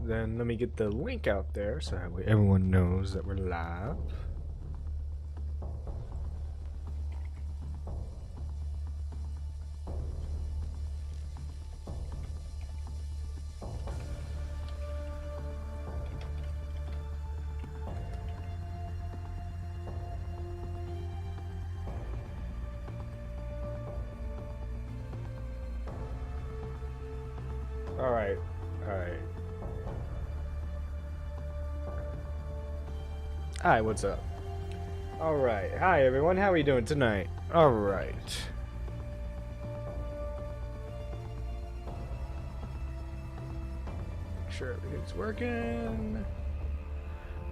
then let me get the link out there so that way everyone knows that we're live. Alright, alright. Hi, what's up? Alright, hi everyone, how are you doing tonight? Alright. Make sure everything's working.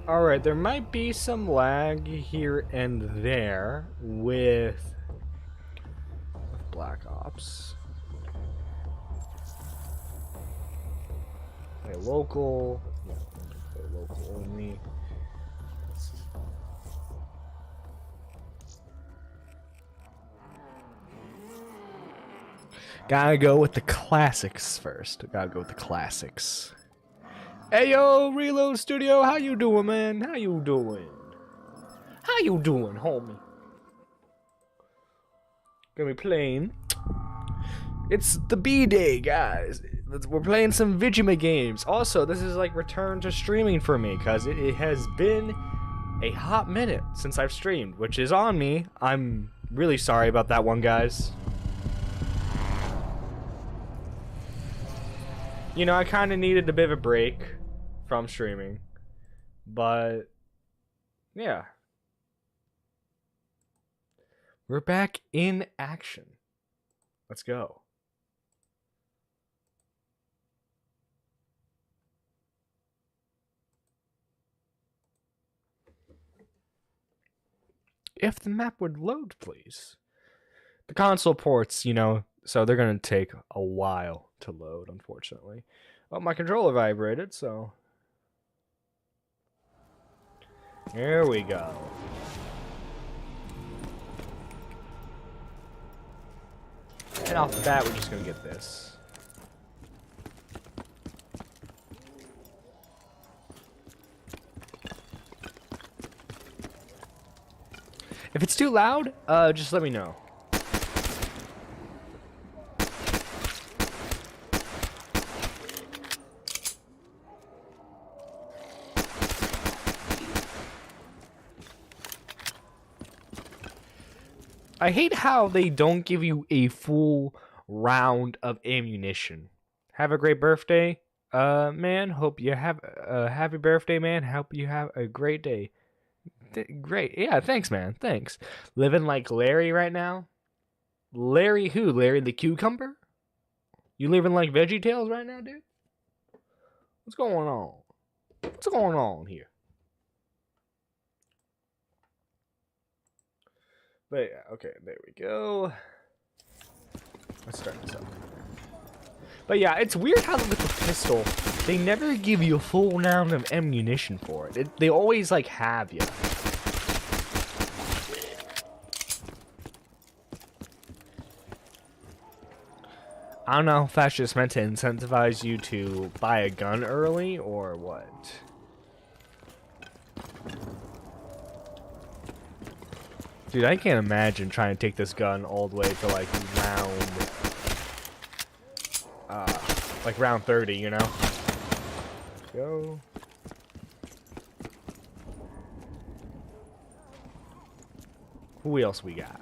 Alright, there might be some lag here and there with Black Ops. Play local. Yeah, play local only. Gotta go with the classics first. Gotta go with the classics. Hey yo, Reload Studio, how you doing, man? How you doing? How you doing, homie? Gonna be playing. It's the B-Day, guys. We're playing some Vigima games. Also, this is like return to streaming for me, because it has been a hot minute since I've streamed, which is on me. I'm really sorry about that one, guys. You know, I kind of needed a bit of a break from streaming, but yeah. We're back in action. Let's go. If the map would load, please. The console ports, you know, so they're going to take a while to load, unfortunately. Oh, my controller vibrated, so... Here we go. And off the bat, we're just going to get this. If it's too loud, just let me know. I hate how they don't give you a full round of ammunition. Have a great birthday, man. Hope you have a happy birthday, man. Hope you have a great day. Great. Yeah, thanks, man. Thanks. Living like Larry right now? Larry who? Larry the cucumber? You living like VeggieTales right now, dude? What's going on? What's going on here? But yeah, okay, there we go. Let's start this up. But yeah, it's weird how with the pistol, they never give you a full round of ammunition for it. They always, like, have you. I don't know if that's just meant to incentivize you to buy a gun early, or what. Dude, I can't imagine trying to take this gun all the way to, like, round 30, you know? Let's go. Who else we got?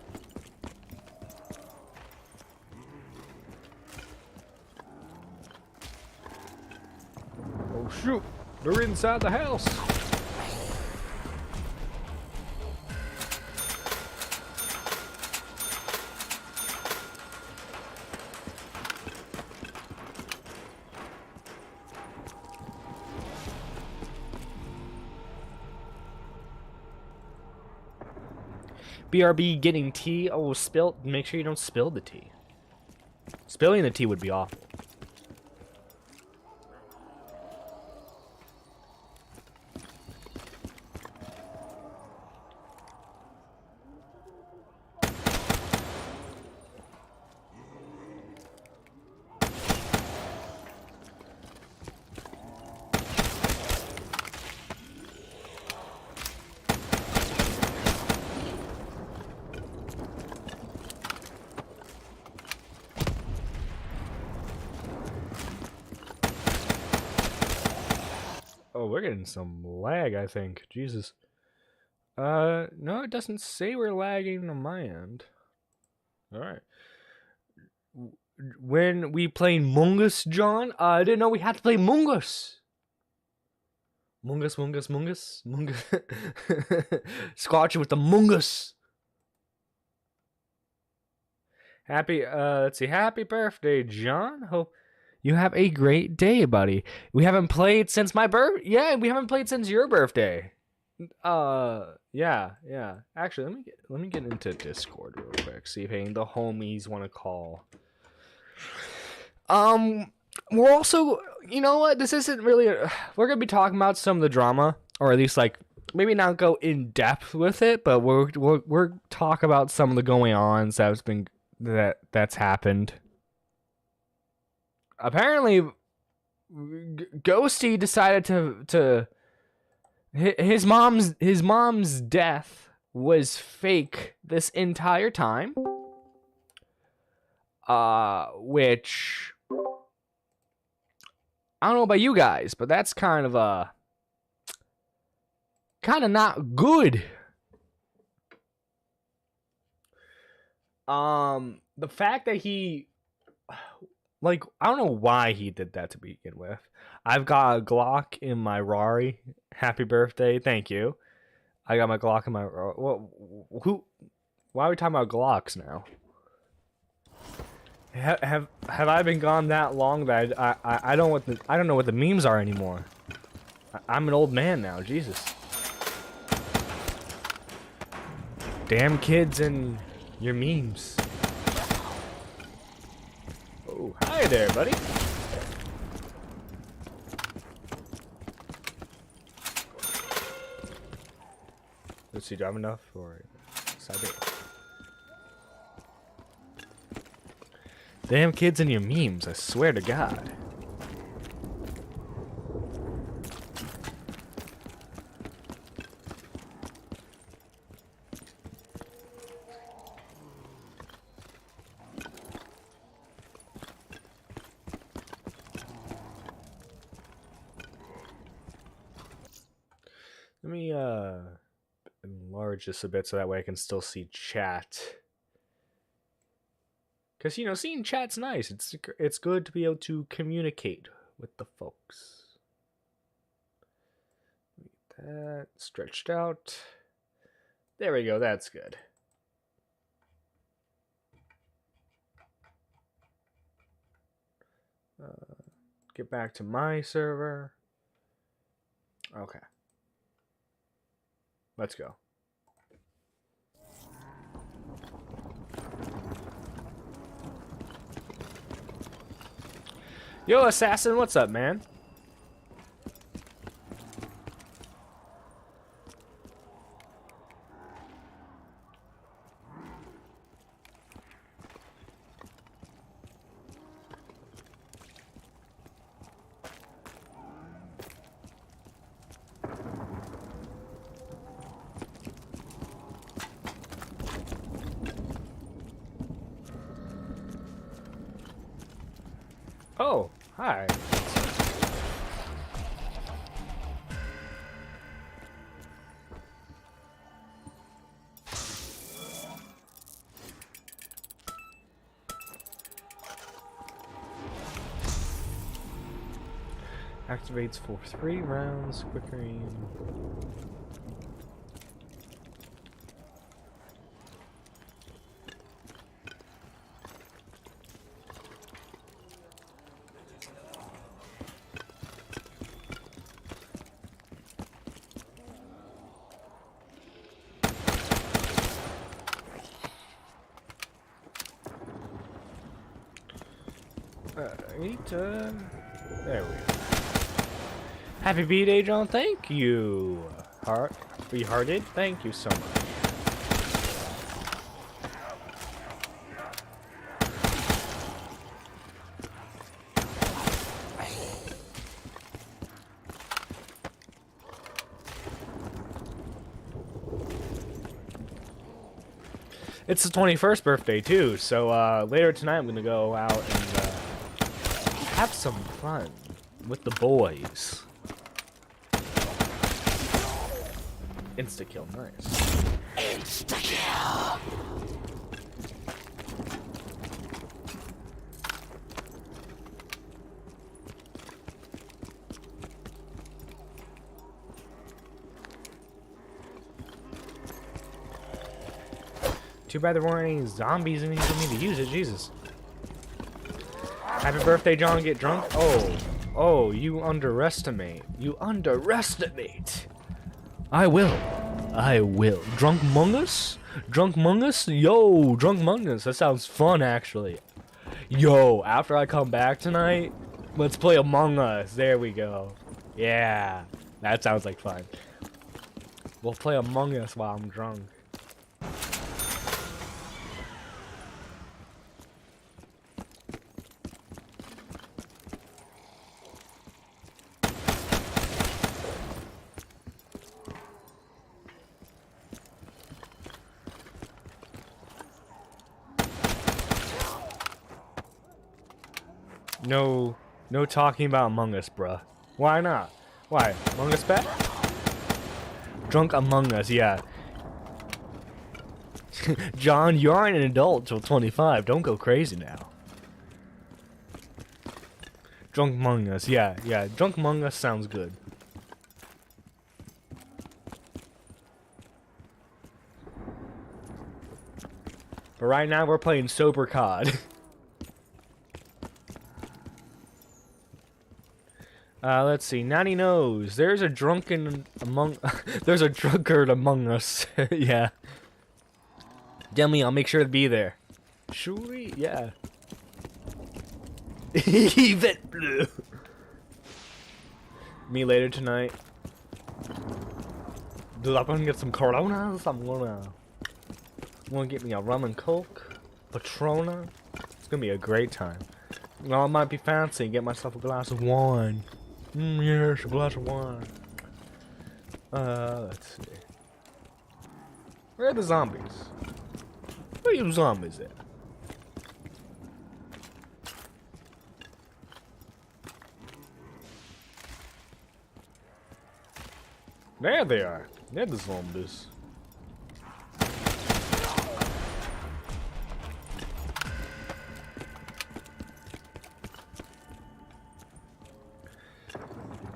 Oh shoot! They're inside the house! BRB getting tea. Oh, spill. Make sure you don't spill the tea. Spilling the tea would be awful. Oh, we're getting some lag, I think. Jesus. No, it doesn't say we're lagging on my end. Alright. When we playing Mungus, John? I didn't know we had to play Mungus. Mungus. Squatching with the Mungus. Let's see. Happy birthday, John. Hope you have a great day, buddy. We haven't played since my Yeah, we haven't played since your birthday. Yeah. Actually, let me get into Discord real quick. See if any of the homies want to call. We're also, you know what? This isn't really. We're gonna be talking about some of the drama, or at least like maybe not go in depth with it, but we're talk about some of the going ons that's happened. Apparently, Ghosty decided to his mom's death was fake this entire time. Which I don't know about you guys, but that's kind of not good. The fact that he, like, I don't know why he did that to begin with. I've got a Glock in my Rari. Happy birthday, thank you. I got my Glock in my. Who? Why are we talking about Glocks now? Have I been gone that long that I don't know what the memes are anymore. I'm an old man now. Jesus. Damn kids and your memes. Oh, hi there, buddy. Let's see, do I have enough for Cyber? Damn kids and your memes, I swear to God. Let me enlarge this a bit so that way I can still see chat. Because, you know, seeing chat's nice. It's good to be able to communicate with the folks. Get that stretched out. There we go. That's good. Get back to my server. Okay. Let's go. Yo, Assassin, what's up, man? Oh, hi. Activates for 3 rounds, quicker aim. There we go. Happy B-Day, John. Thank you. Hearted. Thank you so much. It's the 21st birthday too, so later tonight I'm gonna go out and have some fun with the boys. Insta kill, nice. Insta kill. Too bad there weren't any zombies in here for me to use it. Jesus. Happy birthday, John. Get drunk. Oh, you underestimate. You underestimate. I will. Drunk Mungus? Drunk Mungus? Yo, Drunk Mungus. That sounds fun, actually. Yo, after I come back tonight, let's play Among Us. There we go. Yeah, that sounds like fun. We'll play Among Us while I'm drunk. No talking about Among Us, bruh. Why not? Why? Among Us back? Drunk Among Us, yeah. John, you aren't an adult till 25. Don't go crazy now. Drunk Among Us, yeah. Drunk Among Us sounds good. But right now we're playing Sober COD. Let's see. Natty knows. There's a drunkard among us. Yeah. Demi, I'll make sure to be there. Sure, yeah. Yvette Blue. Me later tonight. Dude, I'm gonna get some Coronas. I'm gonna get me a rum and coke, Patrona. It's gonna be a great time. Well, I might be fancy and get myself a glass of wine. Yes, a glass of wine. Let's see. Where are the zombies? Where are you zombies at? There they are. They're the zombies.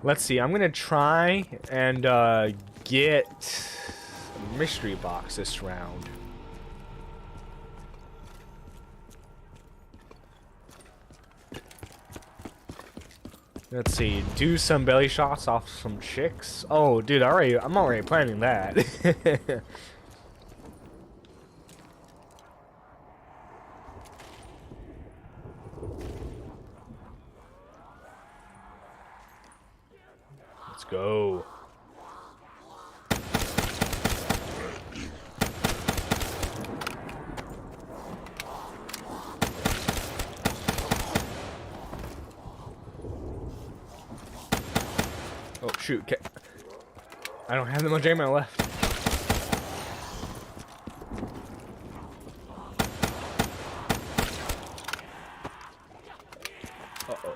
Let's see, I'm gonna try and get a mystery box this round. Let's see, do some belly shots off some chicks. Oh, dude, I'm already planning that. Let's go. Oh shoot, I don't have that much ammo left. Uh-oh.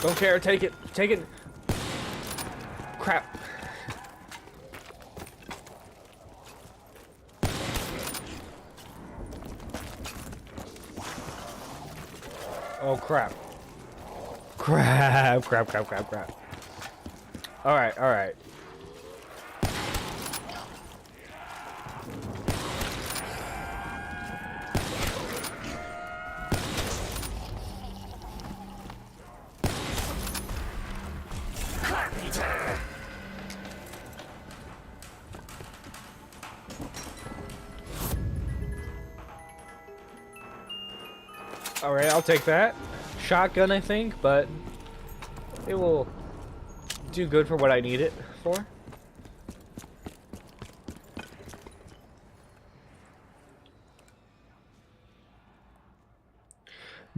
Don't care, take it, take it. Crap. Oh crap. Crap. Alright. Alright, I'll take that. Shotgun, I think, but it will do good for what I need it for.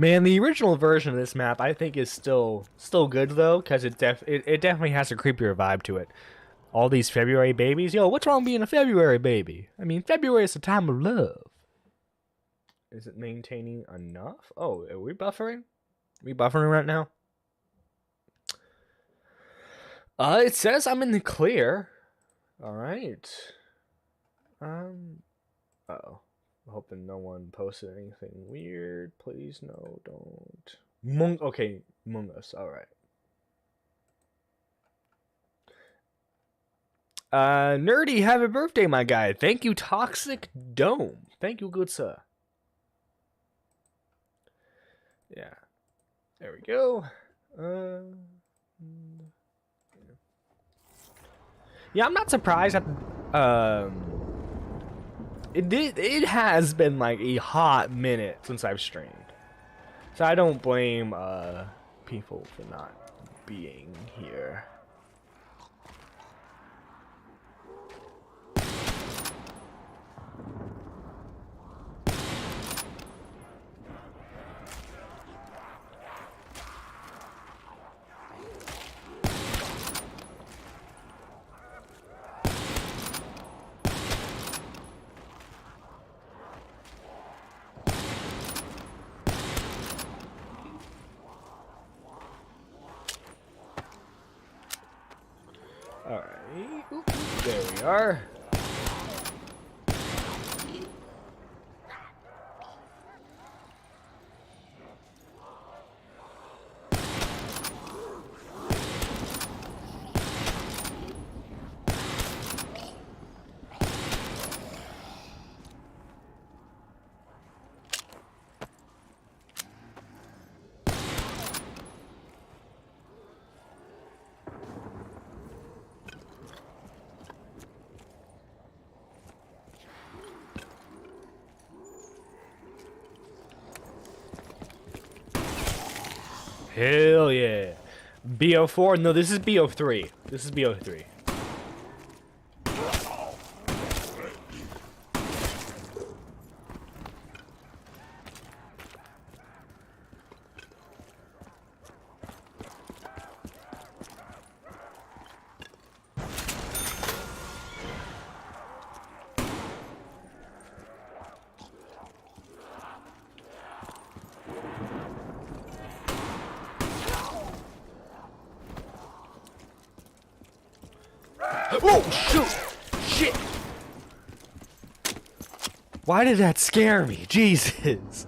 Man, the original version of this map I think is still good though, because it definitely has a creepier vibe to it. All these February babies, yo, what's wrong being a February baby? I mean, February is a time of love. Is it maintaining enough? Oh, are we buffering? Are we buffering right now? It says I'm in the clear. All right. Uh-oh. I'm hoping no one posted anything weird. Please, no, don't. Okay, Mungus. All right. Nerdy, happy birthday, my guy. Thank you, Toxic Dome. Thank you, good sir. Yeah. There we go. Yeah, I'm not surprised at it has been like a hot minute since I've streamed. So I don't blame people for not being here. Alright, there we are. Hell yeah. BO4? No, this is BO3. This is BO3. Oh, shoot! Shit! Why did that scare me? Jesus!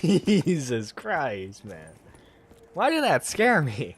Jesus Christ, man. Why did that scare me?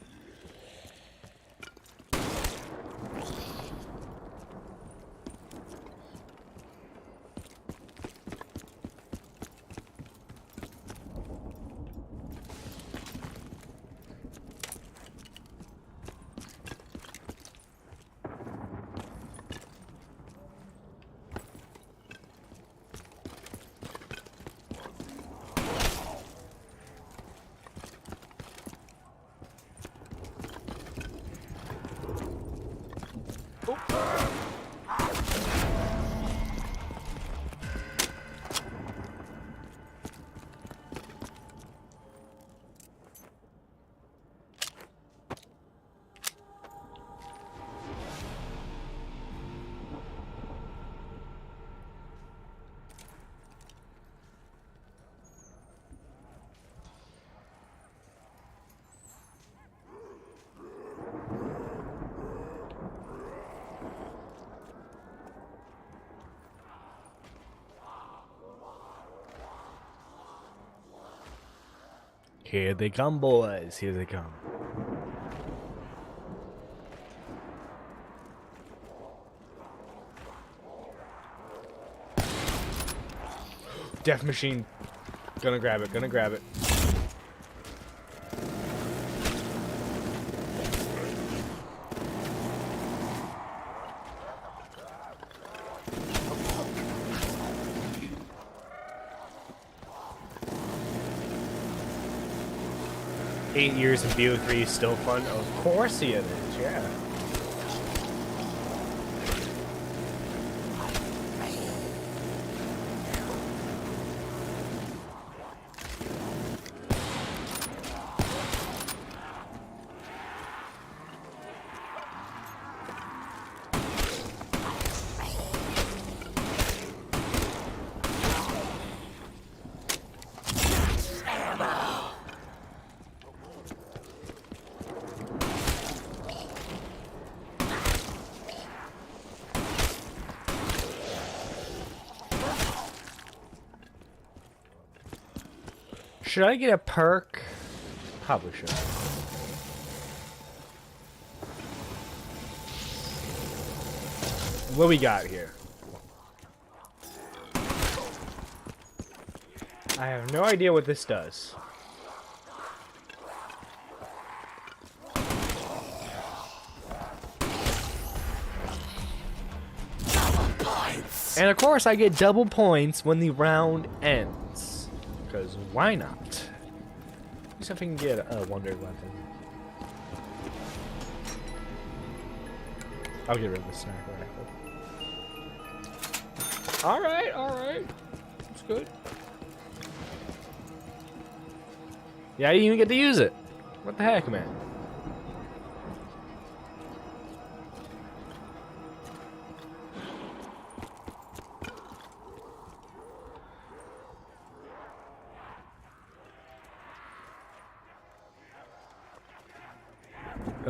Here they come, boys. Here they come. Death machine. Gonna grab it. Gonna grab it. Eight years in BO3 is still fun. Of course it is, yeah. Should I get a perk? Probably should. What we got here? I have no idea what this does. And of course I get double points when the round ends. Because why not? Let's see if I can get a wonder weapon. I'll get rid of the sniper rifle. Alright, alright. That's good. Yeah, I didn't even get to use it. What the heck, man?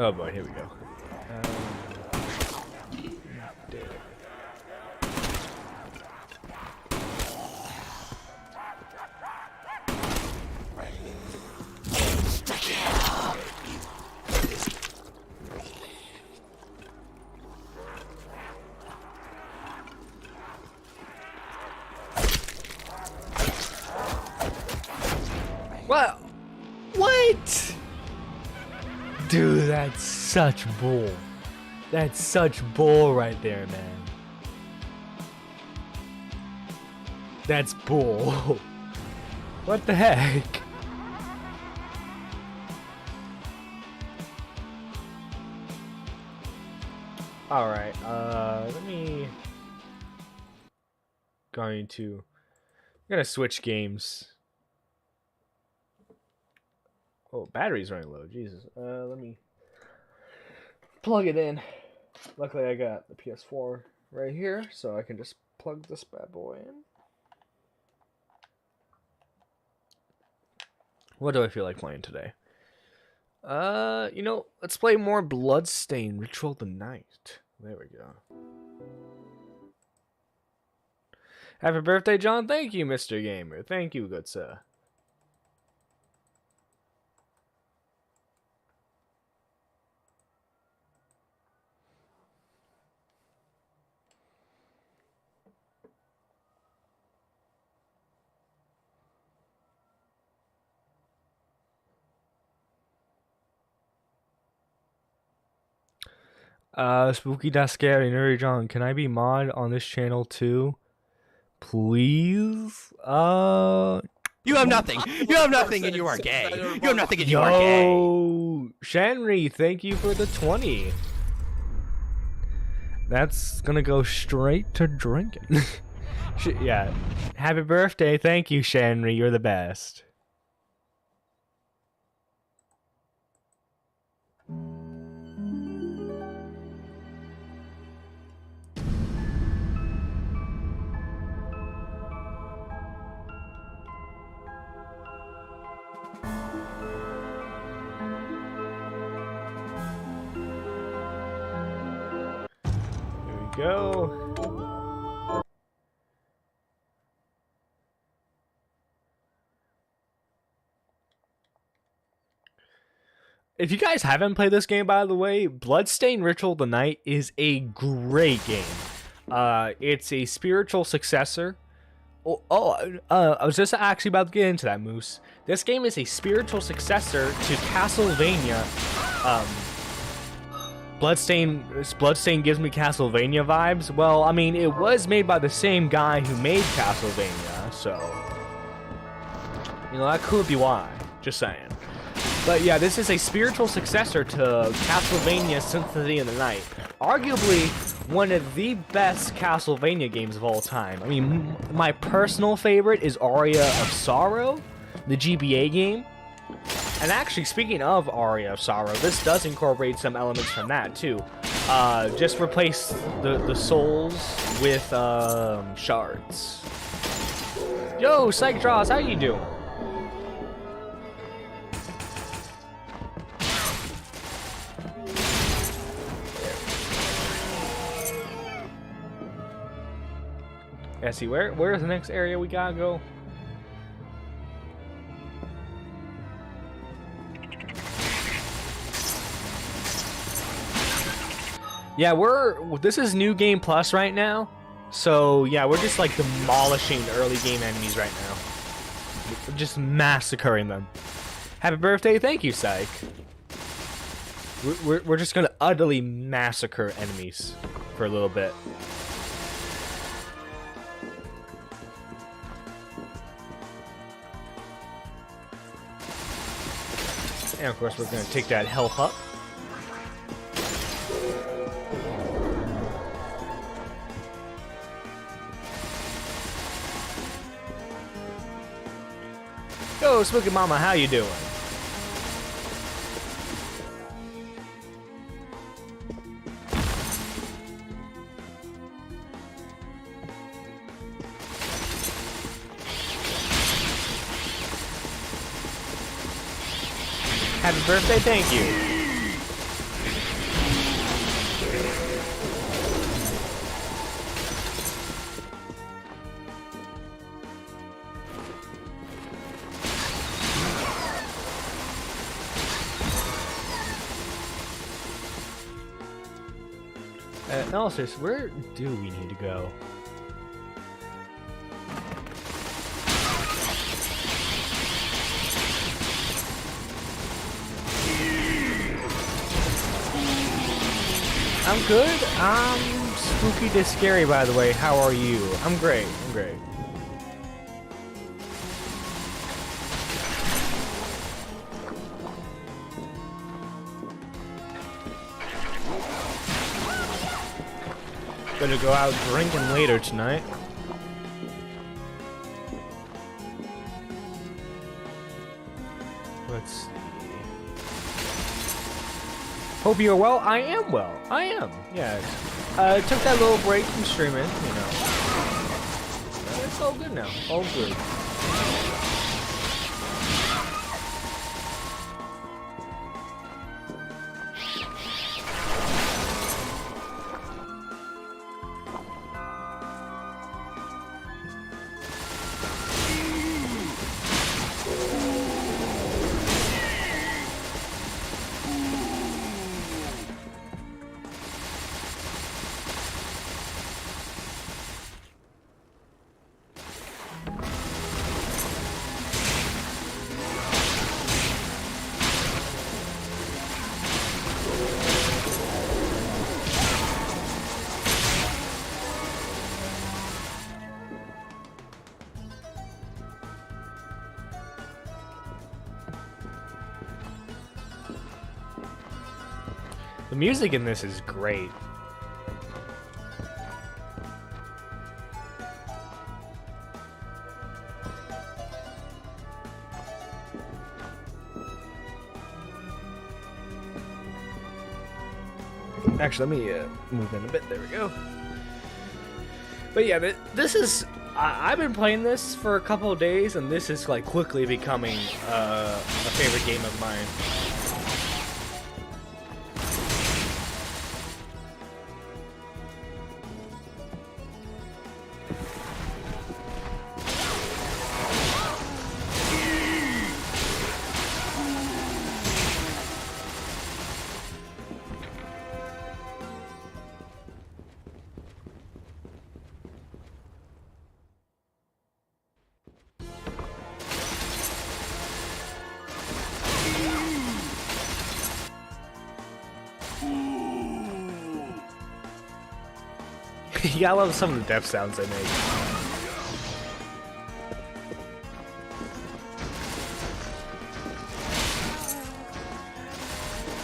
Oh boy, here we go. What? What? Dude, that's such bull. That's such bull right there, man. That's bull. What the heck? Alright, let me... I'm gonna switch games. Oh, battery's running low. Jesus. Let me plug it in. Luckily, I got the PS4 right here, so I can just plug this bad boy in. What do I feel like playing today? You know, let's play more Bloodstained Ritual of the Night. There we go. Happy birthday, John. Thank you, Mr. Gamer. Thank you, good sir. Spooky That Scary, Nerdy John, can I be mod on this channel too? Please? You have nothing. You have nothing and you are gay. You have nothing and you are gay. Yo, Shanri, thank you for the 20. That's gonna go straight to drinking. Yeah. Happy birthday. Thank you, Shanri. You're the best. Go. If you guys haven't played this game, by the way, Bloodstained Ritual of the Night is a great game. It's a spiritual successor. I was just actually about to get into that, Moose. This game is a spiritual successor to Castlevania. Bloodstained gives me Castlevania vibes. Well, I mean, it was made by the same guy who made Castlevania, so... You know, that could be why. Just saying. But yeah, this is a spiritual successor to Castlevania Symphony of the Night. Arguably, one of the best Castlevania games of all time. I mean, my personal favorite is Aria of Sorrow, the GBA game. And actually, speaking of Aria of Sorrow, this does incorporate some elements from that, too. Just replace the souls with, shards. Yo, Psych Draws, how you doing? Yeah, see, where's the next area we gotta go? Yeah, this is New Game Plus right now. So, yeah, we're just like demolishing early game enemies right now. We're just massacring them. Happy birthday, thank you, Psych. We're just gonna utterly massacre enemies for a little bit. And of course, we're gonna take that health up. Yo, Spooky Mama, how you doing? Happy birthday, thank you. Analysis, where do we need to go? I'm good. I'm spooky to scary, by the way. How are you? I'm great. I'm great. Gonna go out drinking later tonight. Let's see. Hope you're well. I am well. I am. Yeah. Took that little break from streaming, you know. It's all good now. All good. The music in this is great. Actually, let me move in a bit. There we go. But yeah, this is... I've been playing this for a couple of days, and this is like quickly becoming a favorite game of mine. Yeah, I love some of the death sounds they make.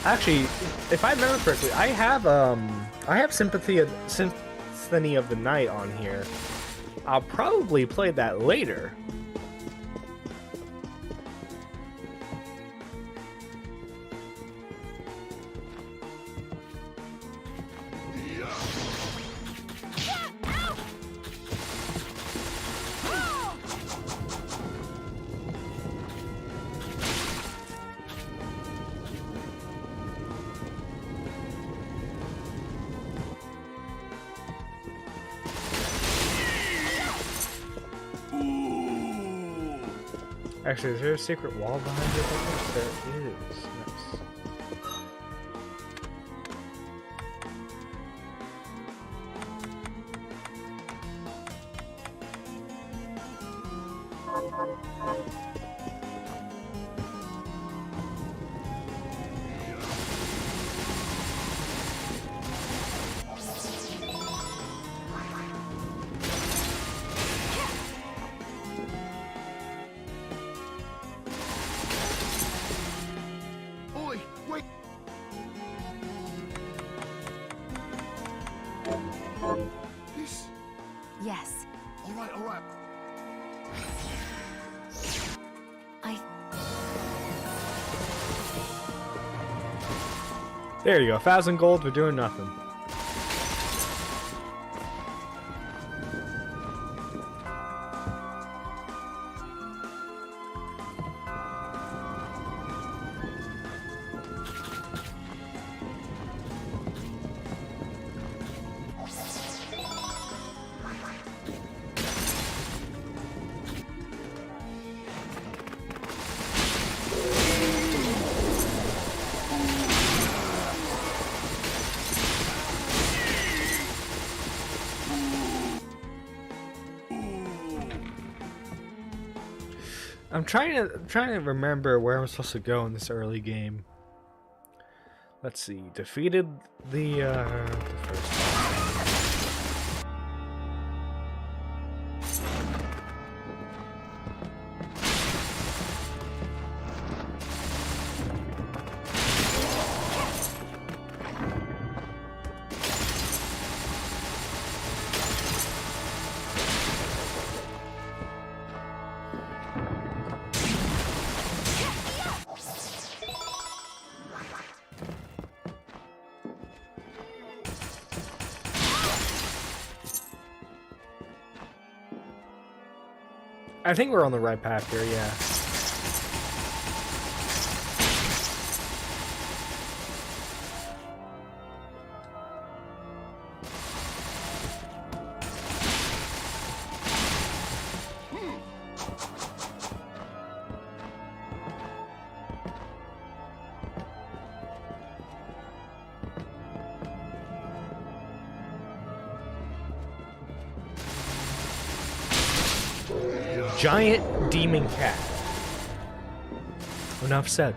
Actually, if I remember correctly, I have Symphony of the Night on here. I'll probably play that later. Actually, is there a secret wall behind it? Yes, there is. Nice. There you go. 1,000 gold for doing nothing. I'm trying to remember where I'm supposed to go in this early game. Let's see. Defeated the first. I think we're on the right path here, yeah. Giant demon cat. Enough said.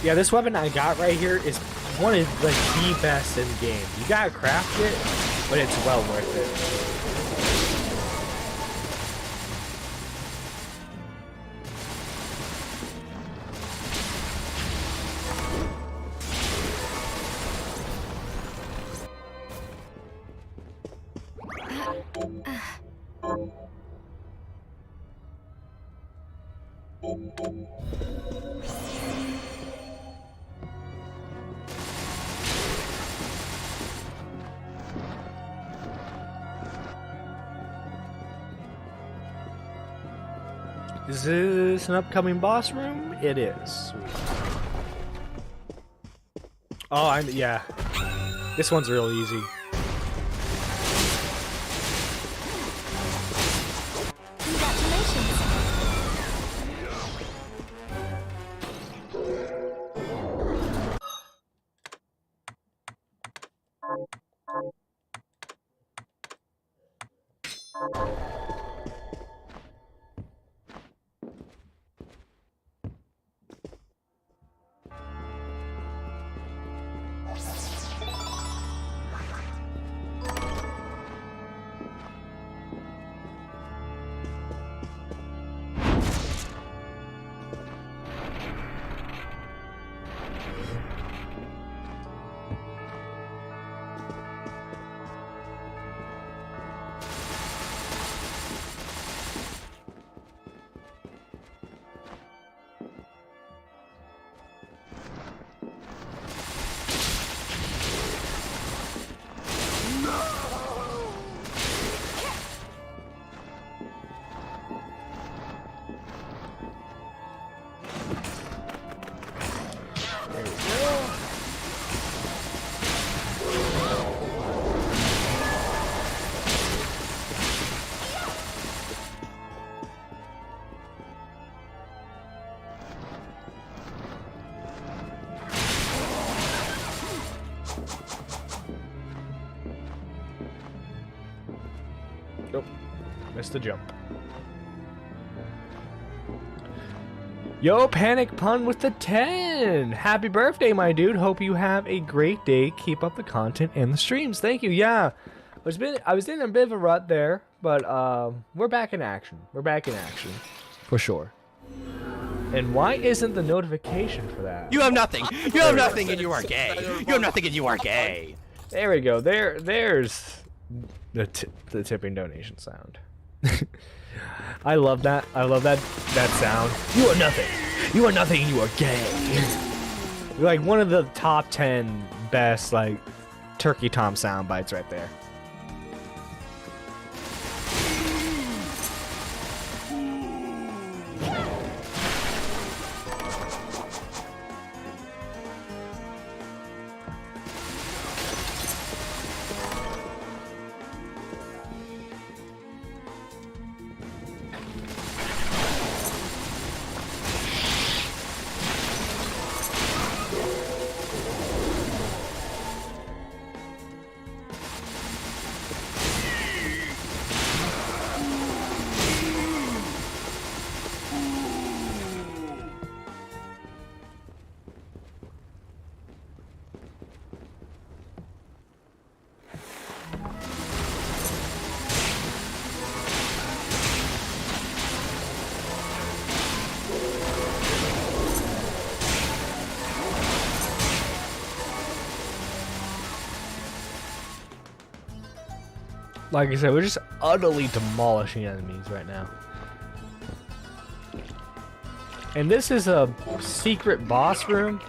Yeah, this weapon I got right here is one of like the best in the game. You gotta craft it, but it's well worth it. Is this an upcoming boss room? It is. Oh, yeah. This one's real easy. Nope. Missed the jump. Yo, Panic Pun with the 10! Happy birthday, my dude. Hope you have a great day. Keep up the content and the streams. Thank you. Yeah. I was in a bit of a rut there, but we're back in action. We're back in action, for sure. And why isn't the notification for that? You have nothing. You have nothing, and you are gay. You have nothing, and you are gay. There we go. There's the tipping donation sound. I love that. I love that sound. You are nothing. You are nothing. You are gay. Like one of the top 10 best like Turkey Tom sound bites right there. Like I said, we're just utterly demolishing enemies right now. And this is a secret boss room.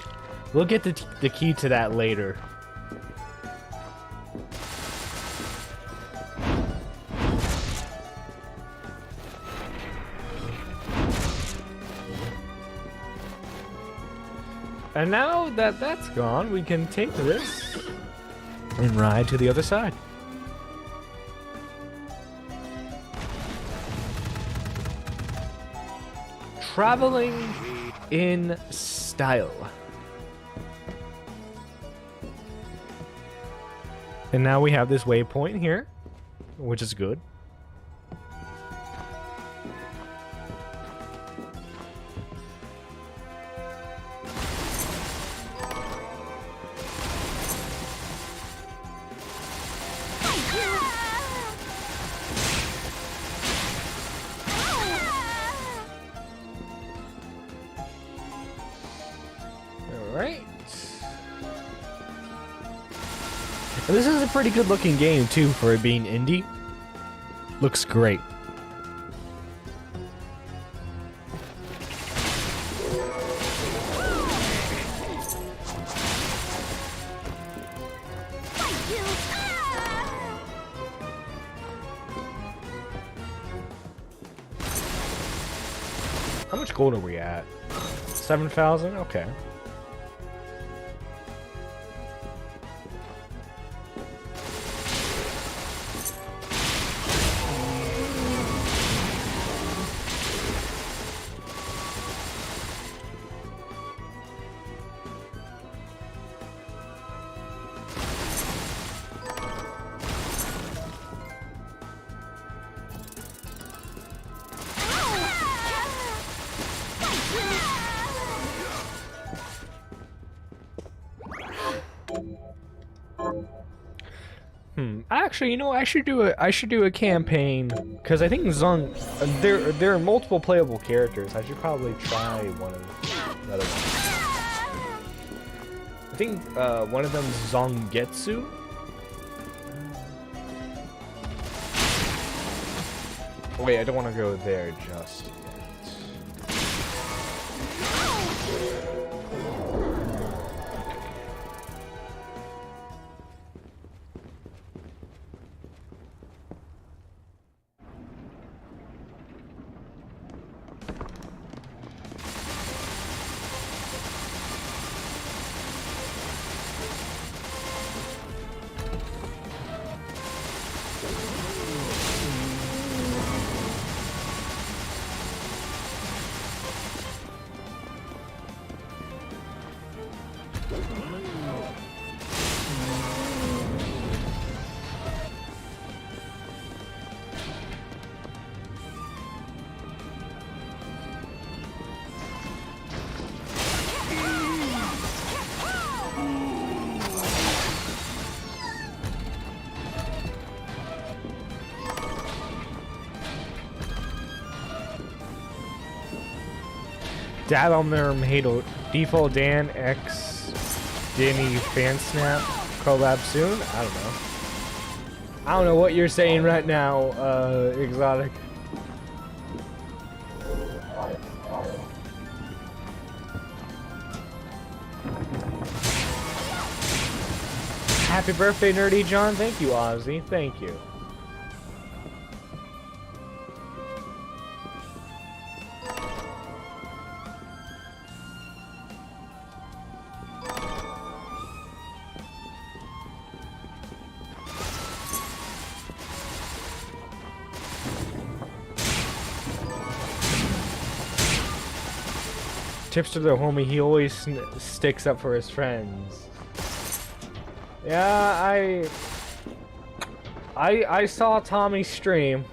We'll get the key to that later. And now that that's gone, we can take this and ride to the other side. Traveling in style. And now we have this waypoint here, which is good. Alright. And this is a pretty good looking game too for it being indie. Looks great. How much gold are we at? 7,000? Okay. Actually, you know, I should do a campaign because I think Zung, there are multiple playable characters. I should probably try another one. I think one of them is Zongetsu. Wait, I don't want to go there just yet. Dad on their Hadel. Default Dan X Danny Fan Snap collab soon? I don't know. I don't know what you're saying right now, Exotic. Happy birthday, Nerdy John. Thank you, Ozzy. Thank you. Tipster the homie, he always sticks up for his friends. Yeah, I saw Tommy's stream.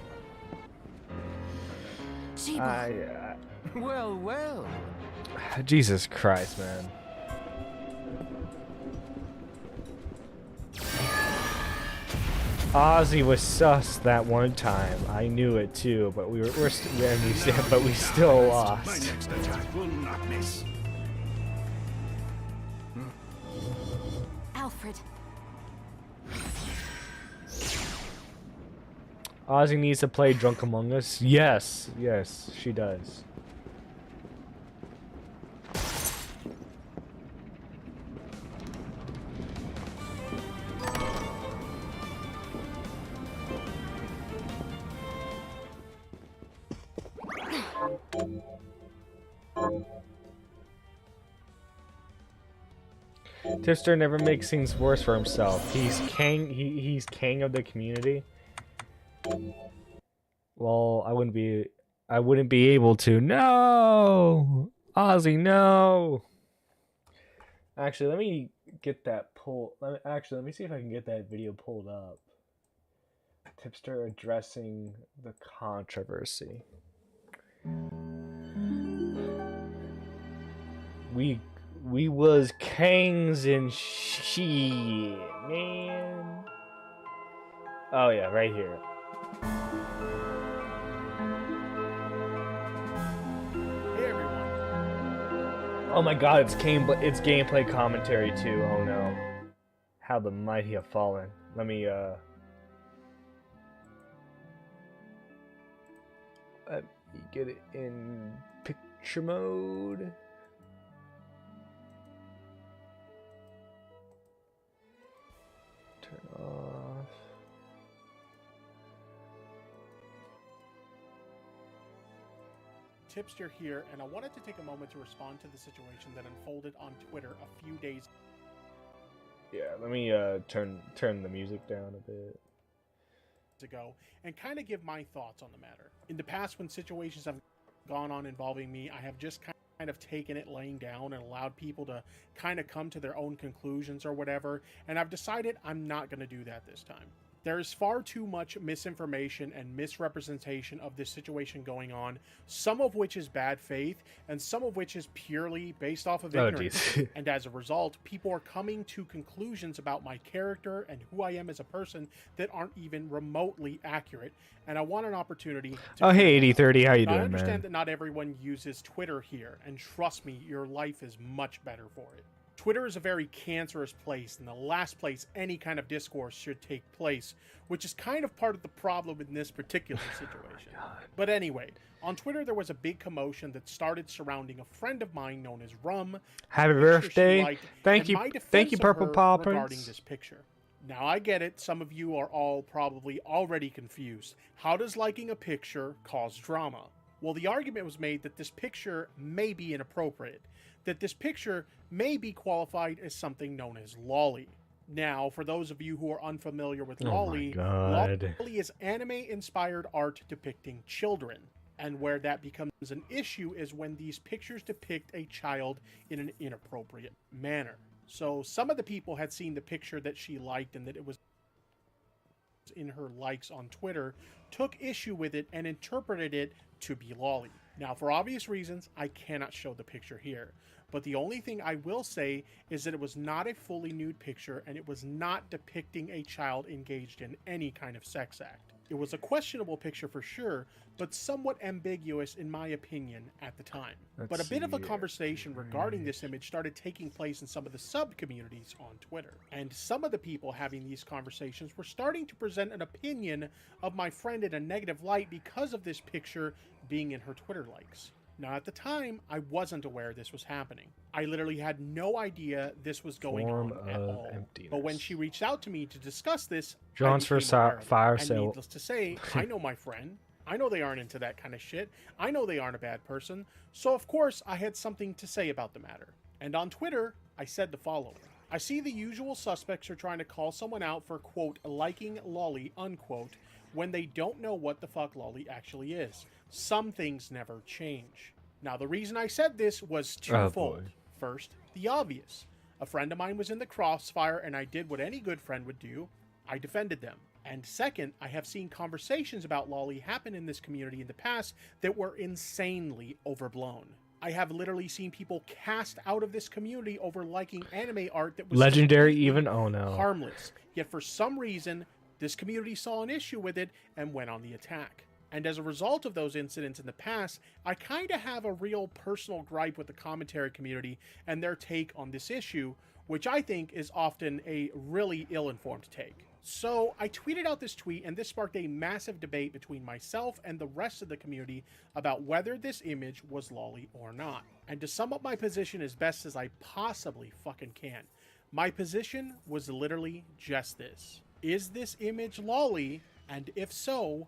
Well. Jesus Christ, man. Ozzy was sus that one time. I knew it too, but we still lost. My next attack will not miss. Alfred. Ozzy needs to play Drunk Among Us. Yes, she does. Tipster never makes things worse for himself. He's king. He's king of the community. Well, I wouldn't be able to. No, Ozzy, no. Actually, let me get that pull. Let me see if I can get that video pulled up. Tipster addressing the controversy. We was kings and shit, man. Oh yeah, right here. Hey everyone. Oh my god, it's gameplay commentary too. Oh no. How the mighty have fallen. Let me get it in picture mode. Turn off. Tipster here, and I wanted to take a moment to respond to the situation that unfolded on Twitter a few days Yeah, let me turn the music down a bit ago and kind of give my thoughts on the matter. In the past, when situations have gone on involving me, I have just kind of taken it laying down and allowed people to kind of come to their own conclusions or whatever, and I've decided I'm not going to do that this time. There is far too much misinformation and misrepresentation of this situation going on, some of which is bad faith, and some of which is purely based off of ignorance. And as a result, people are coming to conclusions about my character and who I am as a person that aren't even remotely accurate, and I want an opportunity to... Oh, hey, 8030, how you Now, doing, I understand man? that not everyone uses Twitter here, and trust me, your life is much better for it. Twitter is a very cancerous place, and the last place any kind of discourse should take place, which is kind of part of the problem in this particular situation. But anyway, on Twitter there was a big commotion that started surrounding a friend of mine known as Rum. Happy birthday! Thank you, Purple Paw regarding Prince. this picture. Now I get it, some of you are all probably already confused. How does liking a picture cause drama? Well, the argument was made that this picture may be inappropriate, that this picture may be qualified as something known as lolly. Now, for those of you who are unfamiliar with lolly, lolly is anime-inspired art depicting children. And where that becomes an issue is when these pictures depict a child in an inappropriate manner. So some of the people had seen the picture that she liked and that it was in her likes on Twitter, took issue with it and interpreted it to be lolly. Now, for obvious reasons, I cannot show the picture here. But the only thing I will say is that it was not a fully nude picture and it was not depicting a child engaged in any kind of sex act. It was a questionable picture for sure, but somewhat ambiguous in my opinion at the time. But a bit of a conversation regarding this image started taking place in some of the sub-communities on Twitter. And some of the people having these conversations were starting to present an opinion of my friend in a negative light because of this picture being in her Twitter likes. Now, at the time, I wasn't aware this was happening. I literally had no idea this was going on at all. But when she reached out to me to discuss this, John's for fire sale. Needless to say, I know my friend. I know they aren't into that kind of shit. I know they aren't a bad person. So, of course, I had something to say about the matter. And on Twitter, I said the following. I see the usual suspects are trying to call someone out for, quote, liking lolly, unquote, when they don't know what the fuck lolly actually is. Some things never change. Now, the reason I said this was twofold. First, the obvious. A friend of mine was in the crossfire, and I did what any good friend would do. I defended them. And second, I have seen conversations about lolly happen in this community in the past that were insanely overblown. I have literally seen people cast out of this community over liking anime art that was legendary even. Oh no. Harmless. Yet for some reason, this community saw an issue with it and went on the attack. And as a result of those incidents in the past, I kind of have a real personal gripe with the commentary community and their take on this issue, which I think is often a really ill-informed take. So I tweeted out this tweet, and this sparked a massive debate between myself and the rest of the community about whether this image was lolly or not. And to sum up my position as best as I possibly fucking can, my position was literally just this. Is this image lolly? And if so,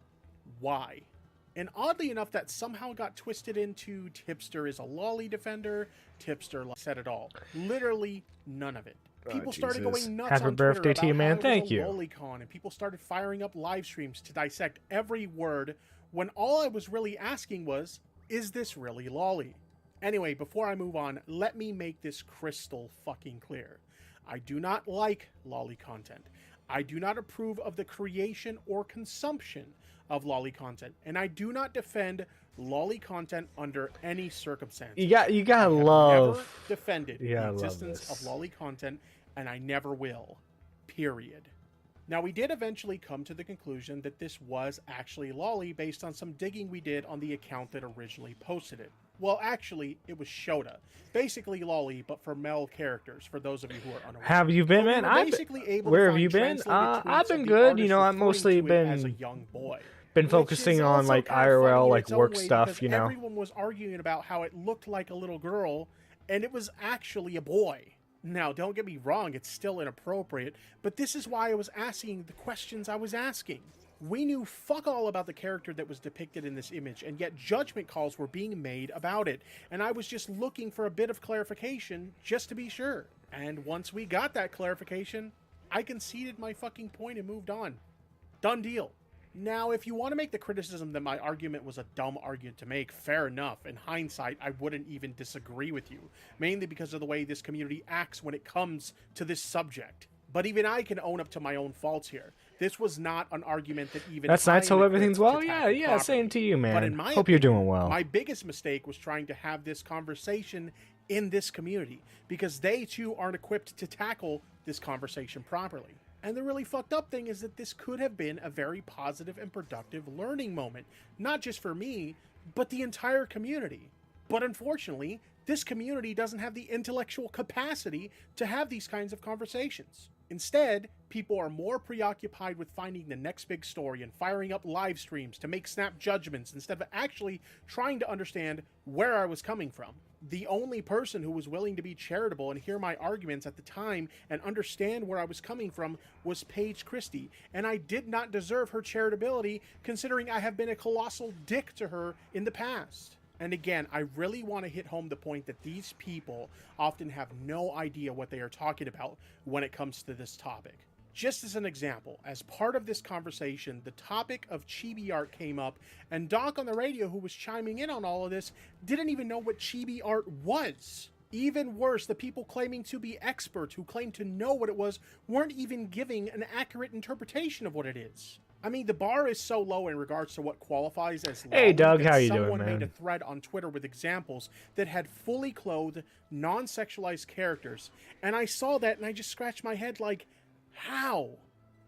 why? And oddly enough, that somehow got twisted into Tipster is a lolly defender, Tipster said it all. Literally none of it. People started going nuts Happy on birthday Twitter to you, about man. how it was Thank a you. lolicon, and people started firing up live streams to dissect every word when all I was really asking was, is this really lolly? Anyway, before I move on, let me make this crystal fucking clear. I do not like lolly content. I do not approve of the creation or consumption of lolly content, and I do not defend lolly content under any circumstance. You gotta I have love. never defended You gotta the love existence this. of lolly content, and I never will. Period. Now, we did eventually come to the conclusion that this was actually lolly based on some digging we did on the account that originally posted it. Well, actually, it was Shota. Basically lolly, but for male characters, for those of you who are unaware. Have you been, But we man? were basically able to Where have find you been? translated tweets I've been of the good. You artist know, I've referring mostly to it as a been young boy. focusing on also like kind of funny IRL, in like its own work way stuff. because You know. everyone was arguing about how it looked like a little girl, and it was actually a boy. Now, don't get me wrong, it's still inappropriate, but this is why I was asking the questions I was asking. We knew fuck all about the character that was depicted in this image, and yet judgment calls were being made about it, and I was just looking for a bit of clarification just to be sure. And once we got that clarification, I conceded my fucking point and moved on. Done deal. Now, if you want to make the criticism that my argument was a dumb argument to make, fair enough. In hindsight, I wouldn't even disagree with you, mainly because of the way this community acts when it comes to this subject. But even I can own up to my own faults here. This was not an argument that even That's I nice. Hope am everything's equipped well. to Yeah, tackle yeah. properly. Same to you, But man. in my Hope you're opinion, doing well. My biggest mistake was trying to have this conversation in this community because they too aren't equipped to tackle this conversation properly. And the really fucked up thing is that this could have been a very positive and productive learning moment, not just for me, but the entire community. But unfortunately, this community doesn't have the intellectual capacity to have these kinds of conversations. Instead, people are more preoccupied with finding the next big story and firing up live streams to make snap judgments instead of actually trying to understand where I was coming from. The only person who was willing to be charitable and hear my arguments at the time and understand where I was coming from was Paige Christie, and I did not deserve her charitability considering I have been a colossal dick to her in the past. And again, I really want to hit home the point that these people often have no idea what they are talking about when it comes to this topic. Just as an example, as part of this conversation, the topic of chibi art came up, and Doc on the radio, who was chiming in on all of this, didn't even know what chibi art was. Even worse, the people claiming to be experts who claimed to know what it was weren't even giving an accurate interpretation of what it is. I mean, the bar is so low in regards to what qualifies as Hey, lolly Doug, that how you doing, someone man? made a thread on Twitter with examples that had fully clothed, non-sexualized characters, and I saw that and I just scratched my head like, how?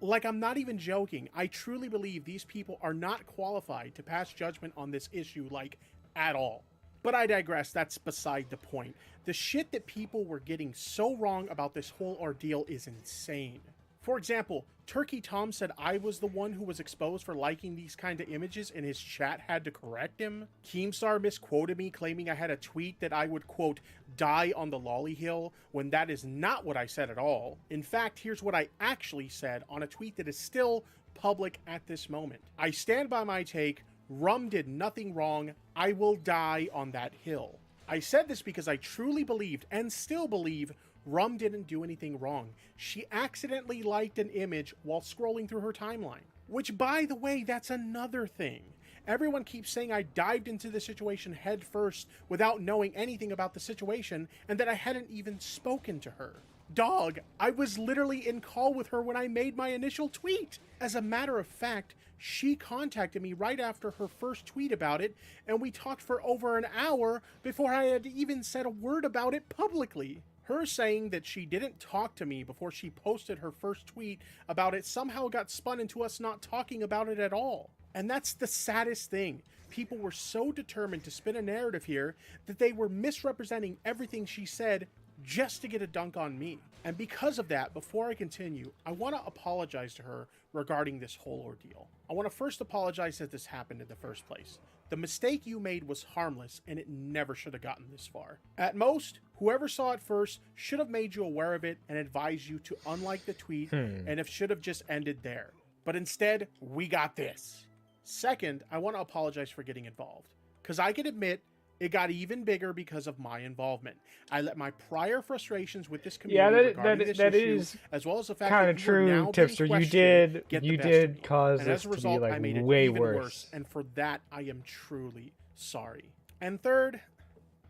Like, I'm not even joking. I truly believe these people are not qualified to pass judgment on this issue, like, at all. But I digress, that's beside the point. The shit that people were getting so wrong about this whole ordeal is insane. For example, Turkey Tom said I was the one who was exposed for liking these kind of images and his chat had to correct him. Keemstar misquoted me, claiming I had a tweet that I would, quote, die on the lolly hill, when that is not what I said at all. In fact, here's what I actually said on a tweet that is still public at this moment. I stand by my take. Rum did nothing wrong. I will die on that hill. I said this because I truly believed, and still believe, Rum didn't do anything wrong. She accidentally liked an image while scrolling through her timeline. Which, by the way, that's another thing. Everyone keeps saying I dived into the situation head first without knowing anything about the situation, and that I hadn't even spoken to her. Dog, I was literally in call with her when I made my initial tweet. As a matter of fact, she contacted me right after her first tweet about it, and we talked for over an hour before I had even said a word about it publicly. Her saying that she didn't talk to me before she posted her first tweet about it somehow got spun into us not talking about it at all. And that's the saddest thing. People were so determined to spin a narrative here that they were misrepresenting everything she said just to get a dunk on me. And because of that, before I continue, I want to apologize to her regarding this whole ordeal. I want to first apologize that this happened in the first place. The mistake you made was harmless, and it never should have gotten this far. At most, whoever saw it first should have made you aware of it and advised you to unlike the tweet, and it should have just ended there. But instead, we got this. Second, I want to apologize for getting involved, because I can admit it got even bigger because of my involvement. I let my prior frustrations with this community regarding this issue, as well as the fact kind that of you were true, now Tipster. being You questioned, get the did best of me. cause And this as a to be result, like I made it way even worse. and for that, I am truly sorry. And third,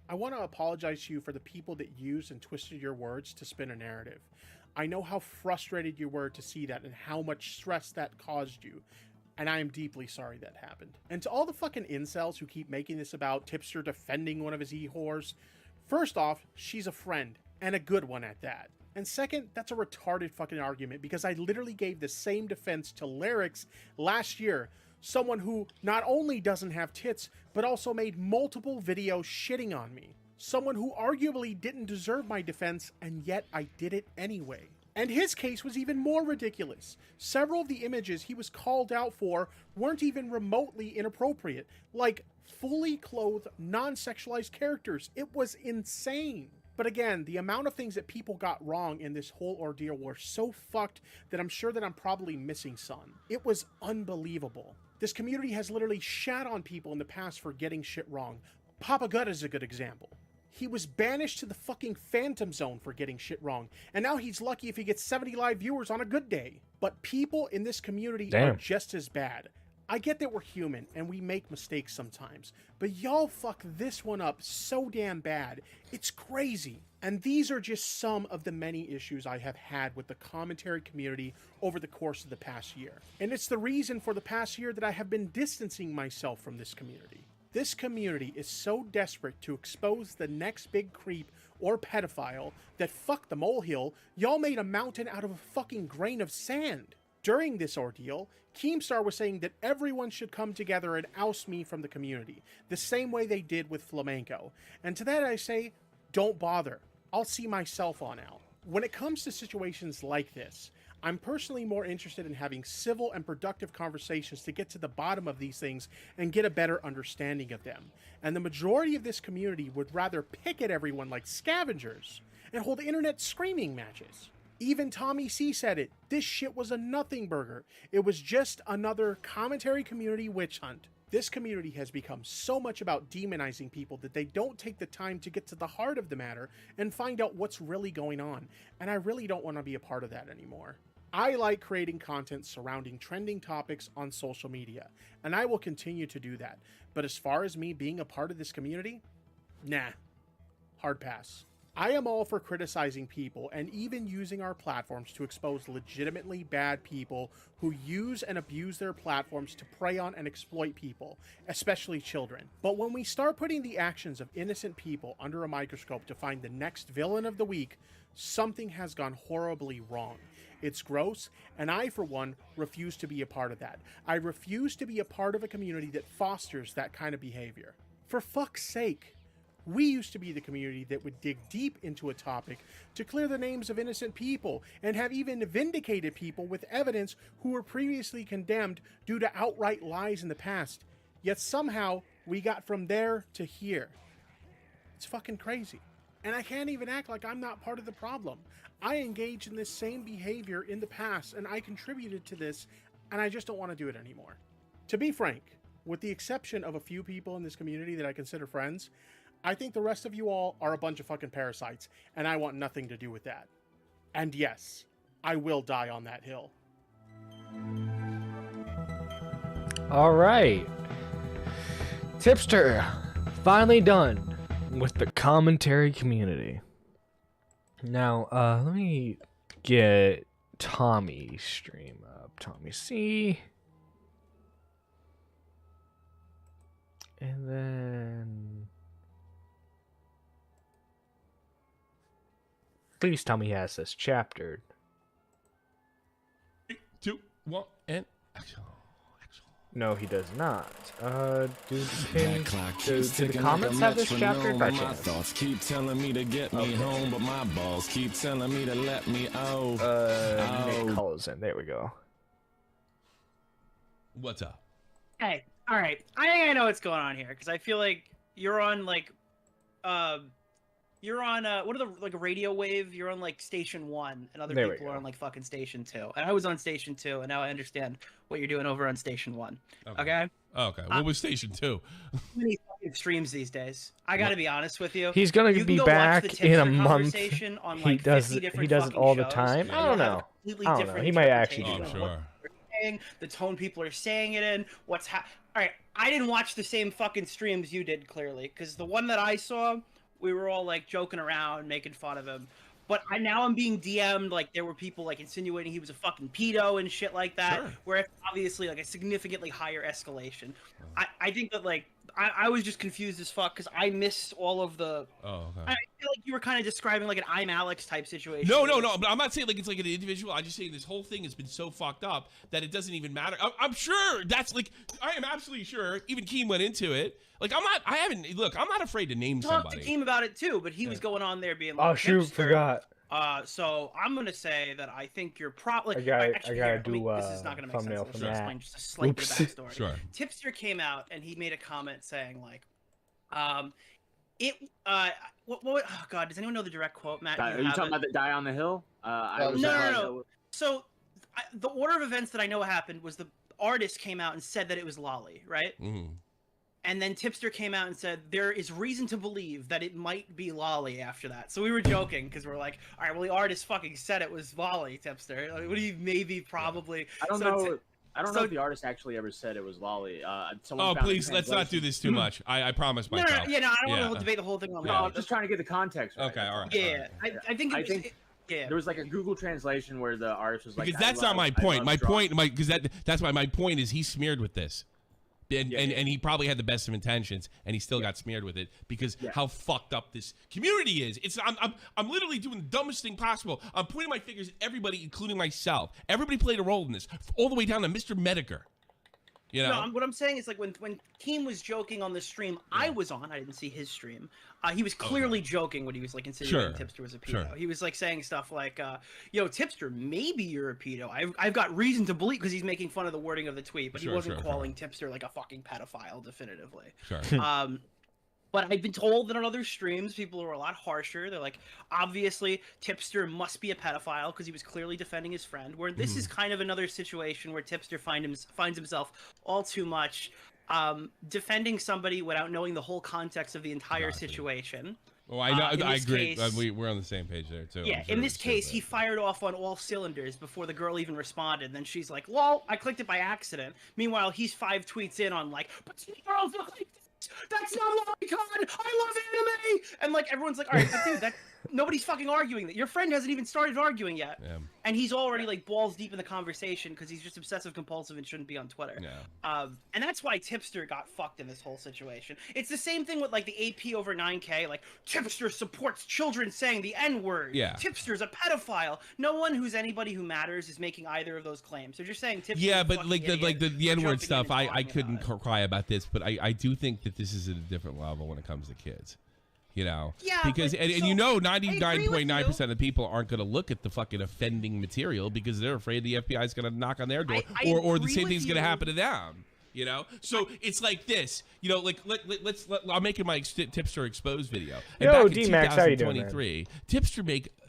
I want to apologize to you for the people that used and twisted your words to spin a narrative. I know how frustrated you were to see that and how much stress that caused you. And I am deeply sorry that happened. And to all the fucking incels who keep making this about Tipster defending one of his e-whores, first off, she's a friend, and a good one at that. And second, that's a retarded fucking argument, because I literally gave the same defense to Lyrics last year, someone who not only doesn't have tits, but also made multiple videos shitting on me. Someone who arguably didn't deserve my defense, and yet I did it anyway. And his case was even more ridiculous. Several of the images he was called out for weren't even remotely inappropriate, like fully clothed, non-sexualized characters. It was insane. But again, the amount of things that people got wrong in this whole ordeal were so fucked that I'm sure that I'm probably missing some. It was unbelievable. This community has literally shat on people in the past for getting shit wrong. Papa Gut is a good example. He was banished to the fucking Phantom Zone for getting shit wrong, and now he's lucky if he gets 70 live viewers on a good day. But people in this community are just as bad. I get that we're human, and we make mistakes sometimes, but y'all fuck this one up so damn bad, it's crazy. And these are just some of the many issues I have had with the commentary community over the course of the past year. And it's the reason for the past year that I have been distancing myself from this community. This community is so desperate to expose the next big creep or pedophile that fuck the molehill, y'all made a mountain out of a fucking grain of sand. During this ordeal, Keemstar was saying that everyone should come together and oust me from the community, the same way they did with Flamenco. And to that I say, don't bother. I'll see myself on out. When it comes to situations like this, I'm personally more interested in having civil and productive conversations to get to the bottom of these things and get a better understanding of them. And the majority of this community would rather pick at everyone like scavengers and hold internet screaming matches. Even Tommy C said it. This shit was a nothing burger. It was just another commentary community witch hunt. This community has become so much about demonizing people that they don't take the time to get to the heart of the matter and find out what's really going on. And I really don't want to be a part of that anymore. I like creating content surrounding trending topics on social media, and I will continue to do that. But as far as me being a part of this community, nah, hard pass. I am all for criticizing people and even using our platforms to expose legitimately bad people who use and abuse their platforms to prey on and exploit people, especially children. But when we start putting the actions of innocent people under a microscope to find the next villain of the week, something has gone horribly wrong. It's gross, and I, for one, refuse to be a part of that. I refuse to be a part of a community that fosters that kind of behavior. For fuck's sake. We used to be the community that would dig deep into a topic to clear the names of innocent people and have even vindicated people with evidence who were previously condemned due to outright lies in the past. Yet somehow we got from there to here. It's fucking crazy. And I can't even act like I'm not part of the problem. I engaged in this same behavior in the past and I contributed to this, and I just don't want to do it anymore. To be frank, with the exception of a few people in this community that I consider friends, I think the rest of you all are a bunch of fucking parasites, and I want nothing to do with that. And yes, I will die on that hill. All right. Tipster, finally done with the commentary community. Now, let me get Tommy's stream up. Tommy C. And then... please tell me he has this chaptered. 3, 2, 1, and action. No, he does not. Do the comments have this chaptered by chance? Thoughts keep telling me to get me home, but my balls keep telling me to let me Nick Collison. There we go. What's up? Hey, all right. I think I know what's going on here because I feel like you're on like, you're on what are the like a radio wave? You're on like station 1, and other people are on like fucking station 2. And I was on station 2, and now I understand what you're doing over on station 1. Okay. Okay. What was station 2? Too many fucking streams these days. I got to be honest with you. He's gonna be back in a month. On, he like, does it all the time. I don't know. He might actually do that. Sure. The tone people are saying it in. All right. I didn't watch the same fucking streams you did, clearly, because the one that I saw, we were all like joking around, making fun of him. But now I'm being DM'd, like there were people like insinuating he was a fucking pedo and shit like that, where it's obviously like a significantly higher escalation. I think that like I was just confused as fuck because I missed all of the. Oh, okay. I feel like you were kind of describing like an I'm Alex type situation. No. But I'm not saying like it's like an individual. I'm just saying this whole thing has been so fucked up that it doesn't even matter. I'm sure that's like I am absolutely sure. Even Keem went into it. Like I'm not afraid to name somebody. Talked to Keem about it too, but he was going on there being like, oh shoot, forgot. So I'm gonna say that I think you're probably. I gotta do this is not gonna make thumbnail sense. from that. Explain just a slight bit of backstory. Sure. Tipster came out and he made a comment saying like, what? Oh God, does anyone know the direct quote, Matt? Are you talking about the die on the hill? No. So the order of events that I know happened was the artist came out and said that it was Lolly, right? Mm-hmm. And then Tipster came out and said there is reason to believe that it might be Lolly after that. So we were joking because we're like, all right, well the artist fucking said it was Lolly, Tipster. Like, what do you maybe probably? I don't know. I don't know if the artist actually ever said it was Lolly. Please, let's not do this too much. I promise myself. No, I don't want to debate the whole thing on No, I'm just trying to get the context right. Okay, all right. Yeah, all right. I think there was like a Google translation where the artist was like, because that's not my point. My point is he's smeared with this. And he probably had the best of intentions, and he still got smeared with it because how fucked up this community is. I'm literally doing the dumbest thing possible. I'm pointing my fingers at everybody, including myself. Everybody played a role in this, all the way down to Mr. Mediker. You know? No, what I'm saying is like when Keem was joking on the stream, I was on. I didn't see his stream. He was clearly joking when he was like insinuating Tipster was a pedo. He was like saying stuff like, "Yo, Tipster, maybe you're a pedo." I've got reason to believe because he's making fun of the wording of the tweet, but he wasn't calling Tipster like a fucking pedophile definitively. But I've been told that on other streams, people are a lot harsher. They're like, obviously, Tipster must be a pedophile because he was clearly defending his friend. Where this is kind of another situation where Tipster finds himself all too much defending somebody without knowing the whole context of the entire situation. Oh, I know. I agree. We're on the same page there, too. Yeah, in this case, he fired off on all cylinders before the girl even responded. Then she's like, lol, I clicked it by accident. Meanwhile, he's 5 tweets in on like, but girls look like this. That's not Lolicon! I love anime! And like, everyone's like, all right, but dude, Nobody's fucking arguing that. Your friend hasn't even started arguing yet, Yeah. and he's already like balls deep in the conversation because he's just obsessive compulsive and shouldn't be on Twitter. Yeah. And that's why Tipster got fucked in this whole situation. It's the same thing with like the AP over 9K. Like Tipster supports children saying the N-word. Yeah. Tipster's a pedophile. No one who's anybody who matters is making either of those claims. They're just saying Tipster's Yeah, a but fucking like the idiot N-word jumping in stuff, and I talking couldn't about it. cry about this, but I do think that this is at a different level when it comes to kids. You know, Yeah, because but- and so, you know, I agree with 99.9% of the people aren't going to look at the fucking offending material because they're afraid the FBI is going to knock on their door, I or the agree same with thing's going to you. happen to them. You know, so it's like this. You know, like I'm making my Tipster exposed video. And Yo, back in D-Max, how you doing, man? 2023, Tipster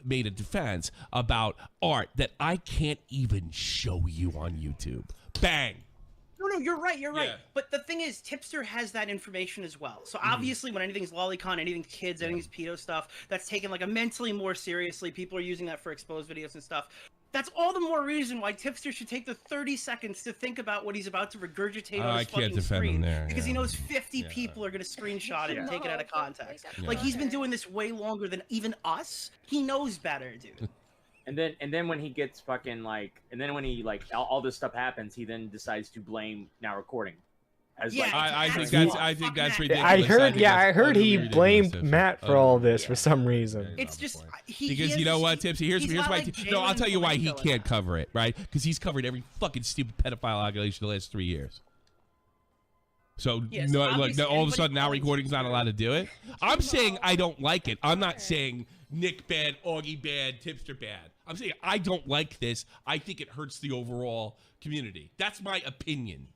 made a defense about art that I can't even show you on YouTube. Bang. No, you're right. Yeah. But the thing is, Tipster has that information as well. So obviously, when anything's lolicon, anything's kids, anything's pedo stuff, that's taken like immensely more seriously. People are using that for exposed videos and stuff. That's all the more reason why Tipster should take the 30 seconds to think about what he's about to regurgitate on I his can't fucking defend him screen, there, because he yeah. knows 50 people are going to screenshot it and take it out of context. Like he's been doing this way longer than even us. He knows better, dude. And then when he gets fucking like, and then when he like all this stuff happens, he then decides to blame Now Recording. As Yeah, like, I think Fuck that's Matt. ridiculous. I heard, think that's heard he utterly blamed ridiculous. Matt for all this for some reason. It's just Because you know what, Tipsy? Here's he's why. not like No, I'll Jalen tell you why he Malenko in can't that. cover it, right? Because he's covered every fucking stupid pedophile allegation the last 3 years. So Yes, no, like obviously all of a anybody sudden now calling recording's not Tipster- allowed to do it. I'm saying I don't like it. I'm not saying Nick bad, Augie bad, Tipster bad. I'm saying I don't like this. I think it hurts the overall community. That's my opinion.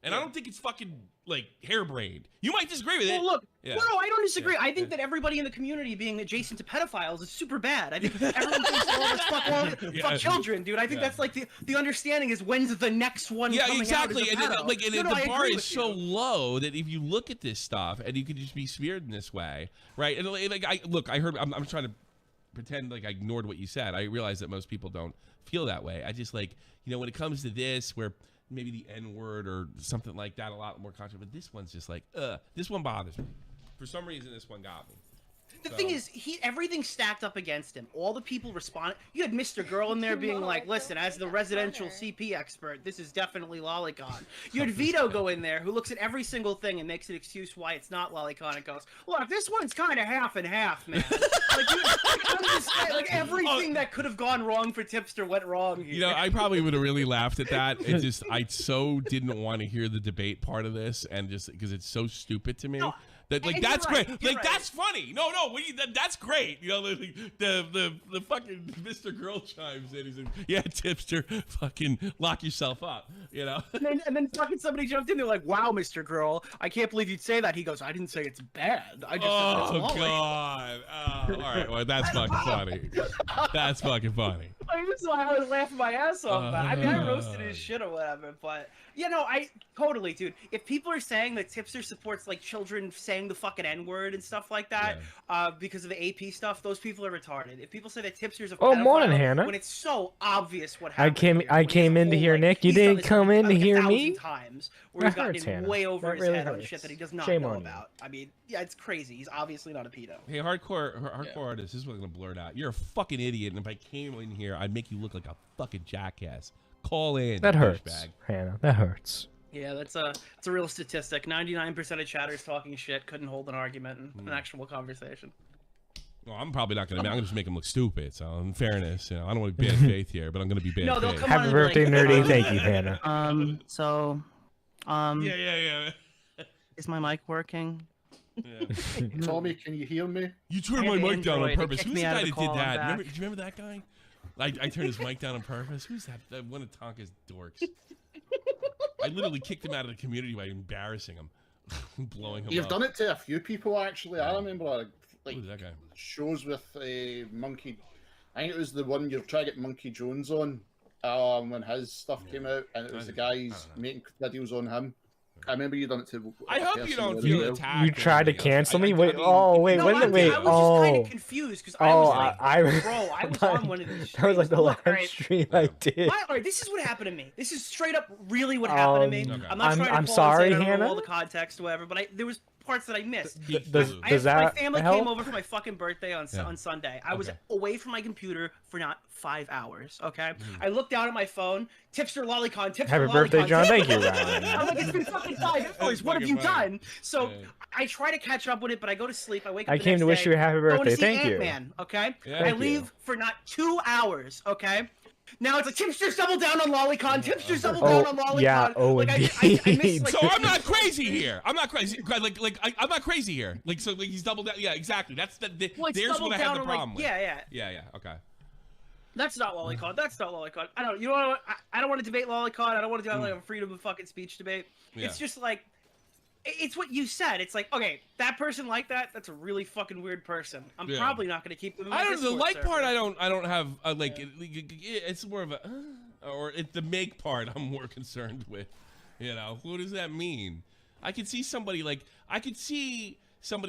And I don't think it's fucking like harebrained. You might disagree with it. Well, look, Yeah. no, I don't disagree. Yeah. I think that everybody in the community being adjacent to pedophiles is super bad. I think everyone thinks all of us fuck children, dude. I think that's like the understanding is when's the next one Yeah, coming exactly. out as a And then, pedo. like, and No, the I bar agree is with so you. low that if you look at this stuff and you could just be smeared in this way, right? And like, I heard. I'm trying to pretend like I ignored what you said. I realize that most people don't feel that way. I just like, you know, when it comes to this, where maybe the N-word or something like that, a lot more controversial. But this one's just like, this one bothers me. For some reason, this one got me. The thing is, everything's stacked up against him. All the people responded. You had Mr. Girl in there being like, listen, as the residential CP expert, this is definitely lolicon. You had Vito go in there, who looks at every single thing and makes an excuse why it's not lolicon and goes, look, this one's kind of half and half, man. like everything that could have gone wrong for Tipster went wrong here. You know, I probably would have really laughed at that. It just, I so didn't want to hear the debate part of this, and just because it's so stupid to me. No, That like and you're that's right, great. you're Like right. that's funny. No, that's great. You know, the fucking Mr. Girl chimes in. He's like, yeah, Tipster, fucking lock yourself up. You know. And then fucking somebody jumped in. They're like, "Wow, Mr. Girl, I can't believe you'd say that." He goes, "I didn't say it's bad. I just said it's Oh lolly." God. Oh, all right. Well, that's fucking funny. That's fucking funny. Like, this is why I was laughing my ass off. I mean, I roasted his shit or whatever, but you know, I totally, dude. If people are saying that Tipster supports like children saying the fucking N-word and stuff like that, because of the AP stuff, those people are retarded. If people say that Tipster's a Oh, pedophile morning, Hannah. when it's so obvious what I happened. came- here, I when he came has a in to whole, hear like, Nick. You he's done didn't this come in to like hear 1,000 me? times where That he's gotten hurts, in Hannah. way over That his really head on hurts. shit that he does not Shame know on you. about. I mean, yeah, it's crazy. He's obviously not a pedo. Hey, hardcore artist, this is what I'm gonna blurt out. You're a fucking idiot, and if I came in here, I'd make you look like a fucking jackass. Call in. That you hurts, douchebag. Hannah. That hurts. Yeah, it's a real statistic. 99% of chatters talking shit couldn't hold an argument in an actual conversation. Well, I'm probably not gonna. I'm gonna just make him look stupid. So, in fairness, you know, I don't want to be bad faith here, but I'm gonna be bad No, they'll faith. come on Happy and be birthday, like, nerdy. Thank you, Hannah. Yeah. Is my mic working? Tommy, can you hear me? You turned I my have mic down on Android. It purpose. kicked Who's me the out guy of that the did call. I'm that? back. Do you remember that guy? I turned his mic down on purpose. Who's that? One of Tonka's dorks. I literally kicked him out of the community by embarrassing him, blowing him You've up. done it to a few people, actually. I remember like Who's that guy? shows with Monkey. I think it was the one you're trying to get Monkey Jones on when his stuff came out, and it was the guys making videos on him. I remember you done it to. I a hope you person don't as feel well. attacked. You or tried to anything else. cancel me? I Wait, mean, oh, wait, No, when I did, wait, was just kind oh. of confused because I was like, I bro, I was on one of these That was like the streams. last Look, right, stream I did. all right, this is what happened to me. This is straight up really what happened to me. Okay. I'm not trying to I'm pull sorry, this in, I don't know Hannah. all the context or whatever, but there was parts that I missed. Does my that family help? came over for my fucking birthday on Sunday. I was away from my computer for not 5 hours. Okay, I looked down at my phone. Tipster Lolicon. Tipster Happy Lolicon, birthday, John. Thank you, I'm Ryan. like, it's been fucking 5 hours. What have you done? So I try to catch up with it, but I go to sleep. I wake up. I came to wish you a happy birthday. Thank you. Ant-Man, okay? Yeah. I leave for not 2 hours. Okay. Now it's like Tipster's double down on Lolicon. Tipster's double down on Lolicon. Yeah. Oh, like, indeed. I missed, like, So I'm not crazy here. I'm not crazy. I'm not crazy here. Like he's double down. Yeah, exactly. That's there's what I have the problem with. Yeah. Okay. That's not Lolicon. That's not Lolicon. I don't. You know what? I don't want to debate Lolicon. I don't want to do like a freedom of fucking speech debate. Yeah. It's just like. It's what you said. It's like, okay, that person like that. That's a really fucking weird person. I'm probably not going to keep them. In my I don't. The Discord like server. part, I don't have. It's more of a, or it's the make part. I'm more concerned with. You know, what does that mean? I could see somebody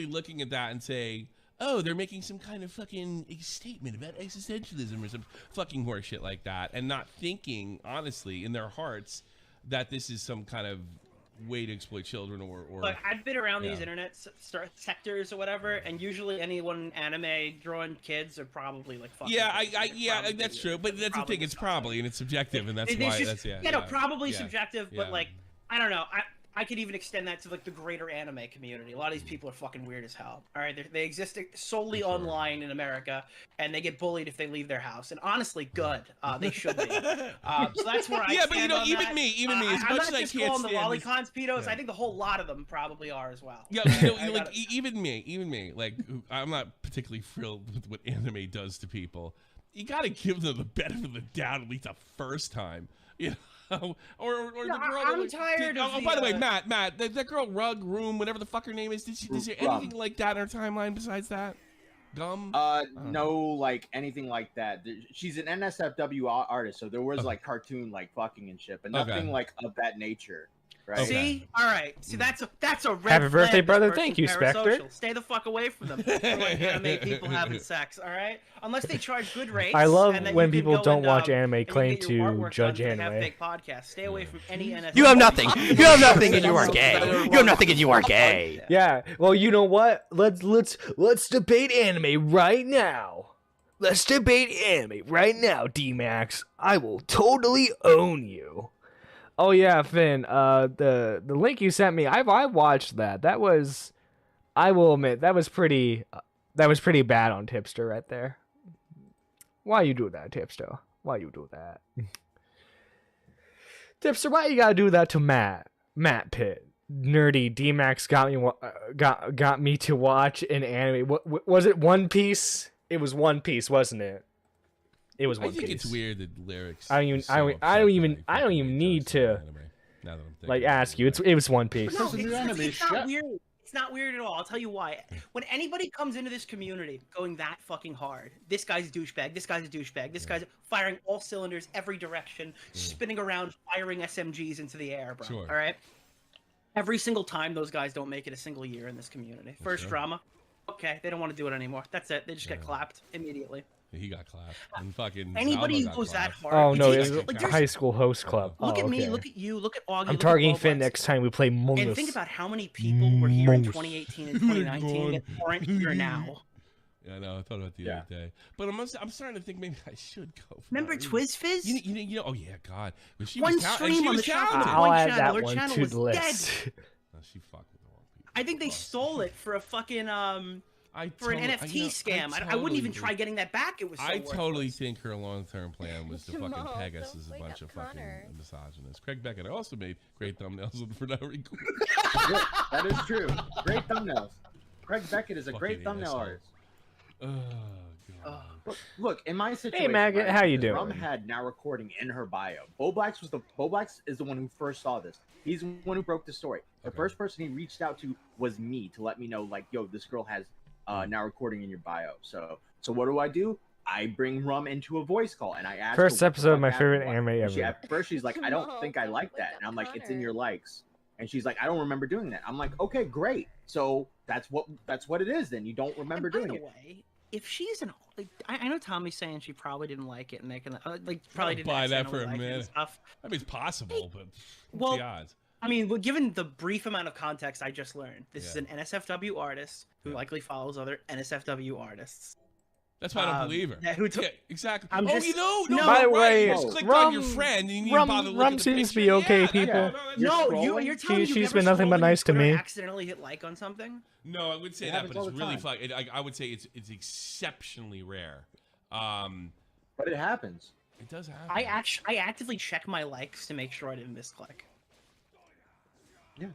looking at that and say, oh, they're making some kind of fucking statement about existentialism or some fucking horseshit like that, and not thinking honestly in their hearts that this is some kind of way to exploit children or But I've been around these internet sectors or whatever, and usually anyone anime drawing kids are probably like fucking. Yeah, that's true. But that's the thing. It's probably and it's subjective, and that's why. Probably subjective. But like, I don't know. I could even extend that to like the greater anime community. A lot of these people are fucking weird as hell. All right, they exist solely online in America, and they get bullied if they leave their house. And honestly, good. They should be. So that's where I. Yeah, but you know, on even that. me, as I'm much not as just I can't calling the stand Lolicons pedos. I think the whole lot of them probably are as well. Yeah, you know, even me, like I'm not particularly thrilled with what anime does to people. You got to give them the benefit of the doubt at least the first time. You know. Or the girl. I'm tired of. Oh, by the way, Matt, that girl, Rug, Room, whatever the fuck her name is. Is there anything like that in her timeline besides that? Gum? No, like anything like that. She's an NSFW artist, so there was like cartoon like fucking and shit, but nothing like of that nature. Right. See, all right. See, that's a red Happy birthday, flag, brother. this Thank you, person's Spectre. parasocial. Stay the fuck away from them. Like anime people having sex, all right? Unless they charge good rates. I love and then when you can people go don't and, watch and anime, you claim get your to artwork judge done 'cause they anime. have fake podcasts. Stay away from any NSFW. You have nothing. You have nothing, and you are gay. You have nothing, and you are gay. Yeah. Well, you know what? Let's debate anime right now. Let's debate anime right now, D-Max. I will totally own you. Oh yeah, Finn. The link you sent me, I watched that. That was, I will admit, that was pretty bad on Tipster right there. Why you do that, Tipster? Why you do that? Tipster, why you gotta do that to Matt? Matt Pitt, nerdy D-Max got me to watch an anime. What was it? One Piece. It was One Piece, wasn't it? It was One Piece. I think it's weird that lyrics. I don't even need to like ask you. It was One Piece. No, it's not weird. It's not weird at all. I'll tell you why. When anybody comes into this community going that fucking hard, this guy's a douchebag, this guy's a douchebag, this guy's firing all cylinders, every direction, spinning around, firing SMGs into the air, bro. All right? Every single time, those guys don't make it a single year in this community. First drama. Okay, they don't want to do it anymore. That's it. They just get clapped immediately. He got clapped. And fucking anybody who goes that hard. Oh no, it's like High School Host Club. Look at me, look at you, look at Augie. I'm targeting Finn next time we play Among Us. And think about how many people were here in 2018 and 2019 that aren't here now. Yeah, I know. I thought about it the other day, but I'm starting to think maybe I should go. Remember Twiz Fizz? You know. Oh yeah, God. One stream on the channel. I'll add that her one channel to was the list. No, she fucked with the wrong people. I think they stole it for a fucking for an NFT scam. I wouldn't even try getting that back. It was. So I totally think her long-term plan was to fucking peg us as a bunch of fucking misogynists. Craig Beckett also made great thumbnails for that record. That is true. Great thumbnails. Craig Beckett is a great thumbnail artist. Oh God. Look, in my situation. Hey Maggot, how you doing? Rum had now recording in her bio. Bo Blacks is the one who first saw this. He's the one who broke the story. The first person he reached out to was me to let me know, like, yo, this girl has now recording in your bio. So what do? I bring Rum into a voice call and I ask first her, episode of my favorite anime ever. At first she's like, I don't think I like that. And I'm like, it's in your likes. And she's like, I don't remember doing that. I'm like, okay, great. So that's what it is then. You don't remember doing it. Way, if she's an like, I know Tommy's saying she probably didn't like it and making like probably didn't buy that for a like minute. Stuff. I mean, it's possible, but what's the odds? I mean, well, given the brief amount of context I just learned, this is an NSFW artist who likely follows other NSFW artists. That's why I don't believe her. Yeah, exactly. I'm you know, no. By the way, you just clicked on your friend and you didn't bother looking at the seems to be picture. okay, Yeah, people. You're telling me she's been nothing but nice to me. Accidentally hit like on something? No, I would say that, but it's really fuck. I would say it's exceptionally rare. But it happens. It does happen. I actively check my likes to make sure I didn't misclick. Yeah.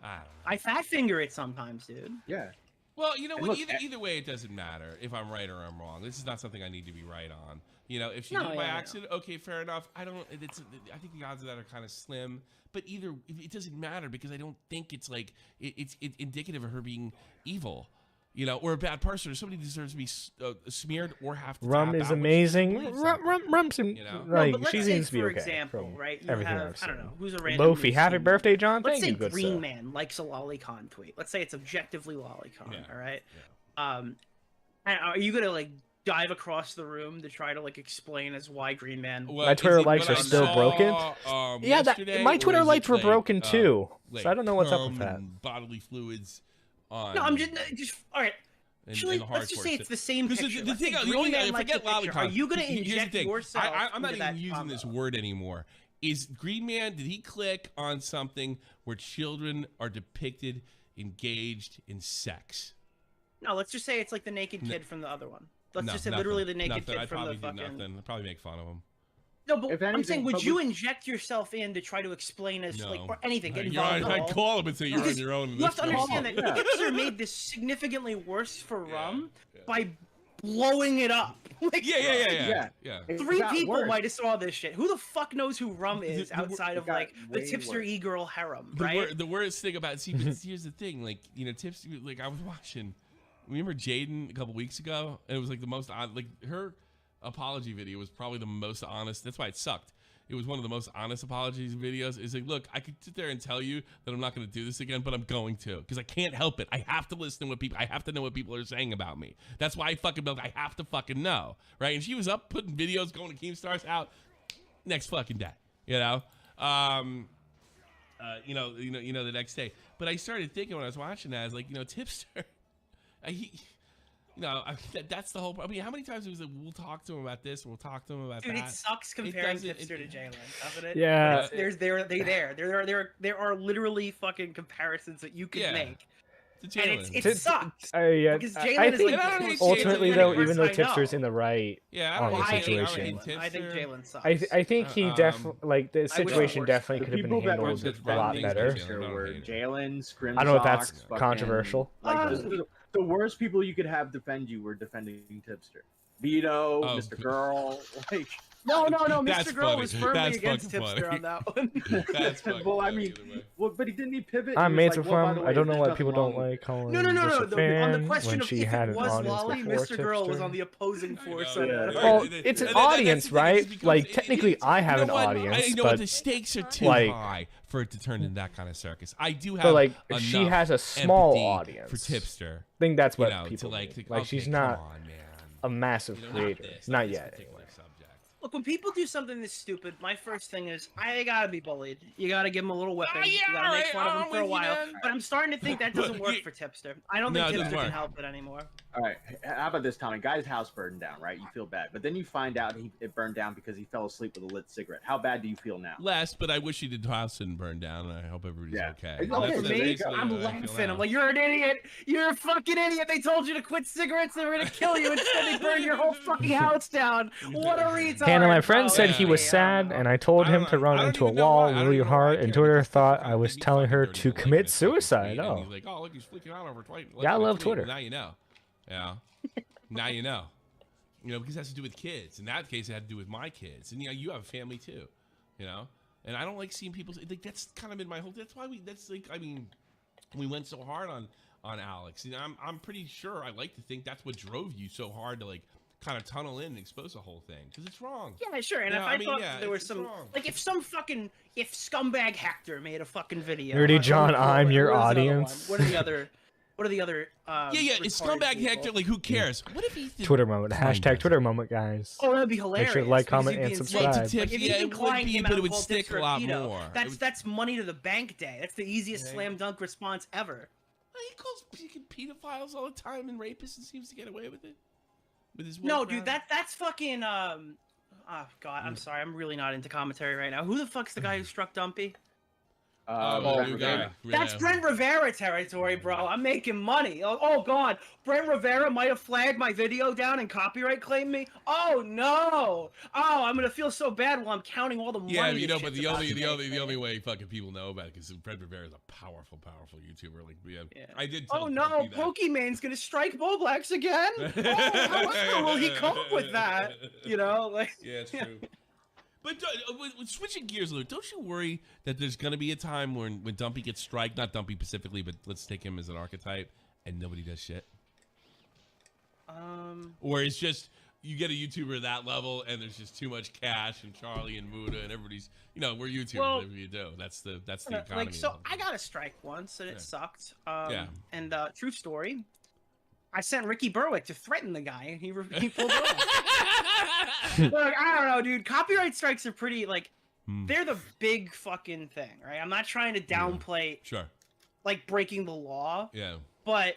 I fat finger it sometimes, dude. Yeah. Well, you know what? Either way, it doesn't matter if I'm right or I'm wrong. This is not something I need to be right on. You know, if she did it by accident, okay, fair enough. I think the odds of that are kind of slim. But it doesn't matter because I don't think it's like it's indicative of her being evil. You know, or a bad person, or somebody deserves to be smeared or have to. Rum is amazing. Rum's like she seems to be okay. Example, right? You everything have, I've seen. I don't know, who's a random. Lofi, happy birthday, John. Let's Thank say you, good Green sir. Man likes a lolicon tweet. Let's say it's objectively lolicon. Yeah. All right. Yeah. Are you gonna like dive across the room to try to like explain as why Green Man? Well, my Twitter likes are still broken. Yeah, my Twitter likes were broken too. So I don't know what's up with that. Bodily fluids. On, no, I'm just all right. Actually, let's just say it's the same picture. The thing, forget lolicon. Are you going to inject yourself? I'm not even using this word anymore. Is Green Man? Did he click on something where children are depicted engaged in sex? No, let's just say it's like the naked kid from the other one. Let's just say literally the naked kid from the fucking. I'd probably make fun of him. No, but anything, I'm saying, would you inject yourself in to try to explain as like or anything? Get involved. I'd call him and say you're on your own. You have to understand that Hipster made this significantly worse for Rum by blowing it up. Like, yeah. 3 people might have saw this shit. Who the fuck knows who Rum is outside of like the Tipster e-girl harem, right? The worst thing about but here's the thing, like Tipster, like I was watching. Remember Jaden a couple weeks ago, and it was like the most like her apology video was probably the most honest. That's why it sucked. It was one of the most honest apologies videos. It's like, look, I could sit there and tell you that I'm not going to do this again, but I'm going to because I can't help it. I have to listen to what people. I have to know what people are saying about me. That's why I fucking built. I have to fucking know, right? And she was up putting videos, going to Keemstar's out next fucking day. The next day. But I started thinking when I was watching that, I was like, Tipster. That's the whole problem. I mean, how many times it was like, we'll talk to him about this, we'll talk to him about that. Dude, it sucks comparing Tipster to Jalen, doesn't it? Yeah. There are literally fucking comparisons that you can make. And it sucks. Because Jalen is like ultimately though, even though Tipster's in the right on the situation, I think Jalen sucks. I think he definitely like the situation definitely could have been handled a lot better. Jalen, Scrimshaw, I don't know if that's controversial. The worst people you could have defend you were defending Tipster. Vito, Mr. Girl, like no, Mr. Girl was firmly against Tipster on that one. That's well, I mean, but he didn't pivot. I'm made from. I don't know why people don't like calling. No. On the question of if it was Wally, Mr. Girl was on the opposing force. Well, it's an audience, right? Like technically, I have an audience, but the stakes are too high for it to turn into that kind of circus. I do have, but like she has a small audience for Tipster. I think that's what people like. She's not a massive creator, not yet. Look, when people do something this stupid, my first thing is, I gotta be bullied. You gotta give them a little whipping. You gotta make fun of them for a while. But I'm starting to think that doesn't work for Tipster. I don't think Tipster can help it anymore. All right, how about this, Tommy? Guy's house burned down, right? You feel bad. But then you find out it burned down because he fell asleep with a lit cigarette. How bad do you feel now? Less, but I wish he did house didn't burn down, and I hope everybody's okay. I'm laughing. I'm like, you're an idiot. You're a fucking idiot. They told you to quit cigarettes. They were gonna kill you. Instead, they burned your whole fucking house down. What a retard. Hannah, my friend said he was sad, and I told him to run into a wall really hard, and Twitter thought I was telling her to commit suicide. Oh. He's like, oh, look, he's flicking out over Twitter. Yeah, I love Twitter. Now you know. Yeah. Now you know. Because it has to do with kids. In that case, it had to do with my kids. And, you have a family, too. And I don't like seeing people... Like, that's kind of been my whole... That's why we went so hard on Alex. I'm pretty sure I like to think that's what drove you so hard to, like, kind of tunnel in and expose the whole thing. Because it's wrong. Yeah, sure. And if I thought there was some... Wrong. Like, if scumbag Hector made a fucking video... Nerdy John, I'm your audience. What are the other... what are the other? It's scumbag people? Hector. Like, who cares? What if he did Twitter moment. Hashtag Twitter moment, guys. Oh, that'd be hilarious. Make sure to like, because comment, you'd be and insane. subscribe. Lots of tips, If yeah, you it would decline be, him but out it would of all stick tips for a lot pedo, more. That's money to the bank day. That's the easiest slam dunk response ever. He calls pedophiles all the time and rapists and seems to get away with it. With his No, dude, that's fucking oh god, I'm sorry, I'm really not into commentary right now. Who the fuck's the guy who struck Dumpy? New guy. That's Brent Rivera territory, bro. I'm making money. Oh god, Brent Rivera might have flagged my video down and copyright claimed me. Oh no! Oh, I'm gonna feel so bad while I'm counting all the money. Yeah, you know, but the only way fucking people know about it is Brent Rivera is a powerful YouTuber. Like, yeah. I did. Oh no, Pokemon's gonna strike Boblax again. How will he cope with that? You know, like. Yeah, it's true. But switching gears a little, don't you worry that there's going to be a time when Dumpy gets striked, not Dumpy specifically, but let's take him as an archetype, and nobody does shit? Or it's just, you get a YouTuber at that level, and there's just too much cash, and Charlie and Muda, and everybody's, we're YouTubers, whatever you do. That's the economy. Like, so I got a strike once, and it sucked. And true story, I sent Ricky Berwick to threaten the guy, and he pulled it off. Look, I don't know, dude. Copyright strikes are pretty, they're the big fucking thing, right? I'm not trying to downplay, like, breaking the law. Yeah. But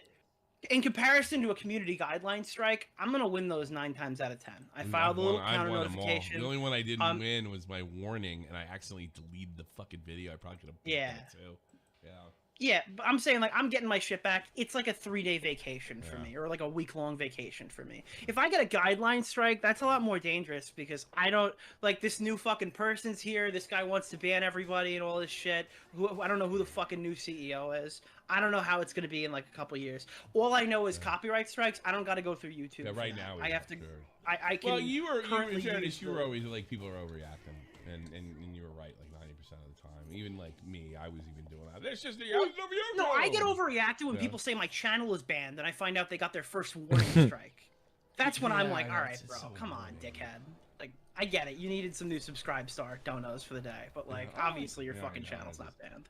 in comparison to a community guideline strike, I'm going to win those 9 times out of 10. I filed a little counter notification. The only one I didn't win was my warning, and I accidentally deleted the fucking video. I probably could have it too. Yeah. Yeah, but I'm saying, like, I'm getting my shit back. It's like a 3-day vacation for me, or like a week-long vacation for me. If I get a guideline strike, that's a lot more dangerous because I don't, like, this new fucking person's here. This guy wants to ban everybody and all this shit. I don't know who the fucking new CEO is. I don't know how it's going to be in, like, a couple years. All I know is copyright strikes. I don't got to go through YouTube. Yeah, right now. I have to, sure. I can. Well, you were always like, people are overreacting. And you were right, like 90% of the time. Even like me, I was even doing that. There's just no, I get overreacted when people say my channel is banned, and I find out they got their first warning strike. That's when I'm like, all right, bro, come on, dickhead. Like, I get it. You needed some new subscribe star donos for the day, but like, obviously your fucking channel's not banned.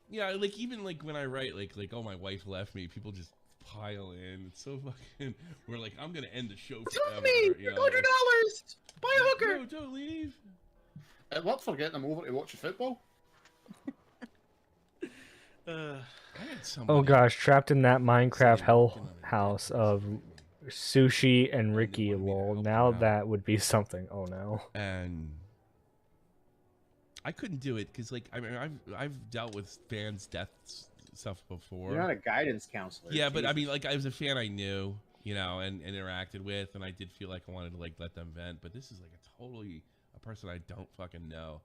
Yeah, like even like when I write like oh my wife left me, people just pile in. It's so fucking. We're like, I'm gonna end the show forever. Tell me, $100. Buy a hooker. No, don't leave. It worked for getting them over to watch the football. Oh gosh, trapped in that Minecraft hell house of Sushi and Ricky. Lol. Now that would be something. Oh no. And I couldn't do it because, like, I mean, I've dealt with fans' death stuff before. You're not a guidance counselor. Yeah, but I mean, like, I was a fan I knew, and interacted with, and I did feel like I wanted to like let them vent. But this is like a person I don't fucking know.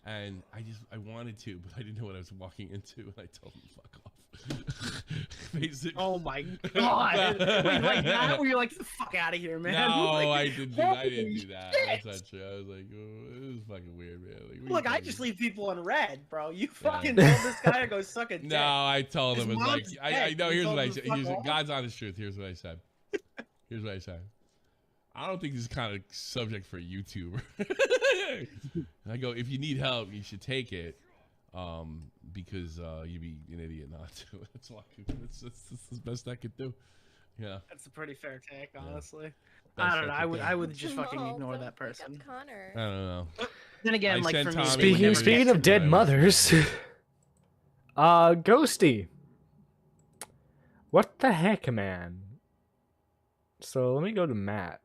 And I wanted to, but I didn't know what I was walking into, and I told him to fuck off. Basically. Oh my god! Wait, like that? Where you're like, get the fuck out of here, man? No, like, I didn't do that. That's not true. I was like, oh, this is fucking weird, man. Like, I just leave people on red, bro. You fucking told this guy to go suck a dick. No, I told him, it's like, I know, here's what I said. God's honest truth. Here's what I said. I don't think this is kind of subject for a YouTuber. And I go, if you need help, you should take it, because you'd be an idiot not to. That's the best I could do. Yeah. That's a pretty fair take, honestly. Yeah. I don't know. I would just fucking ignore that person. I don't know. Then again, like for me, speaking of dead mothers, Ghosty. What the heck, man? So let me go to Matt's.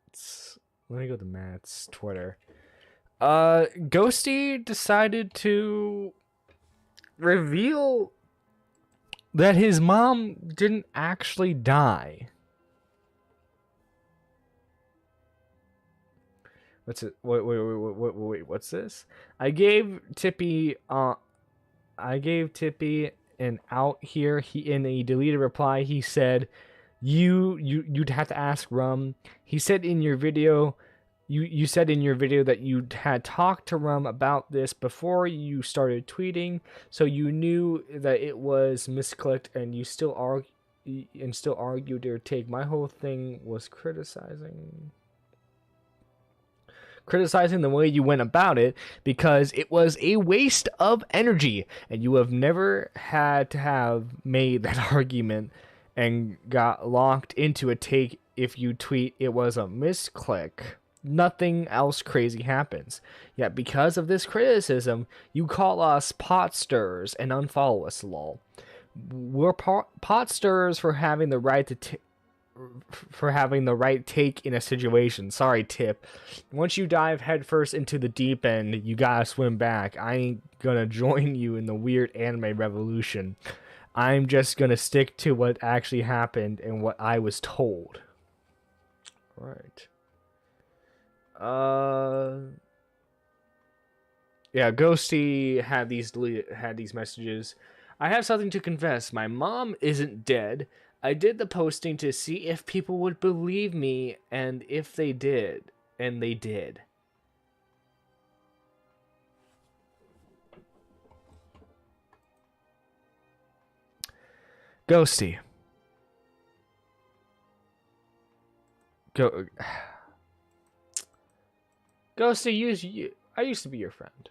Twitter. Ghosty decided to reveal that his mom didn't actually die. What's it? Wait, what's this? I gave Tippy an out here. In a deleted reply, he said, You'd have to ask Rum. He said in your video, you said in your video that you had talked to Rum about this before you started tweeting, so you knew that it was misclicked, and you still argued their take. My whole thing was criticizing the way you went about it, because it was a waste of energy, and you have never had to have made that argument. and got locked into a take if you tweet it was a misclick. Nothing else crazy happens. Yet because of this criticism, you call us pot stirrers and unfollow us, lol. We're pot stirrers for having the right to for having the right take in a situation. Sorry, Tip. Once you dive headfirst into the deep end, you gotta swim back. I ain't gonna join you in the weird anime revolution. I'm just gonna stick to what actually happened and what I was told. Right. Yeah, Ghosty had these messages. I have something to confess. My mom isn't dead. I did the posting to see if people would believe me, and if they did. And they did. Ghosty. Ghosty, I used to be your friend.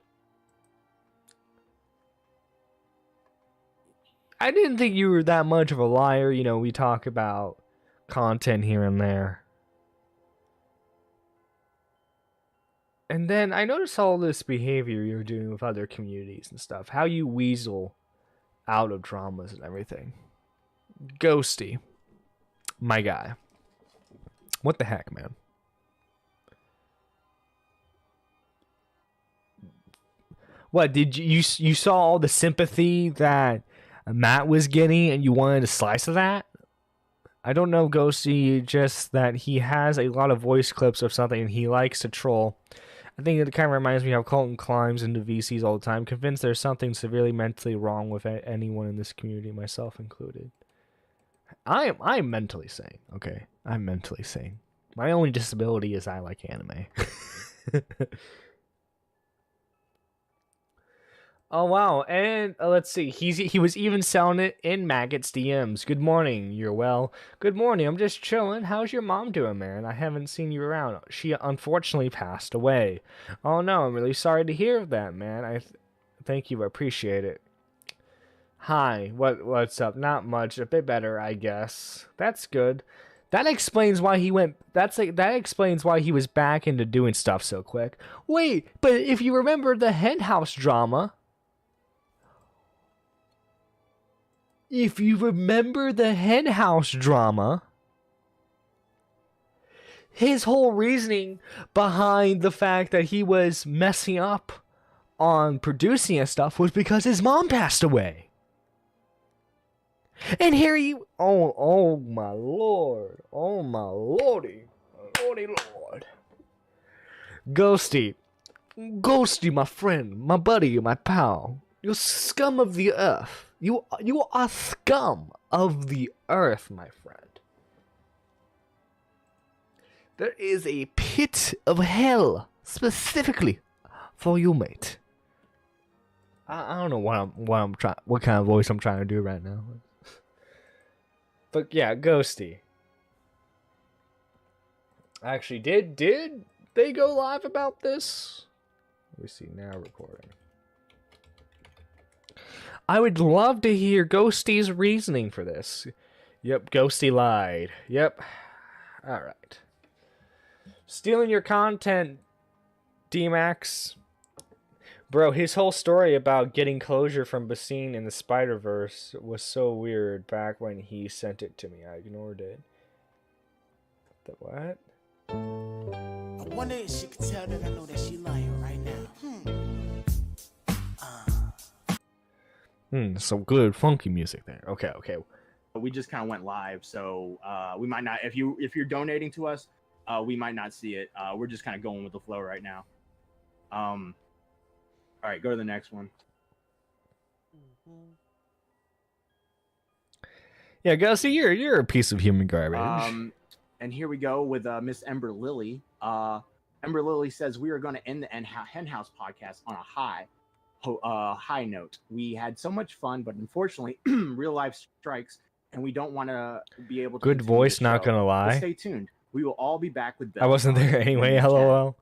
I didn't think you were that much of a liar. You know, we talk about content here and there. And then I noticed all this behavior you're doing with other communities and stuff. How you weasel out of dramas and everything. Ghosty. My guy. What the heck, man? What, did you saw all the sympathy that Matt was getting and you wanted a slice of that? I don't know, Ghosty, just that he has a lot of voice clips of something and he likes to troll. I think it kind of reminds me of how Colton climbs into VCs all the time, convinced there's something severely mentally wrong with anyone in this community, myself included. I'm mentally sane, okay? I'm mentally sane. My only disability is I like anime. Oh wow, and let's see. He was even selling it in Maggot's DMs. Good morning, you're well. Good morning, I'm just chilling. How's your mom doing, man? I haven't seen you around. She unfortunately passed away. Oh no, I'm really sorry to hear of that, man. Thank you, I appreciate it. Hi, what's up? Not much, a bit better, I guess. That's good. That explains why he went. That explains why he was back into doing stuff so quick. Wait, but if you remember the henhouse drama. If you remember the henhouse drama, his whole reasoning behind the fact that he was messing up on producing and stuff was because his mom passed away. And here you, oh my lord, oh my lordy, lord. Ghosty, my friend, my buddy, my pal, you're scum of the earth. You are scum of the earth, my friend. There is a pit of hell specifically for you, mate. I don't know what kind of voice I'm trying to do right now. But yeah, Ghosty. Actually, did they go live about this? Let me see, now recording. I would love to hear Ghosty's reasoning for this. Yep, Ghosty lied. Yep. Alright. Stealing your content, D-Max. Bro, his whole story about getting closure from Basine in the Spider-Verse was so weird back when he sent it to me. I ignored it. The what? I wonder if she could tell that I know that she lying right now. Some good funky music there. Okay. We just kind of went live, so we might not. If you're donating to us, we might not see it. We're just kind of going with the flow right now. All right, go to the next one. Yeah, Gussie, you're a piece of human garbage. And here we go with Miss Ember Lily. Ember Lily says we are going to end the Henhouse podcast on a high note. We had so much fun, but unfortunately, real life strikes, and we don't want to be able to. Good voice, not gonna lie. But stay tuned. We will all be back with. I wasn't there anyway. LOL.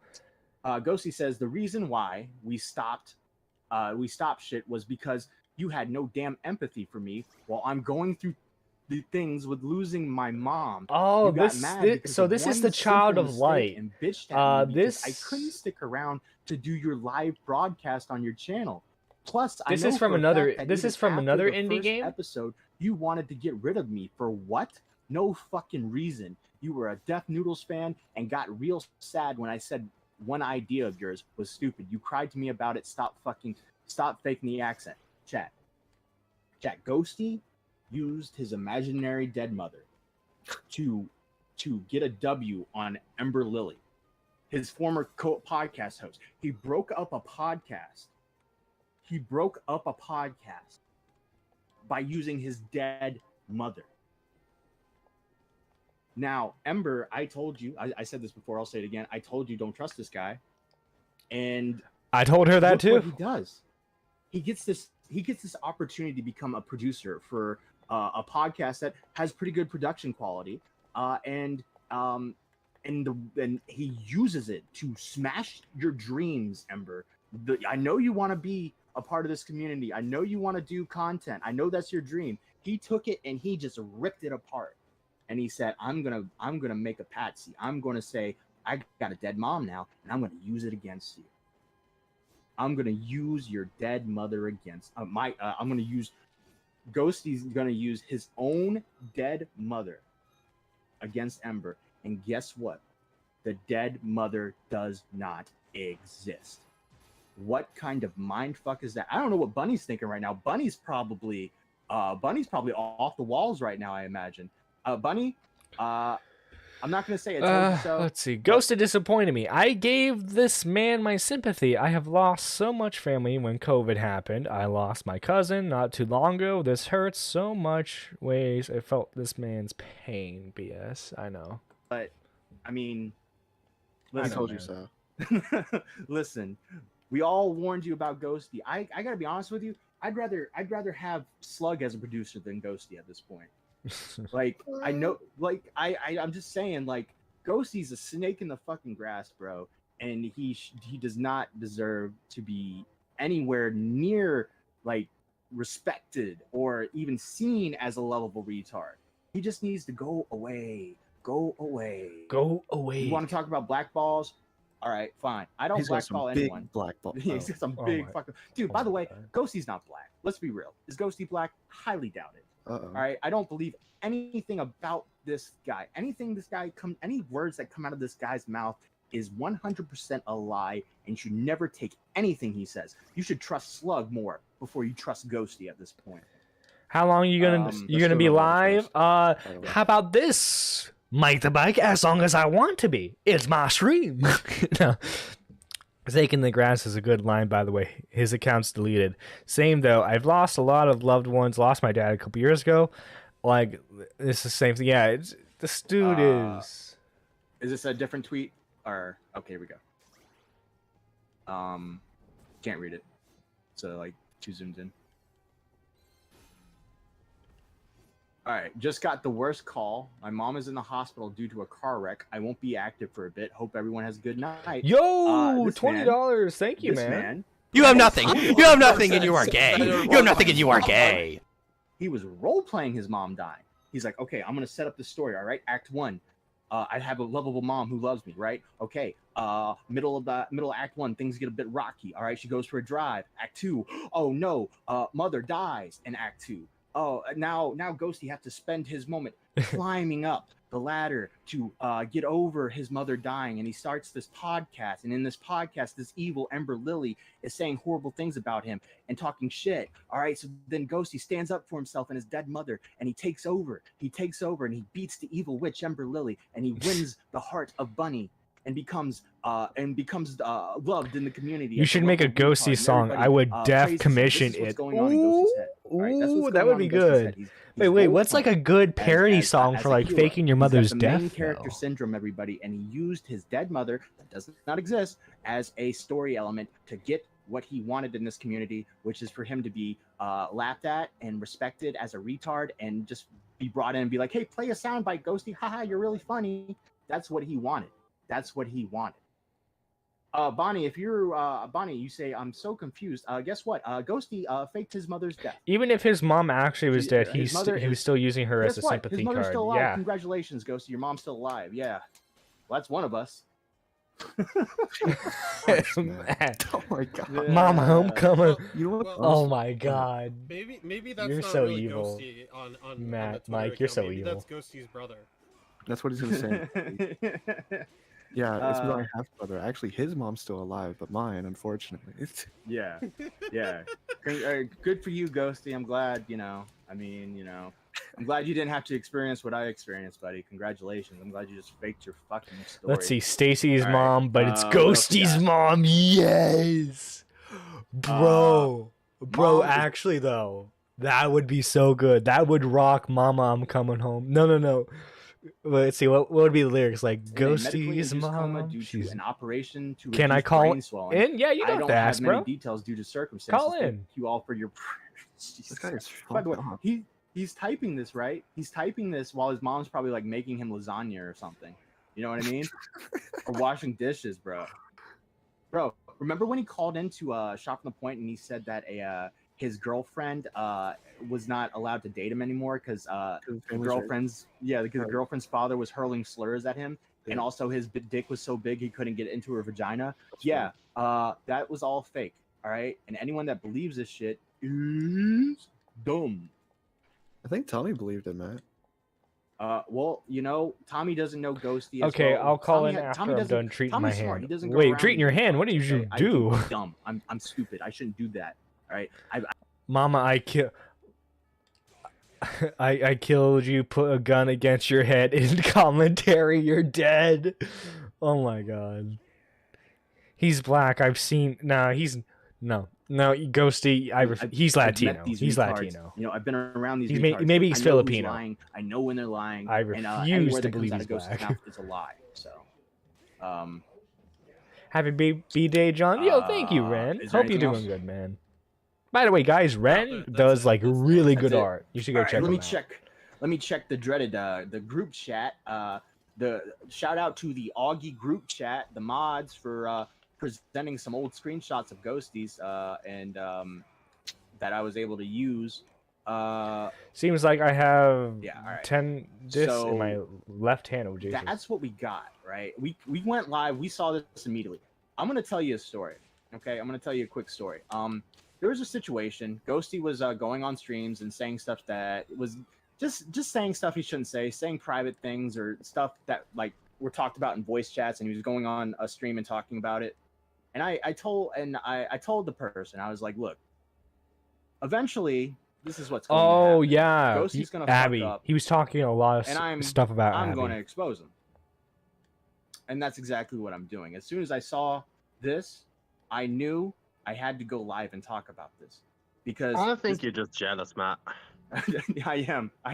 Ghosty says the reason why we stopped shit was because you had no damn empathy for me while I'm going through the things with losing my mom. Oh, you got mad because so of this is one the Child simple of mistake Light. and bitched at me because I This couldn't stick around to do your live broadcast on your channel. Plus, I this know is from for a another fact that this even is from after another the indie first game. episode, you wanted to get rid of me for what? No fucking reason. You were a Death Noodles fan and got real sad when I said one idea of yours was stupid. You cried to me about it. Stop faking the accent. Chat. Ghosty used his imaginary dead mother to get a W on Ember Lily, his former podcast host. He broke up a podcast. By using his dead mother. Now, Ember, I told you, I said this before, I'll say it again. I told you don't trust this guy. And I told her that too. What he does. He gets this opportunity to become a producer for a podcast that has pretty good production quality. And he uses it to smash your dreams, Ember. I know you want to be a part of this community. I know you want to do content. I know that's your dream. He took it and he just ripped it apart. And he said, I'm gonna make a patsy. I'm gonna say, I got a dead mom now, and I'm gonna use it against you. I'm gonna use your dead mother against I'm gonna use Ghosty's gonna use his own dead mother against Ember. And guess what? The dead mother does not exist. What kind of mindfuck is that? I don't know what Bunny's thinking right now. Bunny's probably off the walls right now, I imagine. Bunny, I'm not gonna say I told you so. Let's see. Ghosted disappointed me. I gave this man my sympathy. I have lost so much family when COVID happened. I lost my cousin not too long ago. This hurts so much ways. I felt this man's pain. BS. I know. But I mean, I told you so. Listen, we all warned you about Ghosty. I gotta be honest with you. I'd rather have Slug as a producer than Ghosty at this point. Like I know, like I'm just saying, like Ghosty's a snake in the fucking grass, bro, and he does not deserve to be anywhere near like respected or even seen as a lovable retard. He just needs to go away. Go away. Go away. You want to talk about blackballs? All right, fine. I don't blackball anyone. Blackball. He's got some big fucking dude. By the way, Ghosty's not black. Let's be real. Is Ghosty black? Highly doubt it. All right, I don't believe anything about this guy. Any words that come out of this guy's mouth is 100% a lie, and you should never take anything he says. You should trust Slug more before you trust Ghosty at this point. How long are you gonna be live? How about this? Mike the Bike, as long as I want to be. It's my stream. No. Snake in the grass is a good line, by the way. His account's deleted. Same though. I've lost a lot of loved ones. Lost my dad a couple years ago. Like, it's the same thing. Yeah, this dude is. Is this a different tweet? Or okay, here we go. Can't read it. So like too zoomed in. All right, just got the worst call. My mom is in the hospital due to a car wreck. I won't be active for a bit. Hope everyone has a good night. Yo, $20. Thank you, man. You have nothing. You have nothing, and you are gay. You have nothing, and you are gay. He was role playing his mom dying. He's like, okay, I'm gonna set up the story. All right, Act 1. I have a lovable mom who loves me. Right? Okay. Middle of Act 1, things get a bit rocky. All right, she goes for a drive. Act 2. Oh no, mother dies in Act 2. Oh, now Ghosty has to spend his moment climbing up the ladder to get over his mother dying, and he starts this podcast. And in this podcast, this evil Ember Lily is saying horrible things about him and talking shit. All right, so then Ghosty stands up for himself and his dead mother, and he takes over. And he beats the evil witch Ember Lily, and he wins the heart of Bunny. And becomes loved in the community. You should make a Ghosty song. I would commission it. Ooh, that would be good. Wait, what's like a good parody song for like faking your mother's death? Main character syndrome, everybody, and he used his dead mother that does not exist as a story element to get what he wanted in this community, which is for him to be laughed at and respected as a retard, and just be brought in and be like, "Hey, play a soundbite, Ghosty. Haha, you're really funny." That's what he wanted. That's what he wanted. Bonnie, if you're Bonnie, you say I'm so confused. Guess what? Ghosty faked his mother's death. Even if his mom actually was dead, he was still using her as a Guess what? sympathy His mother's card. still alive. Yeah. Congratulations, Ghosty. Your mom's still alive. Yeah. Well, that's one of us. Oh my god. Yeah. Mom, homecoming. You know what? Oh my god. Maybe that's You're not so really evil. Ghosty on Matt, the Twitter Mike, you're account. so Maybe evil. That's Ghosty's brother. That's what he's gonna say. Yeah, it's my half brother. Actually, his mom's still alive, but mine, unfortunately. Yeah. Yeah. Good for you, Ghosty. I'm glad. I mean, I'm glad you didn't have to experience what I experienced, buddy. Congratulations. I'm glad you just faked your fucking story. Let's see, Stacy's All right. mom, but it's What else we Ghosty's got? mom. Yes, bro, Mom is- Actually, though, that would be so good. That would rock. Mama, I'm coming home. No. Let's see. What would be the lyrics? Like In a medically Ghosty's induced coma mom. due to She's... an operation to Can I reduce call brain swelling. in? Yeah, you I don't don't have to have ask, many bro. details due to circumstances. Call Thank in. you all for your. This guy is By the way, fucked up. he's typing this, right? He's typing this while his mom's probably like making him lasagna or something. You know what I mean? Or washing dishes, bro. Bro, remember when he called into Shop from the Point and he said that his girlfriend was not allowed to date him anymore because because his girlfriend's father was hurling slurs at him, and also his dick was so big he couldn't get into her vagina. That was all fake. All right, and anyone that believes this shit is dumb. I think Tommy believed it, Matt. Well, Tommy doesn't know Ghosty. As Okay, well. I'll call Tommy in ha- after Tommy I'm doesn't- done treating Tommy's my smart. hand. He doesn't go Wait, around treating your and- hand? What did you I do? I'm dumb. I'm stupid. I shouldn't do that. All right. Mama, I killed you. Put a gun against your head. In commentary, you're dead. Oh my god. He's black. I've seen. Nah, he's no. Ghosty. He's Latino. He's retards. Latino. I've been around these. He's retards. maybe he's I know who's Filipino. lying. I know when they're lying. I and, refuse anywhere to that believe comes he's out of Ghost's black. mouth is a lie. So, Happy B-Day, John. Yo, thank you, Ren. is there Hope you're anything doing else? good, man. By the way, guys, Ren does like really good it. art. You should go All right, check let him me out. check. Let me check the dreaded the group chat. The shout out to the Augie group chat, the mods for presenting some old screenshots of Ghosties and that I was able to use. Seems like I have Yeah, all right. 10 discs So, in my left hand. Oh, Jesus. That's what we got, right? We went live. We saw this immediately. I'm gonna tell you a story. Okay, I'm gonna tell you a quick story. There was a situation. Ghosty was going on streams and saying stuff that was just saying stuff he shouldn't say, saying private things or stuff that like were talked about in voice chats, and he was going on a stream and talking about it. And I told the person, I was like, look, eventually this is what's going to happen. Oh yeah, Ghosty's gonna Abby. fuck up. He was talking a lot of And stuff about I'm Abby. going to expose him. And that's exactly what I'm doing. As soon as I saw this, I knew I had to go live and talk about this. Because I think you're just jealous, Matt. I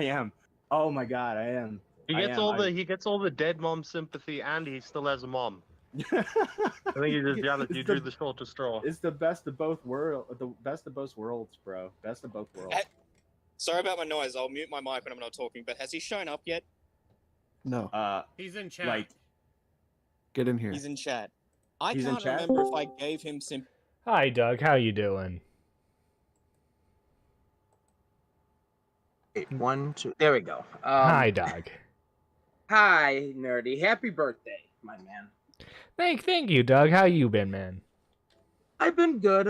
am. Oh my god, I am. He gets he gets all the dead mom sympathy and he still has a mom. I think you're just jealous. You drew the shortest straw. It's the best of both worlds. The best of both worlds, bro. Best of both worlds. Sorry about my noise. I'll mute my mic when I'm not talking. But has he shown up yet? No. He's in chat. Like, get in here. He's in chat. I He's in can't chat? remember if I gave him sympathy. Hi, Doug. How you doing? 1, 2. There we go. Hi, Doug. Hi, Nerdy. Happy birthday, my man. Thank you, Doug. How you been, man? I've been good.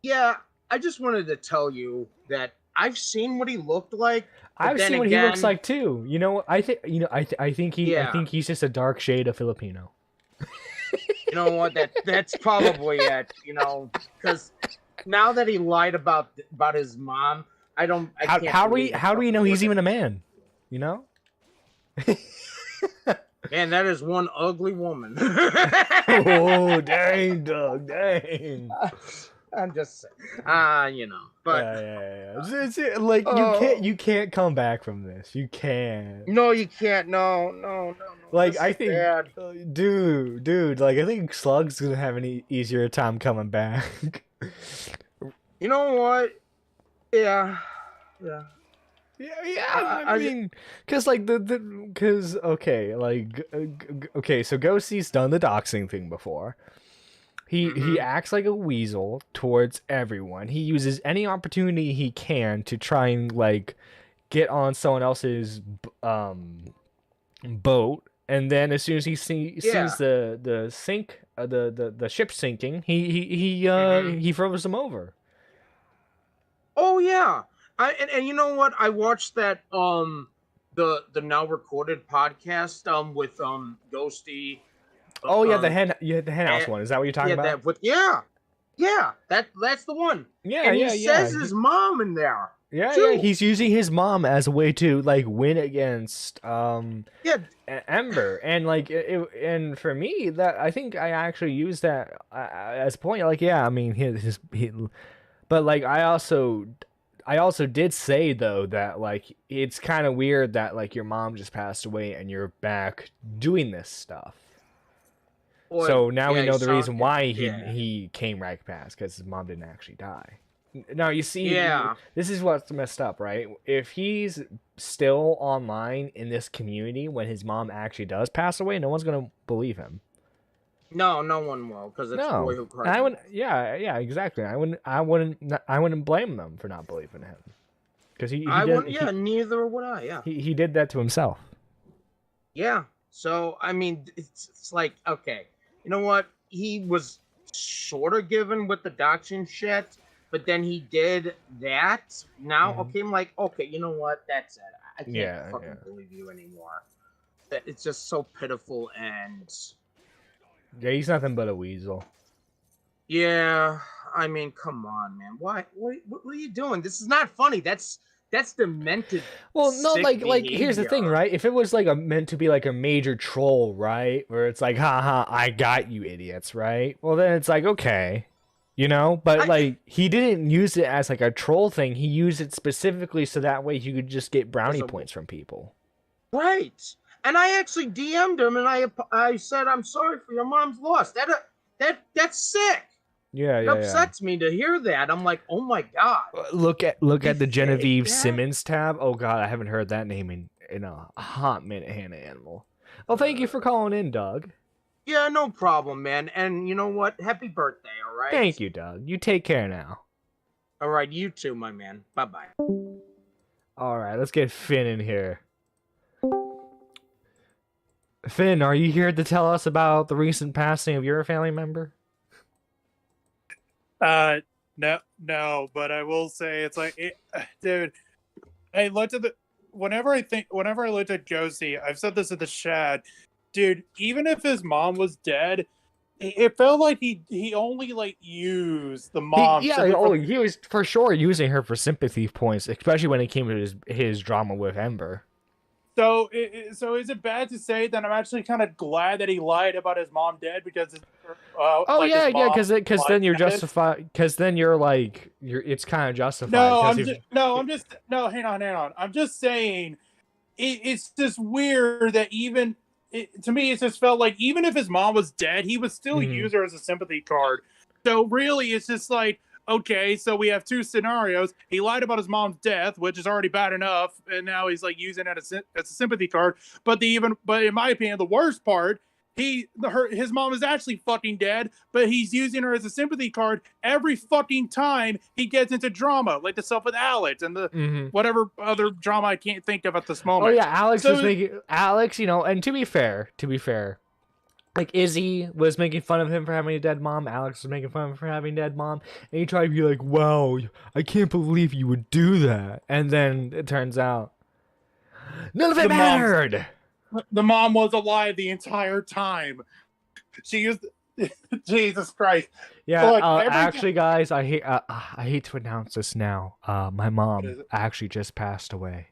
Yeah, I just wanted to tell you that I've seen what he looked like. but I've then seen what he looks again- like too. You know, I think I think he's just a dark shade of Filipino. You know what? That's probably it. You know, because now that he lied about his mom, I can't How do believe we know he's even a man? You know? Man, that is one ugly woman. Oh, dang, Doug, dang. I'm just saying. You know, but yeah. It's like you can't come back from this. You can't. No, you can't. No. Like This I is think, bad. dude. Like I think Slug's gonna have an easier time coming back. You know what? Yeah. Yeah, I mean, because like because okay, like okay, so Ghostie's done the doxing thing before. He acts like a weasel towards everyone. He uses any opportunity he can to try and like get on someone else's boat, and then as soon as he sees the sink, the ship sinking, he throws them over. Oh yeah, and you know what? I watched that the now recorded podcast with Ghosty. Oh yeah, the hen house one. Is that what you're talking about? That's the one. Yeah, and yeah, he says yeah. his mom in there. Yeah, too. yeah, he's using his mom as a way to like win against Ember, and like and for me that I think I actually used that as a point. Like, yeah, I mean he but like I also did say though that like it's kind of weird that like your mom just passed away and you're back doing this stuff. Well, So now we know the sound- reason why yeah. he came right past, because his mom didn't actually die. Now you see, Yeah. this is what's messed up, right? If he's still online in this community when his mom actually does pass away, no one's gonna believe him. No, no one will, because it's No, boy who and cried. I wouldn't. Yeah, exactly. I wouldn't blame them for not believing him, because I wouldn't. Yeah, neither would I. Yeah. he did that to himself. Yeah. So I mean, it's like, okay, you know what? He was sort of given with the doxing shit, but then he did that. Now, okay, I'm like, okay, you know what? That's it. I can't fucking believe you anymore. That it's just so pitiful and. Yeah, he's nothing but a weasel. Yeah, I mean, come on, man. What are you doing? This is not funny. That's demented. Well, no, sick like here's the thing, behavior. right? If it was like meant to be like a major troll, right? Where it's like, haha, I got you idiots, right? Well, then it's like, okay, you know? But like he didn't use it as like a troll thing. He used it specifically so that way he could just get brownie points from people. Right. And I actually DM'd him and I said, I'm sorry for your mom's loss. That's sick. Yeah, It yeah, upsets me to hear that. I'm like, oh my god. Look at the Genevieve Simmons tab. Oh god, I haven't heard that name in a hot minute, Hannah Animal. Oh, thank you for calling in, Doug. Yeah, no problem, man. And you know what? Happy birthday, all right? Thank you, Doug. You take care now. All right, you too, my man. Bye-bye. All right, let's get Finn in here. Finn, are you here to tell us about the recent passing of your family member? No, but I will say it's like, dude, I looked at whenever I looked at Josie, I've said this in the chat, dude, even if his mom was dead, it felt like he only like used the mom. He was for sure using her for sympathy points, especially when it came to his drama with Ember. So is it bad to say that I'm actually kind of glad that he lied about his mom dead because Because then you're justified. Because then you're like it's kind of justified. Hang on. I'm just saying, it's just weird that to me it just felt like even if his mom was dead, he would still use her as a sympathy card. So really, it's just like, okay, so we have two scenarios. He lied about his mom's death, which is already bad enough, and now he's like using it as a sympathy card. But in my opinion, the worst part, his mom is actually fucking dead, but he's using her as a sympathy card every fucking time he gets into drama, like the stuff with Alex and the whatever other drama I can't think of at this moment. Oh yeah, Alex, you know, and to be fair, like Izzy was making fun of him for having a dead mom. Alex was making fun of him for having a dead mom, and he tried to be like, "Wow, I can't believe you would do that." And then it turns out none of it mattered. The mom was alive the entire time. She used Jesus Christ. Yeah, actually, guys, I hate to announce this now. My mom actually just passed away.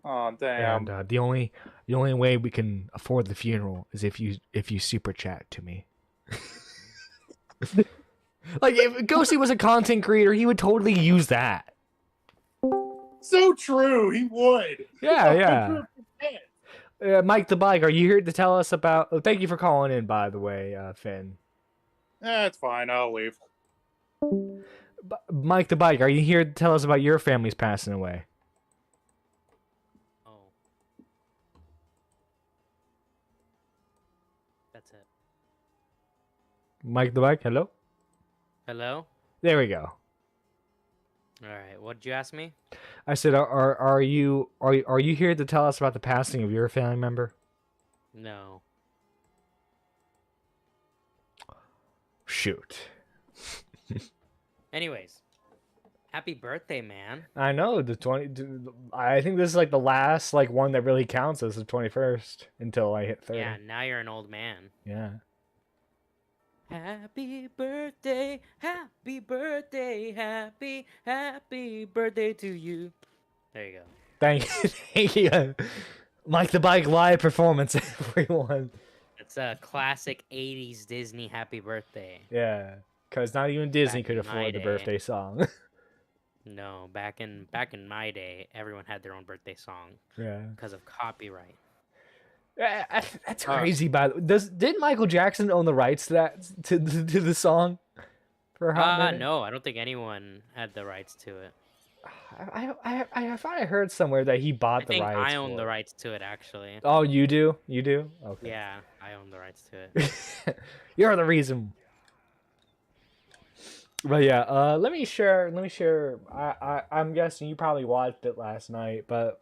Oh damn! And the only way we can afford the funeral is if you super chat to me. Like if Ghosty was a content creator, he would totally use that. So true, he would. Yeah. Mike the Bike, are you here to tell us about? Oh, thank you for calling in, by the way, Finn. It's fine. I'll leave. Mike the Bike, are you here to tell us about your family's passing away? Mike the Bike, hello? Hello? There we go. All right, what did you ask me? I said, are you here to tell us about the passing of your family member? No. Shoot. Anyways, happy birthday, man. I know the 20. I think this is like the last like one that really counts as the 21st until I hit 30. Yeah, now you're an old man. Yeah. Happy birthday, happy birthday, happy birthday to you. There you go. Thank you, thank you. Mike the Bike live performance, everyone. It's a classic 80s Disney happy birthday. Yeah, because not even Disney Back could in my afford the day. birthday song. No, back in my day, everyone had their own birthday song. Yeah. Because of copyright. That's crazy. By the way, did Michael Jackson own the rights to that to the song? For a hot minute? No, I don't think anyone had the rights to it. I thought I heard somewhere that he bought I the think rights. I own for the it. rights to it, actually. Oh, you do? You do? Okay. Yeah, I own the rights to it. You're the reason. But yeah, let me share. I'm guessing you probably watched it last night, but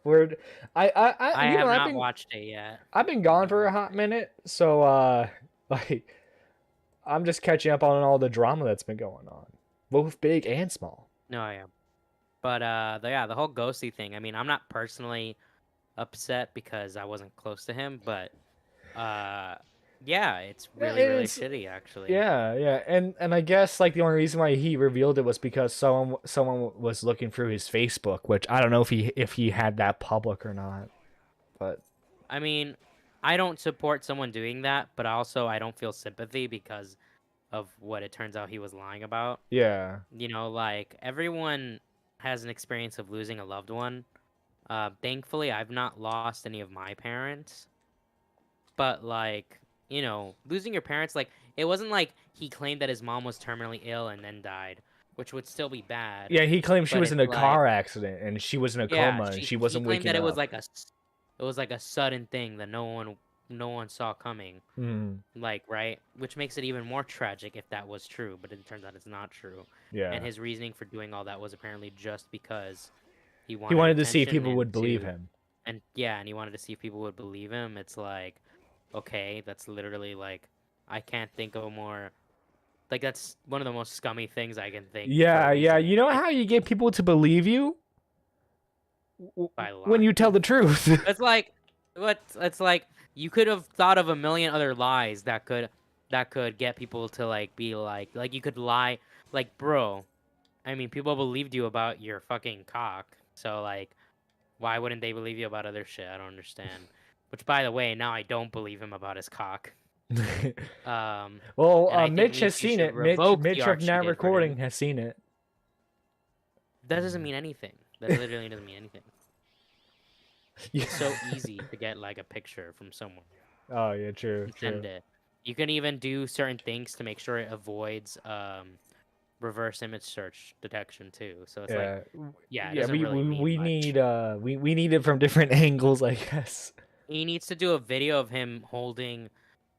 I you have know, not watched it yet. I've been gone for a hot minute, so like I'm just catching up on all the drama that's been going on, both big and small. No, I am. But the whole ghosty thing. I mean, I'm not personally upset because I wasn't close to him, but yeah, it's really shitty actually. Yeah, and I guess like the only reason why he revealed it was because someone was looking through his Facebook, which I don't know if he had that public or not, but I mean, I don't support someone doing that, but also I don't feel sympathy because of what it turns out he was lying about. yeah. You know, like everyone has an experience of losing a loved one. Thankfully, I've not lost any of my parents, but like, you know, losing your parents, like it wasn't like he claimed that his mom was terminally ill and then died, which would still be bad. Yeah, he claimed she but was in it's a like- car accident and she was in a coma and she wasn't he claimed waking that up. it was like a sudden thing that no one saw coming. Mm. Like, right? Which makes it even more tragic if that was true, but it turns out it's not true. Yeah. And his reasoning for doing all that was apparently just because he wanted to see if attention people would and believe to- him. And yeah, and he wanted to see if people would believe him. It's like, okay, that's literally like, I can't think of a more, like that's one of the most scummy things I can think. Yeah. You know how you get people to believe you? By When you tell the truth. It's like, it's like you could have thought of a million other lies that could get people to like be like you could lie, like bro, I mean people believed you about your fucking cock, so like why wouldn't they believe you about other shit? I don't understand. Which by the way, now I don't believe him about his cock. Well, and I think Mitch has Nietzsche seen should it. Mitch revoke the of art she Now did for Recording him. has seen it. That doesn't mean anything. That literally doesn't mean anything. It's so easy to get like a picture from someone. Oh yeah, true. And send it. You can even do certain things to make sure it avoids reverse image search detection too. So it's like, yeah, it doesn't really mean we much. need we need it from different angles, I guess. He needs to do a video of him holding,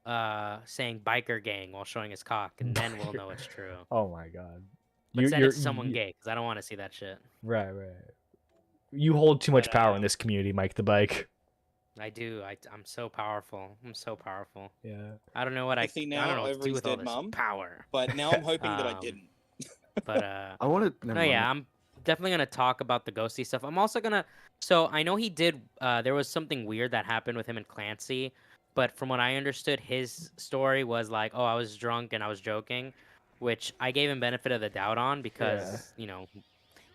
saying "biker gang" while showing his cock, and then we'll know it's true. Oh my god. But send it to someone gay, because I don't want to see that shit. Right. You hold too much power in this community, Mike the Bike. I do. I'm so powerful. I'm so powerful. Yeah. I don't know what I see I now don't know what to over do his with all dead this mum, power. but now I'm hoping that I didn't. But I want to. no, yeah, I'm definitely gonna talk about the ghosty stuff. I'm also gonna. So I know he did. There was something weird that happened with him and Clancy, but from what I understood, his story was like, oh, I was drunk and I was joking, which I gave him benefit of the doubt on because you know,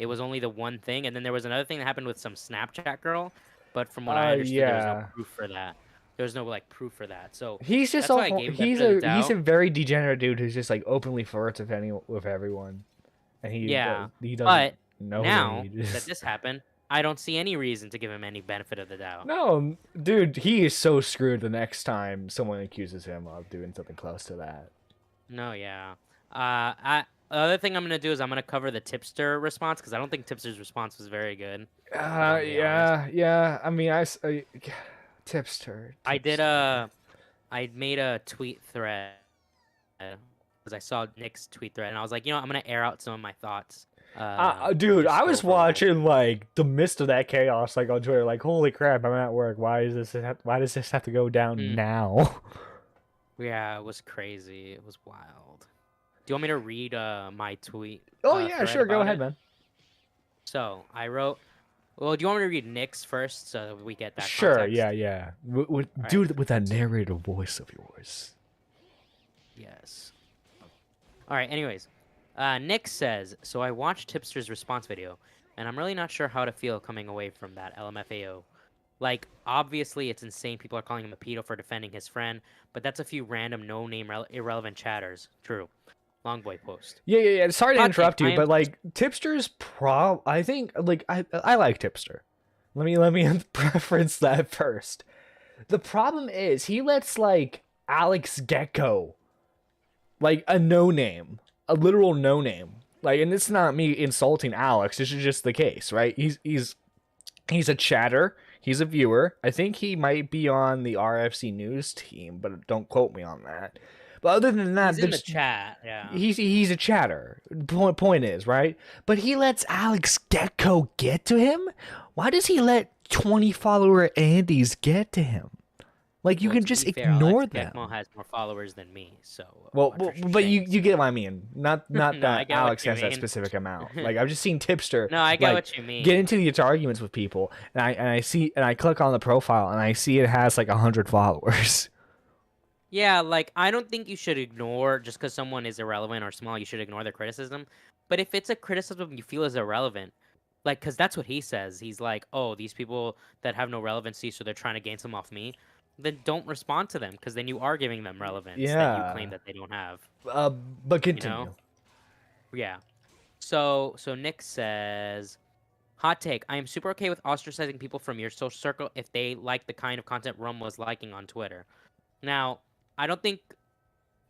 it was only the one thing, and then there was another thing that happened with some Snapchat girl, but from what I understood, there was no proof for that. There was no like proof for that. So He's just that's why I gave him he's benefit of the a doubt. very degenerate dude who's just like openly flirts with everyone, and he doesn't but know now who he is. that this happened, I don't see any reason to give him any benefit of the doubt. No, dude, he is so screwed the next time someone accuses him of doing something close to that. No, yeah. The other thing I'm gonna do is I'm gonna cover the tipster response because I don't think tipster's response was very good. Yeah. I mean, tipster. I made a tweet thread. because I saw Nick's tweet thread, and I was like, I'm gonna air out some of my thoughts. Dude, just I was overall. watching like the midst of that chaos, like on Twitter, like holy crap, I'm at work. Why does this have to go down now? Yeah, it was crazy. It was wild. Do you want me to read my tweet? Oh yeah, thread sure. Go about ahead, it? man. So I wrote. Well, do you want me to read Nick's first so we get that Sure. context? Yeah. Do it with that narrator voice of yours. Yes. All right. Anyways, Nick says, so I watched Tipster's response video, and I'm really not sure how to feel coming away from that LMFAO. Like, obviously, it's insane people are calling him a pedo for defending his friend, but that's a few random, no-name, irrelevant chatters. True. Longboy post. Yeah. Sorry to Hot interrupt take, you, but like Tipster's I think like I like Tipster. Let me preference that first. The problem is he lets like Alex Gecko, like a no-name, a literal no-name. Like, and it's not me insulting Alex. This is just the case, right? He's a chatter. He's a viewer. I think he might be on the RFC news team, but don't quote me on that. But other than that, He's in the chat, yeah. He's a chatter. Point is, right? But he lets Alex Gecko get to him? Why does he let 20 follower Andes get to him? Like, you can just ignore them. Gecko has more followers than me, so. But you get what I mean. Not No, I that get what Alex you has that mean. specific amount. Like, I've just seen Tipster. No, I get like, what you mean. Get into these arguments with people, and I click on the profile, and I see it has like 100 followers. Yeah, like, I don't think you should ignore, just because someone is irrelevant or small, you should ignore their criticism. But if it's a criticism you feel is irrelevant, like, because that's what he says. He's like, oh, these people that have no relevancy, so they're trying to gain some off me. Then don't respond to them, because then you are giving them relevance that Yeah. you claim that they don't have. But continue. You know? Yeah. So Nick says, hot take, I am super okay with ostracizing people from your social circle if they like the kind of content Rum was liking on Twitter. Now, I don't think,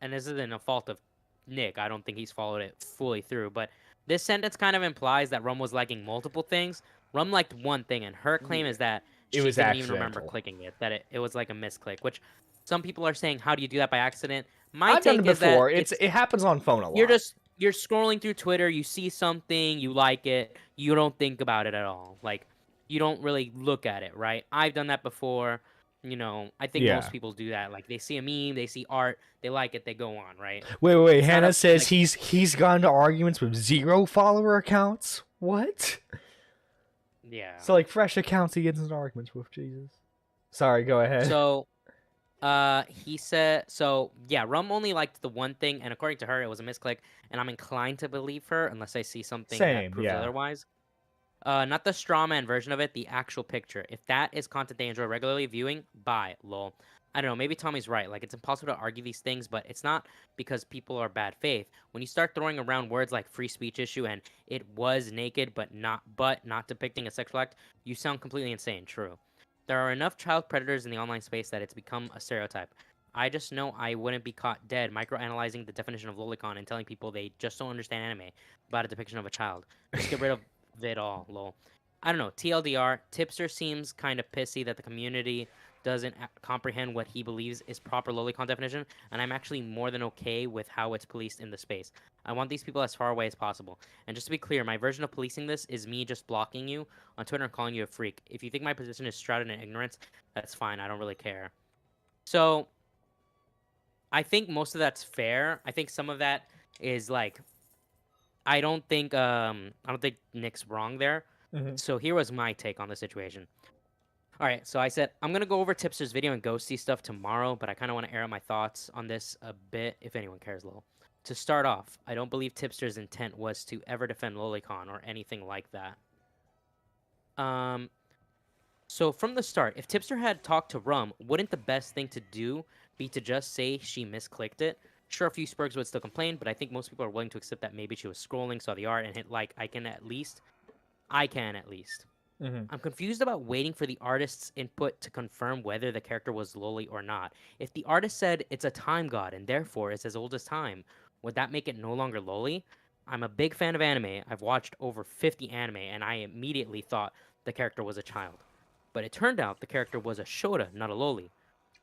and this isn't a fault of Nick, I don't think he's followed it fully through, but this sentence kind of implies that Rum was liking multiple things. Rum liked one thing, and her claim is that It she was didn't even remember accidental. clicking it, that it was like a misclick, which some people are saying, how do you do that by accident? My I've take done it is that before. It happens on phone a lot. you're scrolling through Twitter, you see something, you like it, you don't think about it at all. Like, you don't really look at it, right? I've done that before. You know, I think Yeah. most people do that. Like, they see a meme, they see art, they like it, they go on, right? Wait. It's not Hannah a- says like- he's gone to arguments with 0 follower accounts. What? Yeah. So like fresh accounts he gets into arguments with. Jesus. Sorry, go ahead. So, he said, yeah, Rum only liked the one thing, and according to her, it was a misclick, and I'm inclined to believe her unless I see something Same, that proves yeah. otherwise. Not the straw man version of it, the actual picture. If that is content they enjoy regularly viewing, bye, lol. I don't know, maybe Tommy's right. Like, it's impossible to argue these things, but it's not because people are bad faith. When you start throwing around words like free speech issue and it was naked but not depicting a sexual act, you sound completely insane. True. There are enough child predators in the online space that it's become a stereotype. I just know I wouldn't be caught dead microanalyzing the definition of lolicon and telling people they just don't understand anime about a depiction of a child. Just get rid of it all, lol. I don't know, TLDR, Tipster seems kind of pissy that the community doesn't comprehend what he believes is proper lolicon definition, and I'm actually more than okay with how it's policed in the space. I want these people as far away as possible. And just to be clear, my version of policing this is me just blocking you on Twitter and calling you a freak. If you think my position is shrouded in ignorance, that's fine. I don't really care. So, I think most of that's fair. I think some of that is like, I don't think Nick's wrong there. Mhm. So here was my take on the situation. All right, so I said I'm gonna go over Tipster's video and ghosty stuff tomorrow, but I kind of want to air out my thoughts on this a bit, if anyone cares, lol. To start off, I don't believe Tipster's intent was to ever defend Lolicon or anything like that. So from the start, if Tipster had talked to Rum, wouldn't the best thing to do be to just say she misclicked it? Sure, a few Spurgs would still complain, but I think most people are willing to accept that maybe she was scrolling, saw the art, and hit like. I can at least. Mhm. I'm confused about waiting for the artist's input to confirm whether the character was loli or not. If the artist said it's a time god and therefore it's as old as time, would that make it no longer loli? I'm a big fan of anime. I've watched over 50 anime, and I immediately thought the character was a child. But it turned out the character was a Shota, not a loli.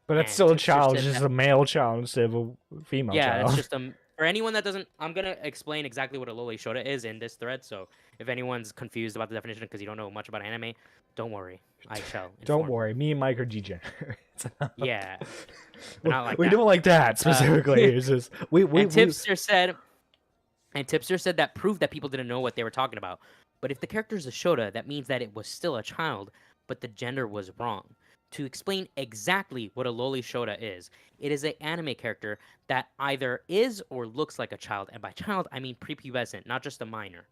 But that's And still a Tipster child, said just that- a male child instead of a female Yeah, child. it's just a For anyone that doesn't, I'm gonna explain exactly what a loli shota is in this thread. So if anyone's confused about the definition because you don't know much about anime, don't worry, I shall. Don't worry, me and Mike are degenerates. Yeah, we're not like we that. don't like that specifically. It's just and Tipster said, that proved that people didn't know what they were talking about. But if the character is a shota, that means that it was still a child, but the gender was wrong. To explain exactly what a loli shota is, it is an anime character that either is or looks like a child, and by child I mean prepubescent, not just a minor.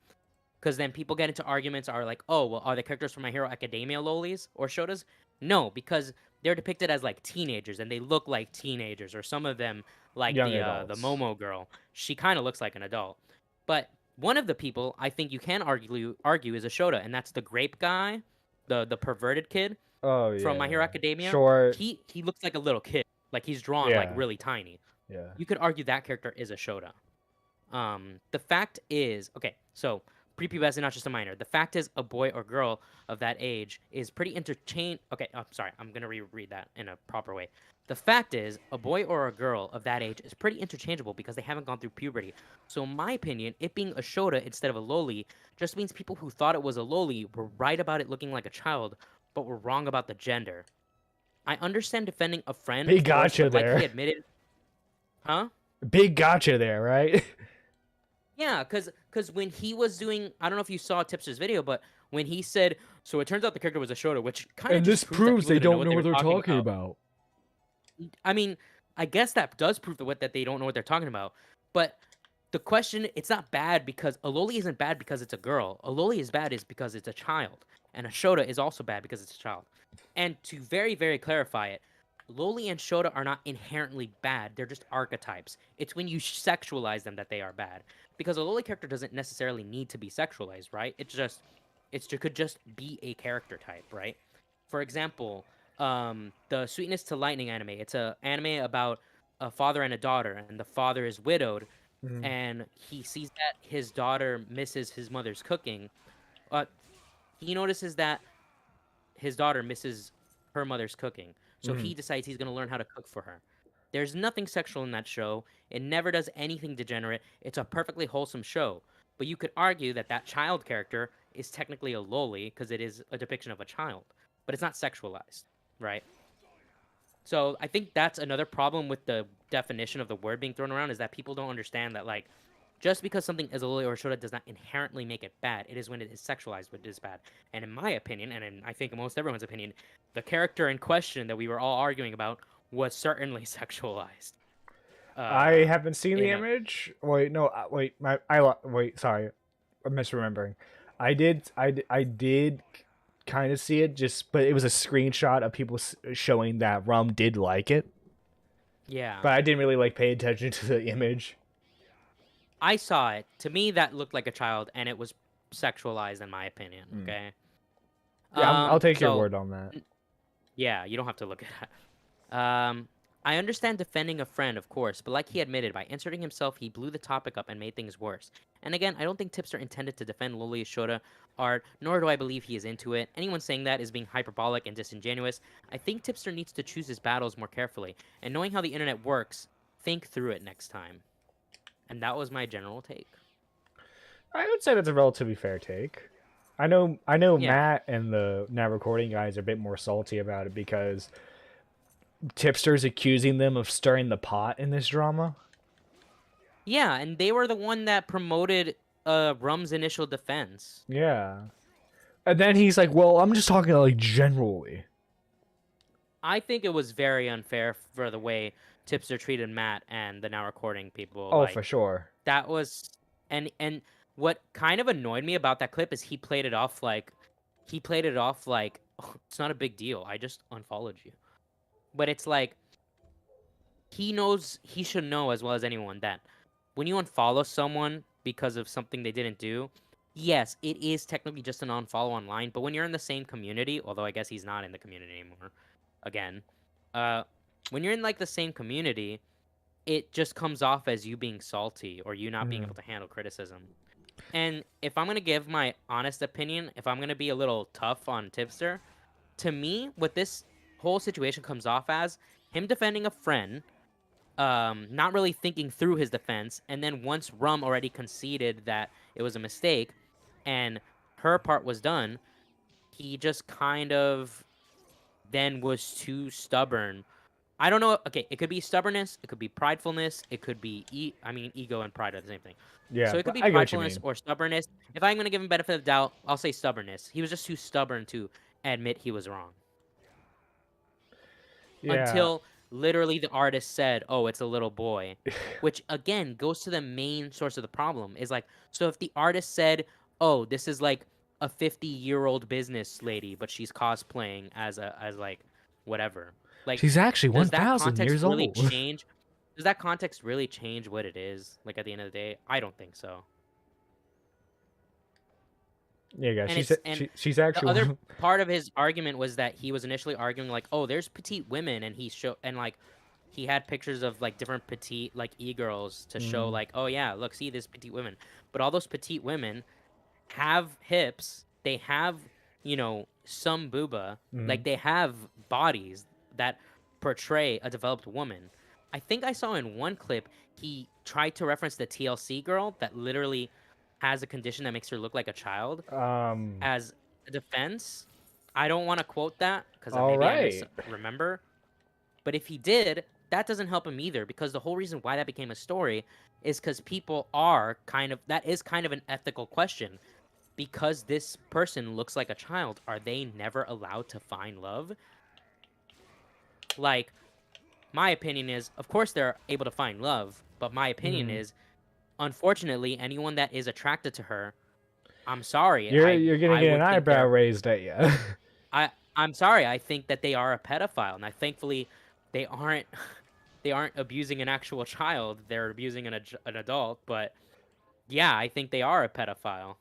Because then people get into arguments are like, oh, well, are the characters from My Hero Academia lolis or shotas? No, because they're depicted as like teenagers and they look like teenagers, or some of them like Young the adults. Momo girl. She kind of looks like an adult. But one of the people I think you can argue is a shota, and that's the grape guy, the perverted kid from My Hero Academia. Short. He looks like a little kid. Like he's drawn like really tiny. Yeah. You could argue that character is a shota. The fact is, okay, so prepubescent, not just a minor. The fact is, a boy or girl of that age is pretty interchange. Okay, I'm sorry, I'm gonna reread that in a proper way. The fact is, a boy or a girl of that age is pretty interchangeable because they haven't gone through puberty. So in my opinion, it being a shota instead of a loli just means people who thought it was a loli were right about it looking like a child, but were wrong about the gender. I understand defending a friend. Big of course, gotcha but like there. he admitted, huh? Big gotcha there, right? Yeah, because when he was doing, I don't know if you saw Tipster's video, but when he said, so it turns out the character was a shota, which kind of And this proves they don't know what they're talking about. I mean, I guess that does prove that they don't know what they're talking about. But the question, it's not bad because a loli isn't bad because it's a girl. A loli is bad is because it's a child. And a shota is also bad because it's a child. And to very, very clarify it, loli and shota are not inherently bad. They're just archetypes. It's when you sexualize them that they are bad. Because a loli character doesn't necessarily need to be sexualized, right? It could just be a character type, right? For example, the Sweetness to Lightning anime. It's an anime about a father and a daughter, and the father is widowed, and he sees that his daughter misses his mother's cooking. He notices that his daughter misses her mother's cooking, so he decides he's going to learn how to cook for her. There's nothing sexual in that show. It never does anything degenerate. It's a perfectly wholesome show. But you could argue that that child character is technically a loli because it is a depiction of a child. But it's not sexualized, right? So I think that's another problem with the definition of the word being thrown around, is that people don't understand that, like, just because something is a loli or a shota does not inherently make it bad. It is when it is sexualized when it is bad. And in my opinion, and in I think most everyone's opinion, the character in question that we were all arguing about was certainly sexualized. I haven't seen the image. Wait, no, wait, wait, sorry, I'm misremembering. I did kind of see it, but it was a screenshot of people showing that Rum did like it. Yeah. But I didn't really pay attention to the image. I saw it. To me, that looked like a child, and it was sexualized, in my opinion. Okay. Yeah, I'll take your word on that. Yeah, you don't have to look at it. I understand defending a friend, of course, but like he admitted, by inserting himself, he blew the topic up and made things worse. And again, I don't think Tipster intended to defend loli shota art, nor do I believe he is into it. Anyone saying that is being hyperbolic and disingenuous. I think Tipster needs to choose his battles more carefully, and knowing how the internet works, think through it next time. And that was my general take. I would say that's a relatively fair take. I know Matt and the Now Recording guys are a bit more salty about it because Tipster's accusing them of stirring the pot in this drama. Yeah, and they were the one that promoted Rum's initial defense. Yeah. And then he's like, well, I'm just talking generally. I think it was very unfair for the way Tipster treated Matt and the Now Recording people. Oh, for sure. That was and what kind of annoyed me about that clip is he played it off like oh, it's not a big deal. I just unfollowed you. But it's like he should know as well as anyone that when you unfollow someone because of something they didn't do, yes, it is technically just an unfollow online, but when you're in the same community, although I guess he's not in the community anymore, again, when you're in the same community, it just comes off as you being salty or you not being able to handle criticism. And if I'm going to give my honest opinion, if I'm going to be a little tough on Tipster, to me, what this whole situation comes off as him defending a friend not really thinking through his defense, and then once Rum already conceded that it was a mistake, and her part was done, he just kind of then was too stubborn. I don't know. Okay, it could be stubbornness, it could be pridefulness, it could be ego and pride are the same thing. Yeah, So it could be I get what you pridefulness mean. or stubbornness. If I'm gonna give him benefit of the doubt, I'll say stubbornness. He was just too stubborn to admit he was wrong. Yeah. Until literally the artist said, "Oh, it's a little boy," which again goes to the main source of the problem. Is like, so if the artist said, "Oh, this is like a 50-year-old business lady, but she's cosplaying as like whatever," like She's actually does that 1,000 context years really old. change? Does that context really change what it is? Like at the end of the day, I don't think so. Yeah, guys. And She's actually the other part of his argument was that he was initially arguing like, oh, there's petite women, and like he had pictures of like different petite like e-girls to show like, oh yeah, look, see this petite women, but all those petite women have hips, they have, you know, some booba, like they have bodies that portray a developed woman. I think I saw in one clip he tried to reference the TLC girl that literally has a condition that makes her look like a child as a defense. I don't want to quote that because maybe I misremember. But if he did, that doesn't help him either, because the whole reason why that became a story is because people are that is kind of an ethical question. Because this person looks like a child, are they never allowed to find love? Like, my opinion is, of course they're able to find love, but my opinion is, unfortunately, anyone that is attracted to her, I'm sorry. You're gonna get an eyebrow raised at you. I'm sorry. I think that they are a pedophile, and thankfully they aren't abusing an actual child. They're abusing an adult. But yeah, I think they are a pedophile.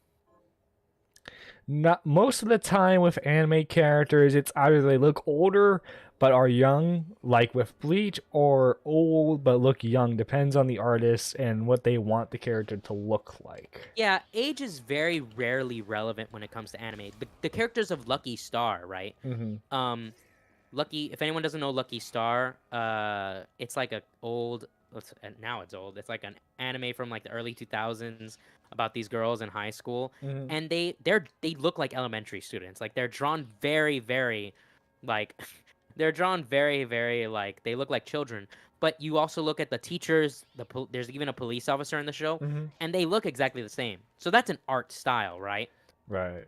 Not most of the time with anime characters, it's either they look older but are young, like with Bleach, or old but look young. Depends on the artist and what they want the character to look like. Yeah, age is very rarely relevant when it comes to anime. The characters of Lucky Star, right? Lucky. If anyone doesn't know Lucky Star, it's like now it's old. It's like an anime from like the early 2000s about these girls in high school, and they look like elementary students. Like they're drawn very, very, like they're drawn very, very like they look like children. But you also look at the teachers. There's even a police officer in the show, and they look exactly the same. So that's an art style, right? Right.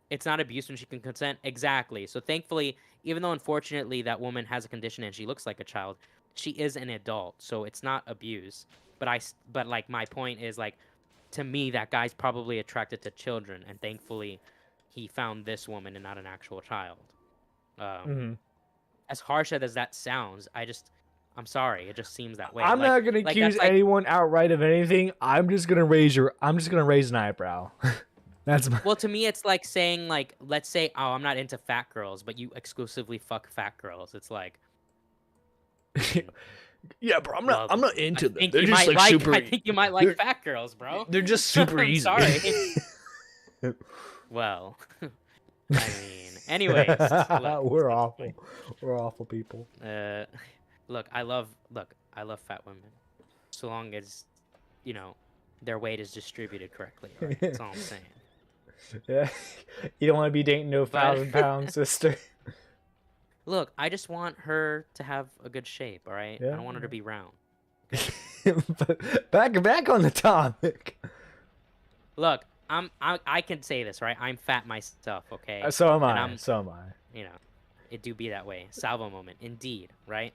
It's not abuse when she can consent. Exactly. So thankfully, even though unfortunately that woman has a condition and she looks like a child, she is an adult, so it's not abuse. But like my point is, like, to me, that guy's probably attracted to children, and thankfully he found this woman and not an actual child. As harsh as that sounds, I'm sorry, it just seems that way. I'm not gonna accuse anyone outright of anything. I'm just gonna raise an eyebrow. That's well, to me, it's like saying, like, let's say, oh, I'm not into fat girls, but you exclusively fuck fat girls. It's like, yeah, bro, I'm not into them. They're just like super. I think you might like fat girls, bro. They're just super easy. Sorry. Well, I mean, anyways, we're awful. We're awful people. Look, I love fat women, so long as, you know, their weight is distributed correctly. Right? That's all I'm saying. Yeah, you don't want to be dating no 1,000-pound sister. Look, I just want her to have a good shape. All right, yeah. I don't want her to be round. But back on the topic. Look, I can say this, right? I'm fat myself. Okay. So am I. So am I. You know, it do be that way. Salvo moment, indeed, right?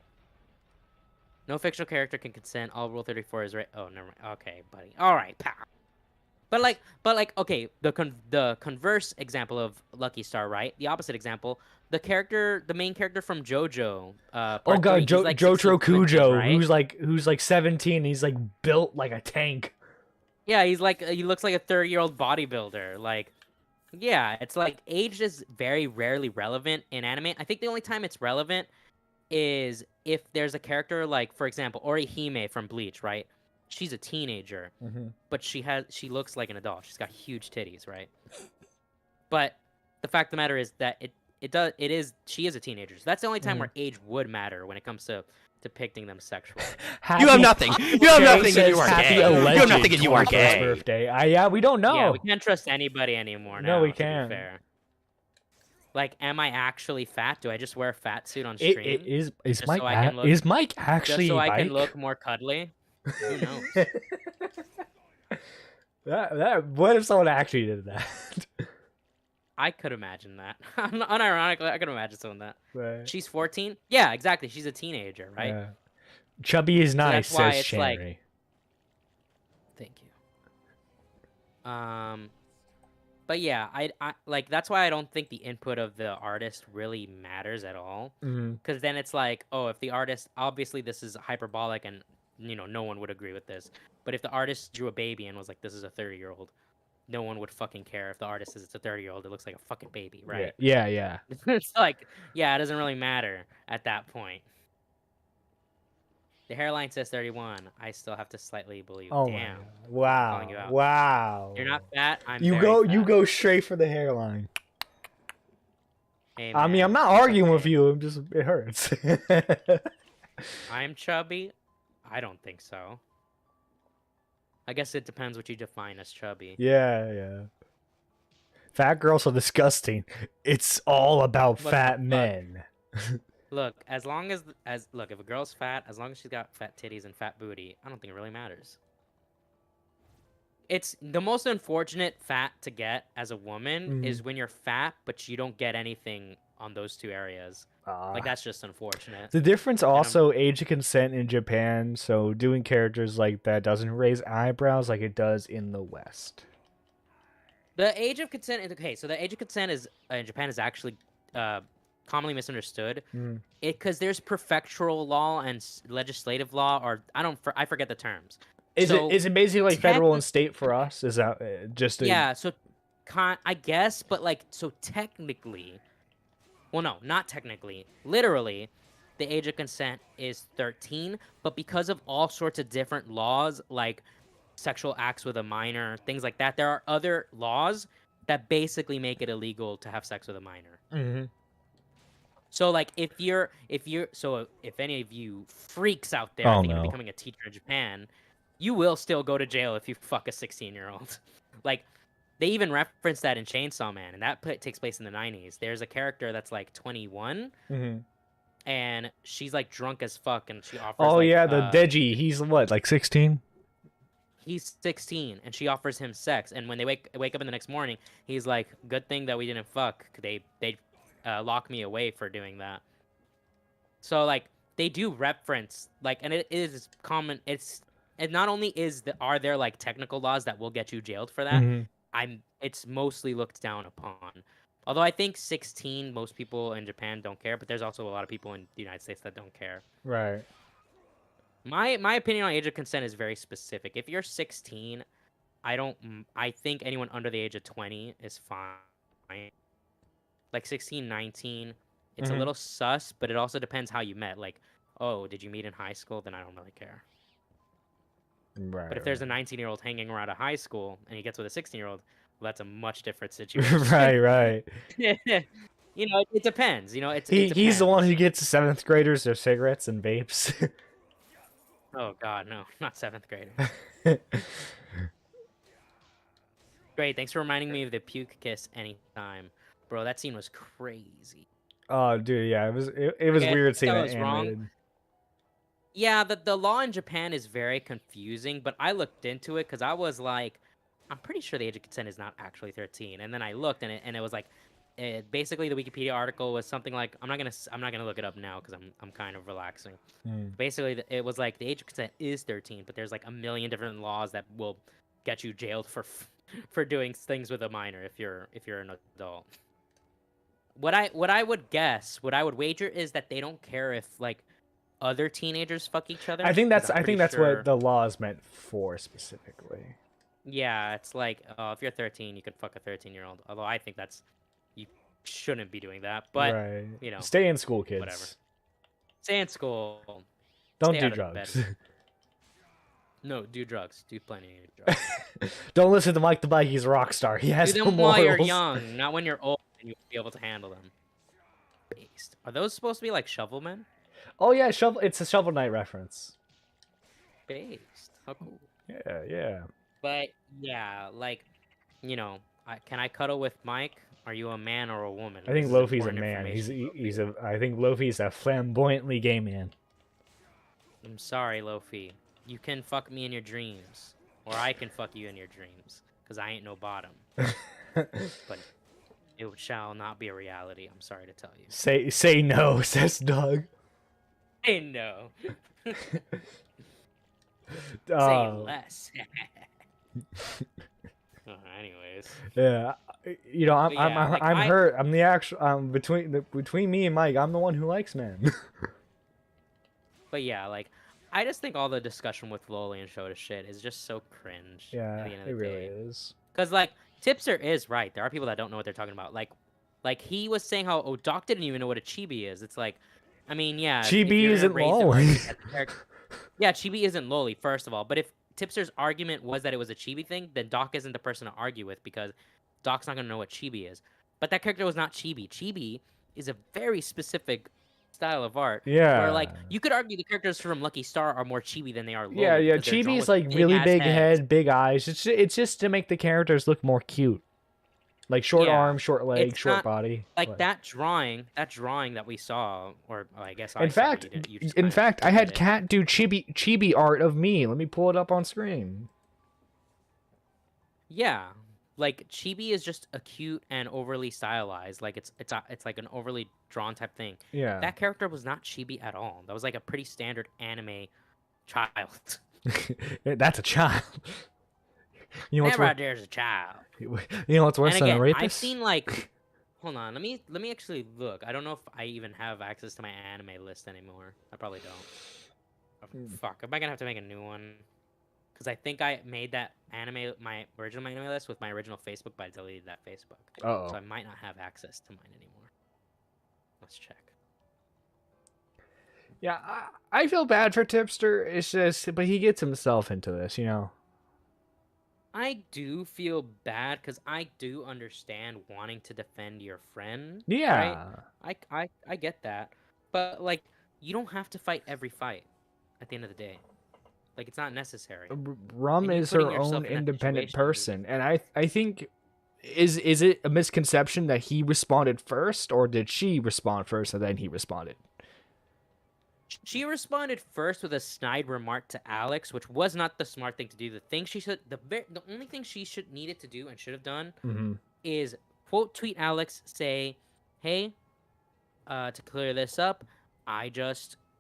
No fictional character can consent. All Rule 34 is right. Oh, never mind. Okay, buddy. All right, pal. But like, okay, the converse example of Lucky Star, right? The opposite example, the main character from JoJo. Oh god, like Jotaro 16, Kujo, right? who's like 17. And he's like built like a tank. Yeah, he looks like a 30-year-old bodybuilder. Like, yeah, it's like age is very rarely relevant in anime. I think the only time it's relevant is if there's a character like, for example, Orihime from Bleach, right? She's a teenager, but she looks like an adult. She's got huge titties, right? But the fact of the matter is that she is a teenager. So that's the only time where age would matter when it comes to depicting them sexually. You have nothing. You have nothing, and you are Happy gay. You have alleged nothing, and you are 21st gay. birthday. Yeah, we don't know. Yeah, we can't trust anybody anymore now. No, we to be can't. fair. Like, am I actually fat? Do I just wear a fat suit on It, stream? is just Mike so I can look, is Mike actually just so a I bike? can look more cuddly? Who knows? that what if someone actually did that? I could imagine that. Unironically, I could imagine someone that. Right. She's 14? Yeah, exactly. She's a teenager, right? Yeah. Chubby is So nice, that's why says it's Sherry. like. Thank you. But yeah, I like that's why I don't think the input of the artist really matters at all. Because then it's like, oh, if the artist, obviously this is hyperbolic and no one would agree with this. But if the artist drew a baby and was like, this is a 30-year-old, no one would fucking care. If the artist says it's a 30-year-old, it looks like a fucking baby, right? Yeah. It's like, yeah, it doesn't really matter at that point. The hairline says 31. I still have to slightly believe. Oh Damn. my God. Calling you out. Wow. You're not fat. I'm You very go fat. you go straight for the hairline. Hey, I mean, man, I'm not arguing with you. I'm just it hurts. I'm chubby. I don't think so. I guess it depends what you define as chubby. yeah. Fat girls are disgusting. It's all about Look, fat look. men. Look, as long as look, if a girl's fat, as long as she's got fat titties and fat booty, I don't think it really matters. It's the most unfortunate fat to get as a woman is when you're fat, but you don't get anything on those two areas. Like that's just unfortunate. The difference also age of consent in Japan, so doing characters like that doesn't raise eyebrows like it does in the West. The age of consent. Okay, so the age of consent is in Japan is actually commonly misunderstood. Because there's prefectural law and legislative law, or I forget the terms. Is it basically like federal and state for us? Is that just yeah? So, I guess, but like so technically, well, no, not technically. Literally, the age of consent is 13, but because of all sorts of different laws, like sexual acts with a minor, things like that, there are other laws that basically make it illegal to have sex with a minor. So like if any of you freaks out there thinking of becoming a teacher in Japan, you will still go to jail if you fuck a 16-year-old. Like they even reference that in Chainsaw Man, and that takes place in the 90s. There's a character that's like 21, and she's like drunk as fuck, and she offers. Oh like, yeah, the Deji. He's what, like 16? He's 16, and she offers him sex. And when they wake up in the next morning, he's like, "Good thing that we didn't fuck. They lock me away for doing that." So like they do reference like, and it is common. It not only are there like technical laws that will get you jailed for that. It's mostly looked down upon. Although I think 16, most people in Japan don't care, but there's also a lot of people in the United States that don't care. Right. My opinion on age of consent is very specific. If you're 16, I think anyone under the age of 20 is fine. Like 16, 19, it's a little sus, but it also depends how you met. Like, oh, did you meet in high school? Then I don't really care. Right. But if there's a 19-year-old hanging around a high school and he gets with a 16-year-old, well, that's a much different situation. right. It depends. He's the one who gets 7th graders their cigarettes and vapes. Oh God, no, not 7th grader. Great, thanks for reminding me of the puke kiss anytime, bro. That scene was crazy. Oh, dude, yeah, it was weird seeing that animated. Wrong. Yeah, the law in Japan is very confusing, but I looked into it because I was like, I'm pretty sure the age of consent is not actually 13, and then I looked and it was like, basically the Wikipedia article was something like, I'm not gonna look it up now because I'm kind of relaxing. Basically, it was like the age of consent is 13, but there's like a million different laws that will get you jailed for doing things with a minor if you're an adult. What I would wager is that they don't care if like other teenagers fuck each other. I think that's sure... what the law is meant for specifically. Yeah, it's like if you're 13, you can fuck a 13-year-old. Although I think you shouldn't be doing that. But right. Stay in school, kids. Whatever. Stay in school. Don't Stay do out of drugs. bed. No, do drugs. Do plenty of drugs. Don't listen to Mike the Bike. He's a rock star. He has do no them morals. while you're young, not when you're old and you'll be able to handle them. Are those supposed to be like shovel men? Oh yeah, shovel. It's a Shovel Knight reference. Based. How cool. Yeah, yeah. But yeah, like, you know, can I cuddle with Mike? Are you a man or a woman? I think This is Lofi's a important man. information, He's a. I think Lofi's a flamboyantly gay man. I'm sorry, Lofi. You can fuck me in your dreams, or I can fuck you in your dreams, cause I ain't no bottom. But it shall not be a reality. I'm sorry to tell you. Say no, says Doug. Say no. Say Oh. less. Anyways. Yeah, you know, But yeah, like, I'm hurt. I'm the actual between me and Mike, I'm the one who likes men. But yeah, like, I just think all the discussion with Loli and Shota shit is just so cringe. Yeah, at the end of it the really day. is. Cause like Tipster is right. There are people that don't know what they're talking about. Like he was saying how Doc didn't even know what a chibi is. It's like, I mean, yeah. if Chibi you're isn't raised to Loli. argue that the character- Yeah, chibi isn't Loli, first of all. But if Tipster's argument was that it was a chibi thing, then Doc isn't the person to argue with because Doc's not gonna know what chibi is. But that character was not chibi. Chibi is a very specific style of art. Where like Yeah. you could argue the characters from Lucky Star are more chibi than they are Loli. Yeah, yeah. because they're drawn Chibi's with like really big-ass big heads. head, big eyes. It's just to make the characters look more cute, like short Yeah, arms, short legs, it's short not- body. Like that drawing that we saw, or I guess I In saw, fact, you didn't- you just in kinda fact, I had did it. Kat do chibi art of me. Let me pull it up on screen. Yeah, like chibi is just a cute and overly stylized. Like it's like an overly drawn type thing. Yeah. That character was not chibi at all. That was like a pretty standard anime child. That's a child. You know what's That right worse? there is a child. You know what's worse And than again, a rapist? I've seen like, hold on, let me actually look. I don't know if I even have access to my anime list anymore. I probably don't. Oh, fuck, am I gonna have to make a new one? Because I think I made that my original anime list with my original Facebook, but I deleted that Facebook. Uh-oh. So I might not have access to mine anymore. Let's check. Yeah, I feel bad for Tipster. It's just, but he gets himself into this, you know. I do feel bad because I do understand wanting to defend your friend. Yeah. Right? I get that, but like you don't have to fight every fight. At the end of the day, like it's not necessary. Rum And you is putting her yourself own in that independent situation, person, and I think is it a misconception that he responded first, or did she respond first and then he responded? She responded first with a snide remark to Alex, which was not the smart thing to do. The only thing she needed to do and should have done Mhm. is quote tweet Alex, say, "Hey, to clear this up, I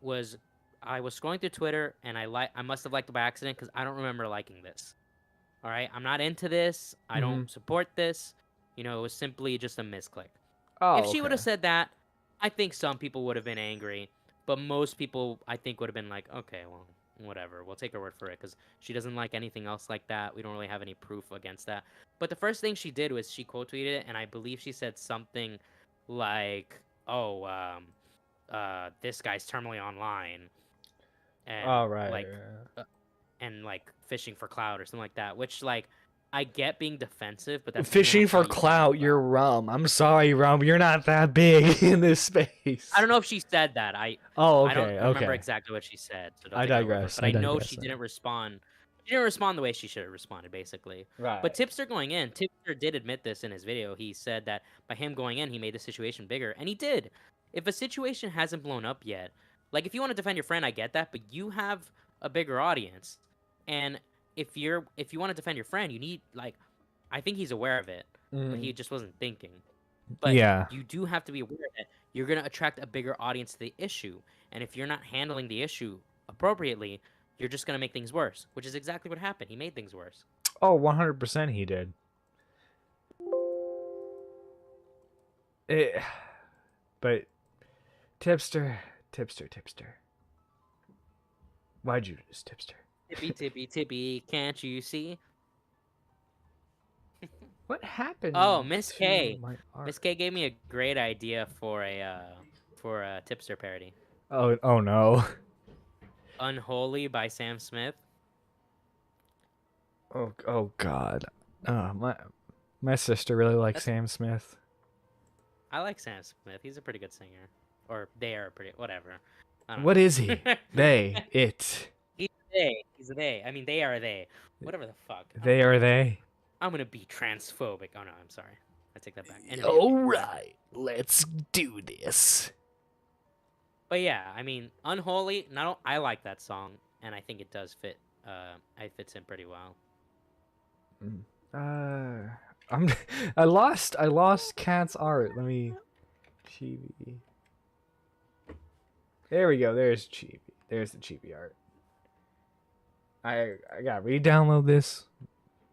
was scrolling through Twitter and I must have liked it by accident because I don't remember liking this. All right, I'm not into this. I don't support this. You know, it was simply just a misclick." Oh, if she would have okay. said that, I think some people would have been angry. But most people, I think, would have been like, okay, well, whatever. We'll take her word for it because she doesn't like anything else like that. We don't really have any proof against that. But the first thing she did was she quote tweeted it, and I believe she said something like, "Oh, this guy's terminally online," and Oh, right, like, right. And like fishing for clout or something like that. Which like, I get being defensive, but that's Fishing for clout, you're Rum. I'm sorry, Rum. You're not that big in this space. I don't know if she said that. Oh, I don't okay, remember okay. exactly what she said. So don't I take my word for it, digress, But I I know digress she then. didn't respond. She didn't respond the way she should have responded, basically. Right. But Tipster going in, Tipster did admit this in his video. He said that by him going in, he made the situation bigger, and he did. If a situation hasn't blown up yet, like if you want to defend your friend, I get that, but you have a bigger audience, and if you want to defend your friend, you need like. I think he's aware of it, but he just wasn't thinking. But Yeah. you do have to be aware that you're going to attract a bigger audience to the issue. And if you're not handling the issue appropriately, you're just going to make things worse, which is exactly what happened. He made things worse. Oh, 100% he did. But Tipster. Why'd you do this, Tipster? Tippy, can't you see? What happened? Oh, Miss to K. my art? Miss K gave me a great idea for a Tipster parody. Oh no. Unholy by Sam Smith. Oh God. My sister really likes Sam Smith. I like Sam Smith. He's a pretty good singer. Or they are pretty, whatever. don't What know. is he? They. It. He's they. He's they. I mean, they are they. Whatever the fuck. They are they. I'm gonna be transphobic. Oh no, I'm sorry. I take that back. Anyway, All right, let's do this. but yeah, I mean, Unholy. I like that song, and I think it does fit. It fits in pretty well. I lost Cat's art. Let me. Chibi. There we go. There's Chibi. There's the Chibi art. I gotta re-download this.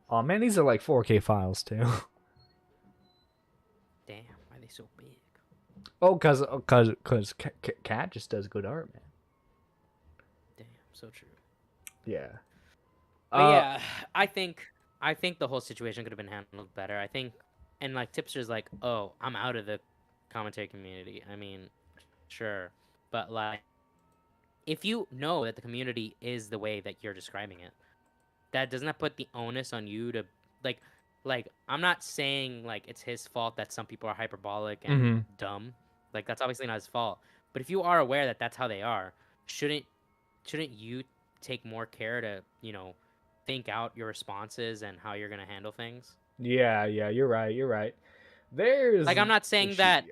Oh man, these are like 4K files too. Damn, why are they so big? Oh, cause Cat just does good art, man. Damn, so true. Yeah. But yeah, I think the whole situation could have been handled better. I think, and like Tipster's like, oh, I'm out of the commentary community. I mean, sure, but like, if you know that the community is the way that you're describing it, that doesn't that put the onus on you to like I'm not saying like it's his fault that some people are hyperbolic and dumb. Like that's obviously not his fault. But if you are aware that that's how they are, shouldn't you take more care to, think out your responses and how you're going to handle things? Yeah, you're right. There's like I'm not saying that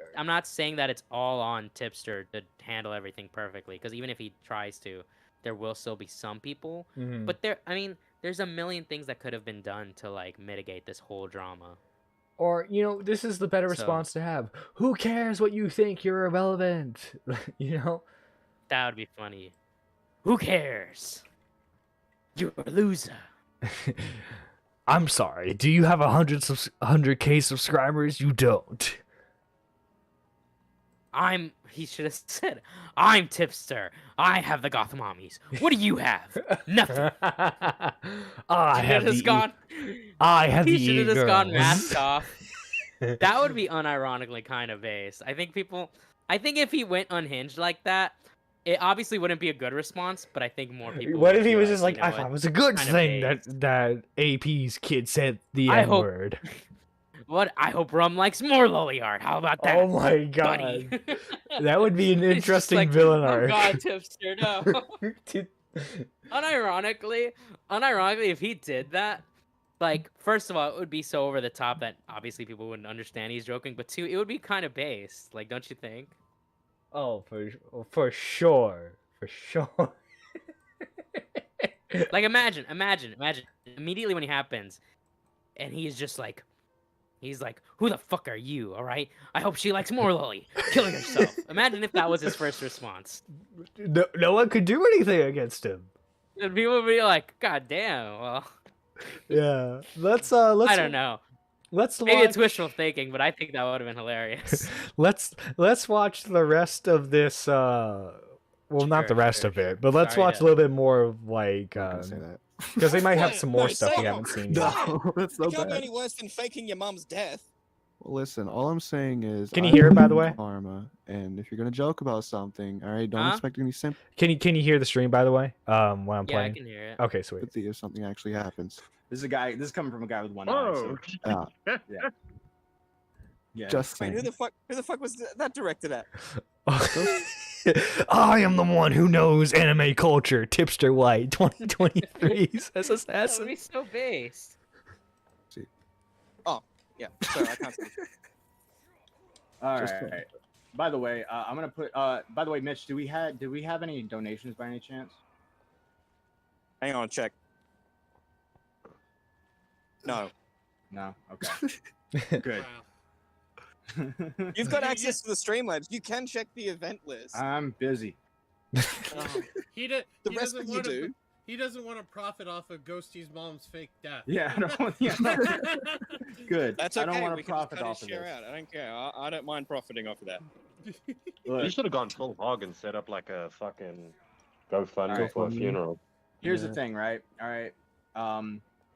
it's all on Tipster to handle everything perfectly, because even if he tries to, there will still be some people. But there's a million things that could have been done to like mitigate this whole drama. Or, this is the better response to have. Who cares what you think? You're irrelevant. That would be funny. Who cares? You're a loser. I'm sorry. Do you have 100K subscribers? You don't. He should have said, I'm Tipster. I have the Gotham Mommies. What do you have? Nothing. I have He should have just gone masked off. That would be unironically kind of based. I think if he went unhinged like that, it obviously wouldn't be a good response, but I think more people. What if he was just like, I thought it was a good thing that AP's kid said the N-word. What? I hope Rum likes more lolly art. How about that? Oh my god. That would be an interesting villain arc. Oh god, Tipster, no. Unironically, if he did that, like, first of all, it would be so over the top that obviously people wouldn't understand he's joking, but two, it would be kind of based. Like, don't you think? Oh, for sure. Like, imagine, immediately when it happens, and he's like, who the fuck are you, all right? I hope she likes more lolly. Kill yourself. Imagine if that was his first response. No one could do anything against him. And people would be like, god damn, well. Yeah. Let's I don't know. Maybe it's watch... wishful thinking, but I think that would have been hilarious. let's watch the rest of this not the rest of it, but let's watch a little bit more of like because they might have some more stuff we haven't seen yet. No, that's so It can't be bad. any worse than faking your mum's death. Well, listen, all I'm saying is. Can you hear it, by the way? Karma, and if you're gonna joke about something, all right, don't expect any Can you hear the stream, by the way? While I'm playing. Yeah, I can hear it. Okay, sweet. Let's see if something actually happens. This is coming from a guy with one Oh. eye. So, yeah. Just Wait, saying. who the fuck was that directed at? I am the one who knows anime culture. Tipster White 2023 says assassin. That would be so based. Oh, yeah. Sorry, I can't see. All right. By the way, I'm gonna put. By the way, Mitch, do we have any donations by any chance? Hang on, check. No. No. Okay. Good. You've got access to the Streamlabs. You can check the event list. I'm busy. He The rest doesn't of you want do. to. He doesn't want to profit off of Ghosty's mom's fake death. Yeah. Good. That's I okay. don't want we to can just profit cut off his of share this. out. I don't care. I don't mind profiting off of that. You should have gone full hog and set up like a fucking GoFundMe for a funeral. Here's the thing, right? All right.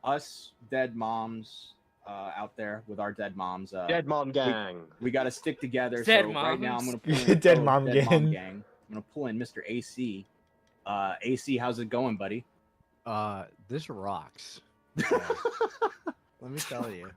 Us dead moms out there with our dead moms. Dead mom gang. We got to stick together. Dead so right now I'm moms. gonna pull in Dead mom gang. I'm gonna pull in Mr. AC. AC, how's it going, buddy? This rocks. Let me tell you,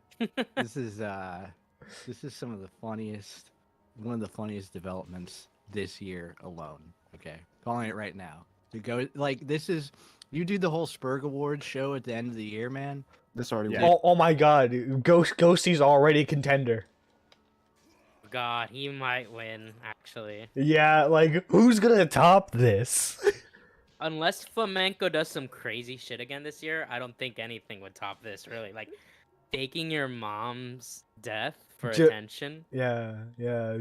this is one of the funniest developments this year alone. Okay, calling it right now. To go like this is you do the whole Spurg Awards show at the end of the year, man. This already. Oh my God, Ghosty's already a contender. God, he might win actually. Yeah, like who's gonna top this? Unless Flamenco does some crazy shit again this year, I don't think anything would top this. Really, like faking your mom's death for attention. Yeah,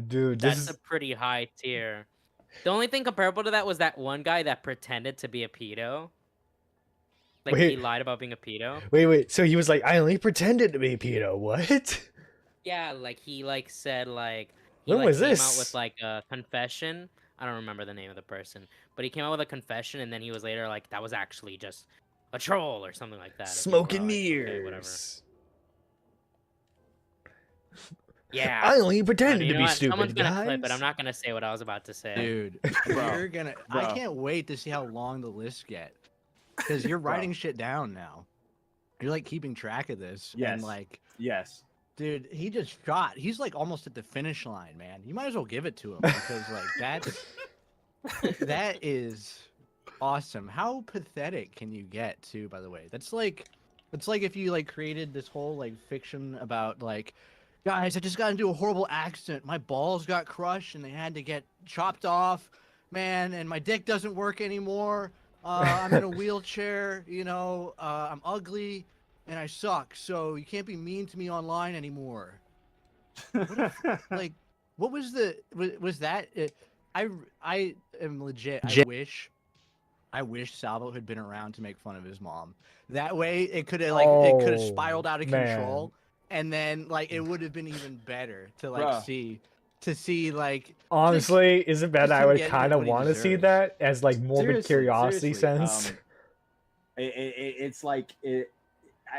dude. That's a pretty high tier. The only thing comparable to that was that one guy that pretended to be a pedo. Like he lied about being a pedo. Wait. So he was like, I only pretended to be a pedo. What? Yeah, like he said he When was came this? out with like a confession. I don't remember the name of the person, but he came out with a confession, and then he was later like that was actually just a troll or something like that. Smoke and Okay, mirrors. Yeah. I only pretended You to know be what? stupid, Someone's gonna guys. clip it. I'm not gonna say what I was about to say. Dude, you're gonna. I can't wait to see how long the lists get, because you're writing shit down now. You're like keeping track of this. Yes. And like, yes. Dude, he just shot. He's like almost at the finish line, man. You might as well give it to him because like that is awesome. How pathetic can you get too? By the way, it's like if you like created this whole like fiction about like, guys, I just got into a horrible accident. My balls got crushed and they had to get chopped off, man. And my dick doesn't work anymore. I'm in a wheelchair. You know, I'm ugly. And I suck, so you can't be mean to me online anymore. Like, what was that? I am legit. I wish Salvo had been around to make fun of his mom. That way, it could have it could have spiraled out of control, and then like it would have been even better to like see like. Honestly, isn't bad? I would getting kind of what he want to see deserves. that as like morbid curiosity seriously, sense. It's like it.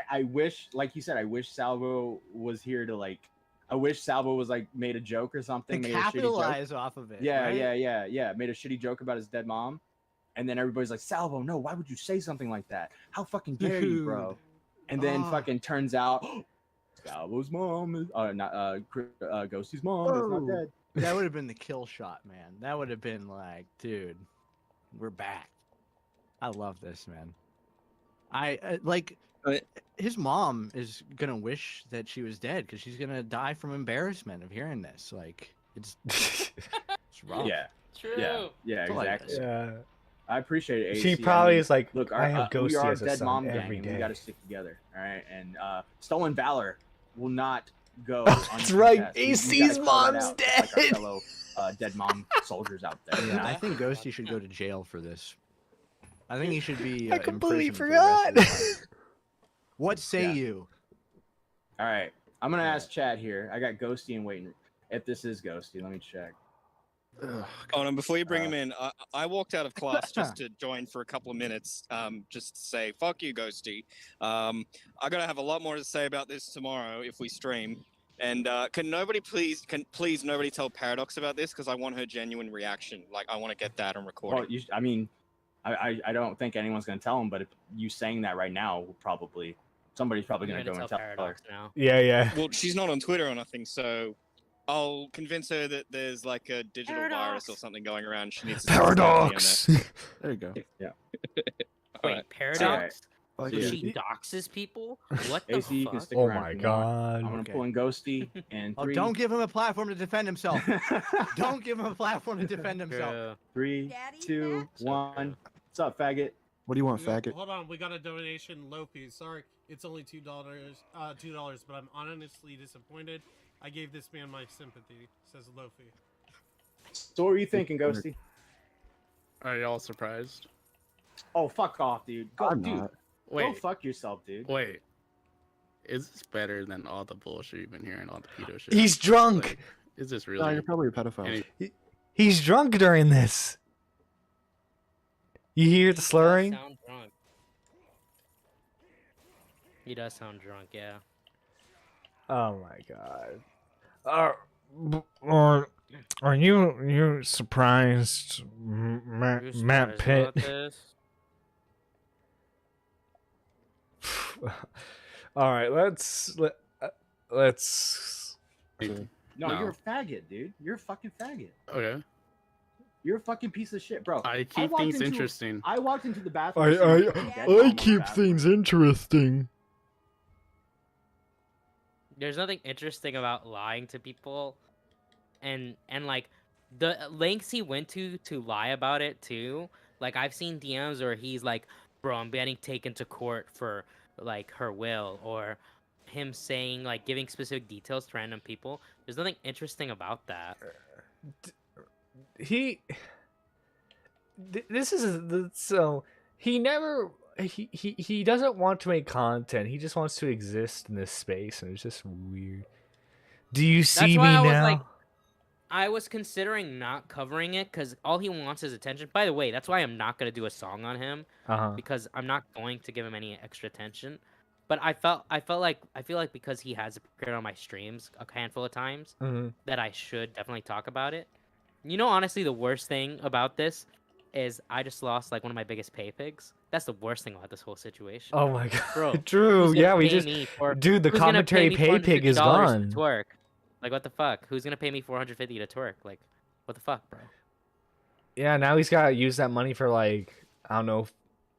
I wish, like you said, I wish Salvo was here to like. I wish Salvo was like made a joke or something. To made a shitty capitalize joke. off of it. Yeah, right? yeah. Made a shitty joke about his dead mom, and then everybody's like, Salvo, no, why would you say something like that? How fucking dare you, bro? And then fucking turns out, Salvo's mom is Ghosty's mom is not dead. That would have been the kill shot, man. That would have been like, dude, we're back. I love this, man. I like. His mom is gonna wish that she was dead because she's gonna die from embarrassment of hearing this. Like, it's rough. Yeah. True. Yeah, exactly. Yeah. I appreciate it. She AC. probably is like, look, I have we Ghosty are as a dead son mom every gang, and day. we got to stick together. All right, and Stolen Valor will not go. That's right. uncontested. AC's We gotta call that mom's out, just like our dead. fellow dead mom soldiers out there. Yeah, I think Ghosty should go to jail for this. I think he should be. I completely imprisoned for the rest of his forgot. life. What say you? All right, I'm gonna ask Chad here. I got Ghosty and waiting. If this is Ghosty, let me check. Oh, and before you bring him in, I walked out of class just to join for a couple of minutes, just to say, fuck you, Ghosty. I gotta have a lot more to say about this tomorrow if we stream. And can please nobody tell Paradox about this, because I want her genuine reaction. Like, I want to get that on recording. Well, I mean, I don't think anyone's gonna tell him, but if you saying that right now, will probably somebody's probably gonna go and tell her. Now. Yeah. Well, she's not on Twitter or nothing, so I'll convince her that there's like a digital virus or something going around. She needs to Paradox. There you go. Yeah. Wait, Paradox? All right. So Yeah. she doxes people? What the AC, you can fuck? stick Oh around my if you want. god. I'm gonna Okay. pull in Ghosty and Oh, three. don't give him a platform to defend himself. Don't give him a platform to defend himself. True. 3, 2, 1. What's up, faggot? What do you want, faggot? Hold on, we got a donation, Lopi. Sorry, it's only $2, but I'm honestly disappointed. I gave this man my sympathy, says Lofi. So what were you thinking, Ghosty? Are y'all surprised? Oh, fuck off, dude. Go, I'm dude. not. Go Wait, fuck yourself, dude. wait. Is this better than all the bullshit you've been hearing, all the pedo shit? He's drunk. Like, is this No, really? you're probably a pedophile. He's drunk during this. You hear the slurring? Sound drunk. He does sound drunk, yeah. Oh my god. Are you surprised, Matt, You Matt surprised Pitt? about this? All right, let's. No, you're a faggot, dude. You're a fucking faggot. Okay. You're a fucking piece of shit, bro. I keep walked things into- interesting. I walked into the bathroom. and seen a dead mom I on the keep bathroom. things interesting. There's nothing interesting about lying to people, and like the lengths he went to lie about it too. Like I've seen DMs where he's like, "Bro, I'm getting taken to court for like her will," or him saying like giving specific details to random people. There's nothing interesting about that. This is so he never he doesn't want to make content. He just wants to exist in this space, and it's just weird. Do you see That's me why I now? was like, I was considering not covering it because all he wants is attention. By the way, that's why I'm not gonna do a song on him because I'm not going to give him any extra attention. But I feel like because he has appeared on my streams a handful of times, that I should definitely talk about it. You know, honestly, the worst thing about this is I just lost like one of my biggest pay pigs. That's the worst thing about this whole situation. Oh my god, bro! Drew. who's gonna Yeah, we pay just me for- dude. The who's gonna commentary me pay pig is $450 gone. to twerk? Like what the fuck? Who's gonna pay me $450 to twerk? Like what the fuck, bro? Yeah, now he's got to use that money for like I don't know,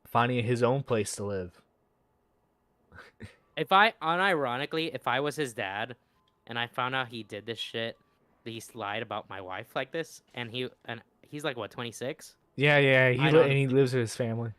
finding his own place to live. If I was his dad, and I found out he did this shit, that he lied about my wife like this, and he's like what 26? Yeah, and he lives with his family.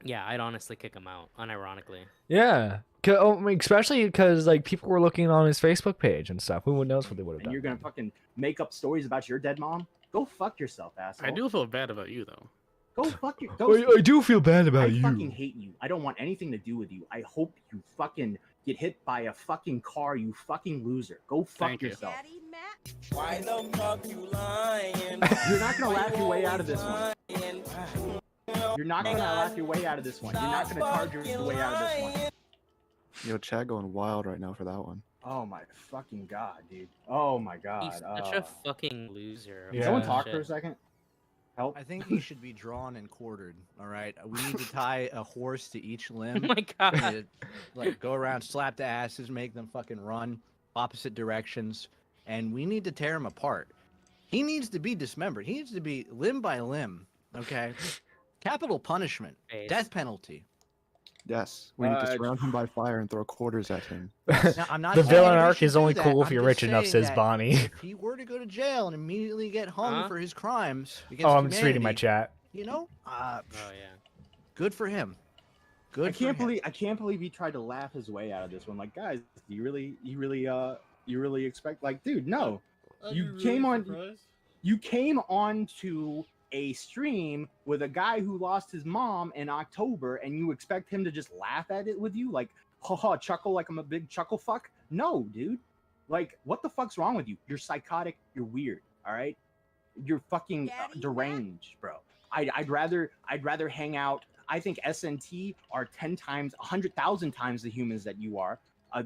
Yeah, I'd honestly kick him out, unironically. Yeah, especially because like people were looking on his Facebook page and stuff. Who knows what they would have And done? you're gonna fucking make up stories about your dead mom? Go fuck yourself, asshole. I do feel bad about you though. Go fuck your. Go, I do feel bad about I you. fucking hate you. I don't want anything to do with you. I hope you fucking get hit by a fucking car, you fucking loser. Go fuck Thank you. yourself. Why the fuck you lying? You're not gonna laugh your way out of this one. You're not gonna laugh your way out of this one. You're not gonna charge your way out of this one. Yo, Chad going wild right now for that one. Oh my fucking god, dude. Oh my god. He's such a fucking loser. Can someone talk for a second? Help. I think he should be drawn and quartered. All right, we need to tie a horse to each limb. Oh my god! And, like go around, slap the asses, make them fucking run opposite directions, and we need to tear him apart. He needs to be dismembered. He needs to be limb by limb. Okay, capital punishment, death penalty. Yes, we need to surround him by fire and throw quarters at him. Now, I'm not The saying villain we arc should is do only that. cool if I'm you're just rich enough, saying says that Bonnie. If he were to go to jail and immediately get hung for his crimes against Oh, I'm just reading my humanity, chat. You know, oh yeah, good for him. Good. I can't believe he tried to laugh his way out of this one. Like, guys, do you really expect? Like, dude, no. You came on to a stream with a guy who lost his mom in October, and you expect him to just laugh at it with you, like, haha, chuckle like I'm a big chuckle fuck? No, dude. Like, what the fuck's wrong with you? You're psychotic. You're weird. All right. You're fucking deranged, bro. I'd rather hang out. I think SNT are 10 times, 100,000 times the humans that you are. I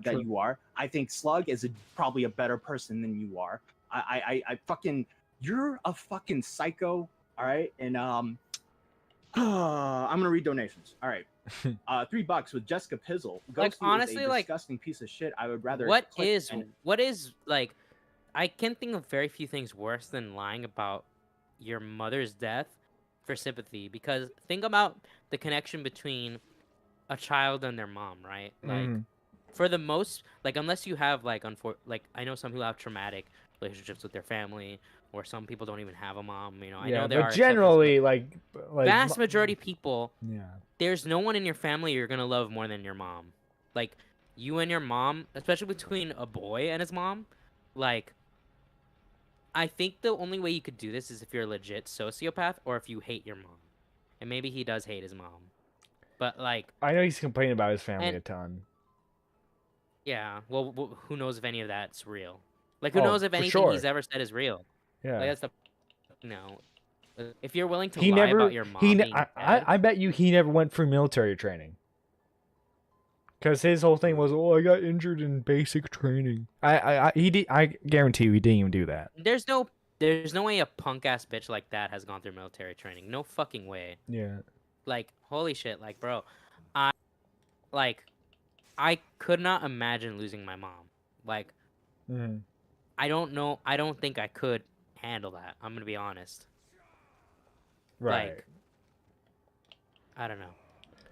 think Slug is probably a better person than you are. I fucking, you're a fucking psycho. All right, and I'm gonna read donations. All right, $3 with Jessica Pizzle. Like, Ghosty honestly, is a like, disgusting piece of shit. I would rather. What click is and- like? I can think of very few things worse than lying about your mother's death for sympathy. Because think about the connection between a child and their mom, right? Like, for the most, like, unless you have like I know some people have traumatic relationships with their family, or some people don't even have a mom. You know, I know there are but generally, like vast majority of people. Yeah. There's no one in your family you're gonna love more than your mom. Like, you and your mom, especially between a boy and his mom, like, I think the only way you could do this is if you're a legit sociopath or if you hate your mom. And maybe he does hate his mom. But, like, I know he's complaining about his family and- a ton. yeah, well, who knows if any of that's real? Like, who Oh, knows if for anything sure. he's ever said is real? Yeah. Like, that's the, if you're willing to He lie never. about your mom He. being I bet you he never went through military training. Because his whole thing was, oh, I got injured in basic training. I guarantee you he didn't even do that. There's no way a punk ass bitch like that has gone through military training. No fucking way. Yeah. Like, holy shit, like, bro, I could not imagine losing my mom. Like, Mhm. I don't know. I don't think I could handle that. I'm gonna be honest. Right. Like, I don't know.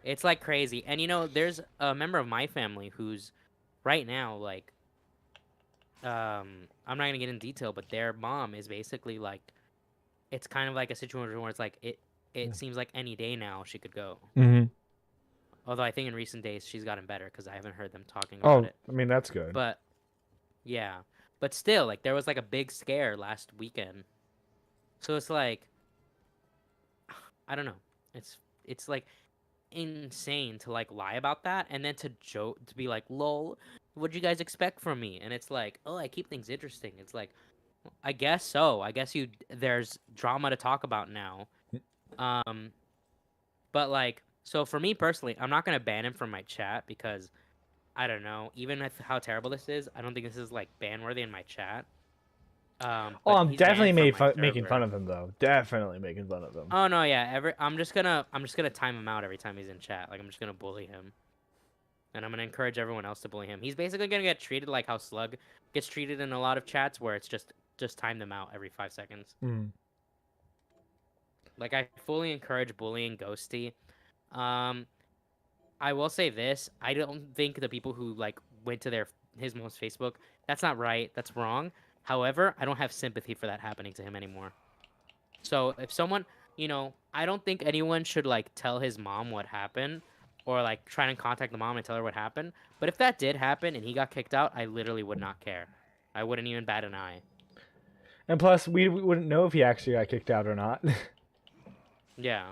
It's like crazy. And you know, there's a member of my family who's right now like I'm not gonna get in detail, but their mom is basically like it's kind of like a situation where it's like it seems like any day now she could go. Mm-hmm. Although I think in recent days she's gotten better because I haven't heard them talking about it. I mean that's good. But yeah, but still, like there was like a big scare last weekend, so it's like I don't know. It's like insane to like lie about that and then to joke to be like, "Lol, what'd you guys expect from me?" And it's like, "Oh, I keep things interesting." It's like, I guess so. I guess there's drama to talk about now. But like, so for me personally, I'm not gonna ban him from my chat because I don't know. Even with how terrible this is, I don't think this is like ban worthy in my chat. Oh, but I'm he's definitely banned from my making fun server. of him though. Definitely making fun of him. Oh no, yeah. I'm just gonna time him out every time he's in chat. Like I'm just gonna bully him, and I'm gonna encourage everyone else to bully him. He's basically gonna get treated like how Slug gets treated in a lot of chats, where it's just time them out every 5 seconds. Mm. Like I fully encourage bullying Ghosty. I will say this: I don't think the people who like went to his mom's Facebook, that's not right. That's wrong. However, I don't have sympathy for that happening to him anymore. So if someone, you know, I don't think anyone should like tell his mom what happened or like try and contact the mom and tell her what happened. But if that did happen and he got kicked out, I literally would not care. I wouldn't even bat an eye. And plus, we wouldn't know if he actually got kicked out or not. Yeah.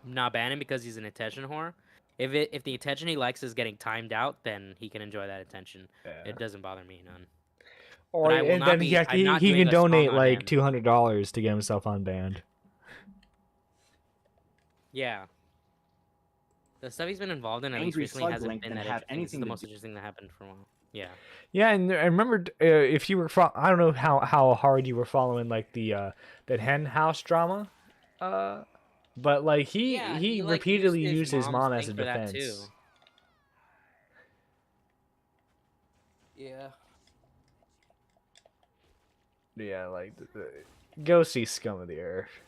Not ban him because he's an attention whore. If the attention he likes is getting timed out, then he can enjoy that attention. Yeah. It doesn't bother me none. Or and then he can donate like $200 to get himself unbanned. Yeah. The stuff he's been involved in at least Angry recently Slug hasn't Link been didn't that have interesting. This is anything the to most do- interesting that happened for a while. Yeah. Yeah, and I remember if you were I don't know how hard you were following like the hen house drama, but like he like, repeatedly used his mom's mom as a thing for that, defense. too. Yeah. Yeah, like go see scum of the earth.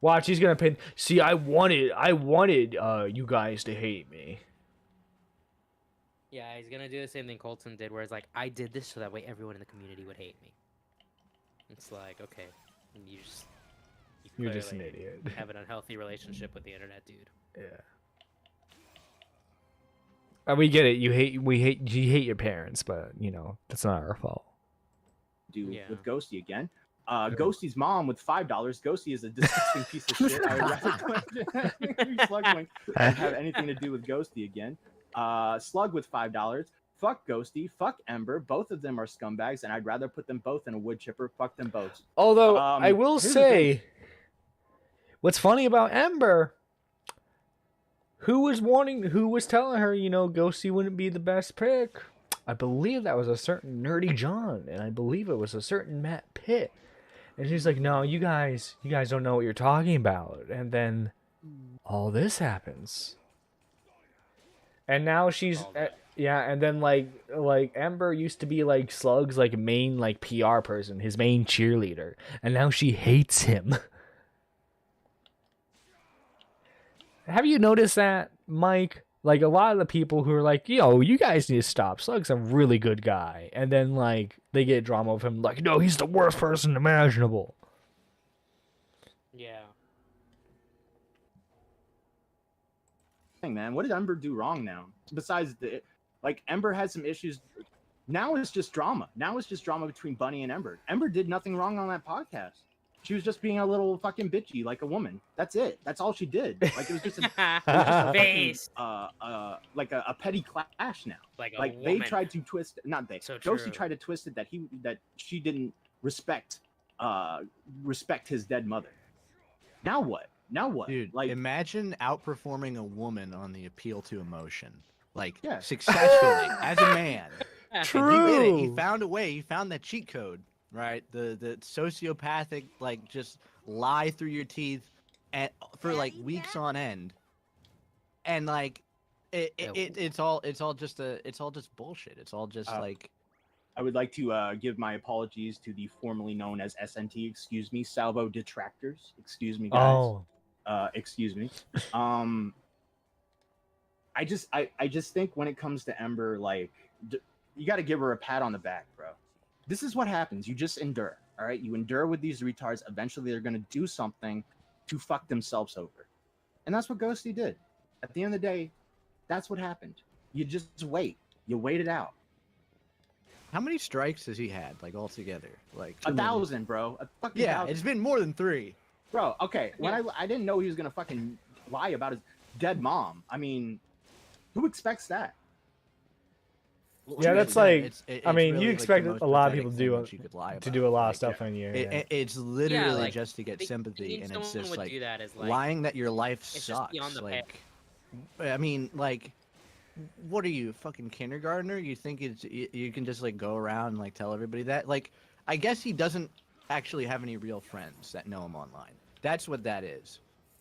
Watch, he's gonna pin. See, I wanted you guys to hate me. Yeah, he's gonna do the same thing Colton did, where it's like, I did this so that way everyone in the community would hate me. It's like, okay, You're just an clearly idiot. Have an unhealthy relationship with the internet, dude. Yeah. We get it. You hate your parents, but you know that's not our fault. With Ghosty again. Ghosty's mom with $5. Ghosty is a disgusting piece of shit. I would rather Slug Link than have anything to do with Ghosty again. Slug with $5. Fuck Ghosty. Fuck Ember. Both of them are scumbags, and I'd rather put them both in a wood chipper. Fuck them both. Although I will here's the thing. say, what's funny about Ember? Who was telling her, you know, Ghosty wouldn't be the best pick? I believe that was a certain Nerdy John, and I believe it was a certain Matt Pitt. And she's like, no, you guys don't know what you're talking about. And then all this happens. And now she's and then like Ember used to be like Slug's like main like PR person, his main cheerleader, and now she hates him. Have you noticed that, Mike? Like a lot of the people who are like, yo, you guys need to stop. Slug's a really good guy. And then like they get drama with him like, no, he's the worst person imaginable. Yeah. Man, what did Ember do wrong now? Besides Ember had some issues. Now it's just drama. Now it's just drama between Bunny and Ember. Ember did nothing wrong on that podcast. She was just being a little fucking bitchy, like a woman. That's it. That's all she did. Like it was just a petty clash now. Like they tried to twist, not they. So Ghosty true. tried to twist it that she didn't respect his dead mother. Now what? Now what? Dude, like imagine outperforming a woman on the appeal to emotion, like Yeah. successfully as a man. True. And he did it. He found a way. He found that cheat code, right? The sociopathic, like just lie through your teeth, and for like weeks on end, and like it's all just bullshit. It's all just like I would like to give my apologies to the formerly known as SNT, excuse me, Salvo detractors. Excuse me, guys. Oh. Excuse me. I just think when it comes to Ember, like, you got to give her a pat on the back, bro. This is what happens. You just endure, all right? You endure with these retards. Eventually, they're going to do something to fuck themselves over. And that's what Ghosty did. At the end of the day, that's what happened. You just wait. You wait it out. How many strikes has he had, like, altogether? Like 1,000, bro. A fucking Yeah, 1,000. it's been more than 3. Bro, okay. When I didn't know he was going to fucking lie about his dead mom. I mean, who expects that? Yeah, that's like. I mean, you expect like a lot of people to do a lot of Like, stuff on you. It's literally like, just to get sympathy, and it's someone just would like do that is, like, lying that your life it's just sucks. beyond the Like, I mean, like, what are you, fucking kindergartner? You think you can just like go around and like tell everybody that? Like, I guess he doesn't actually have any real friends that know him online. That's what that is.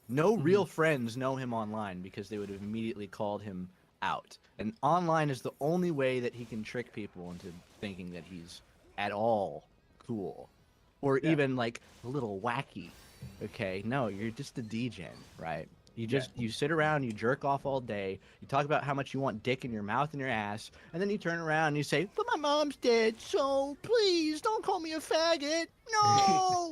No real friends know him online because they would have immediately called him out. And online is the only way that he can trick people into thinking that he's at all cool or even like a little wacky. Okay, no, you're just a degen, right? You just you sit around, you jerk off all day, you talk about how much you want dick in your mouth and your ass, and then you turn around and you say, "But my mom's dead, so please don't call me a faggot." No.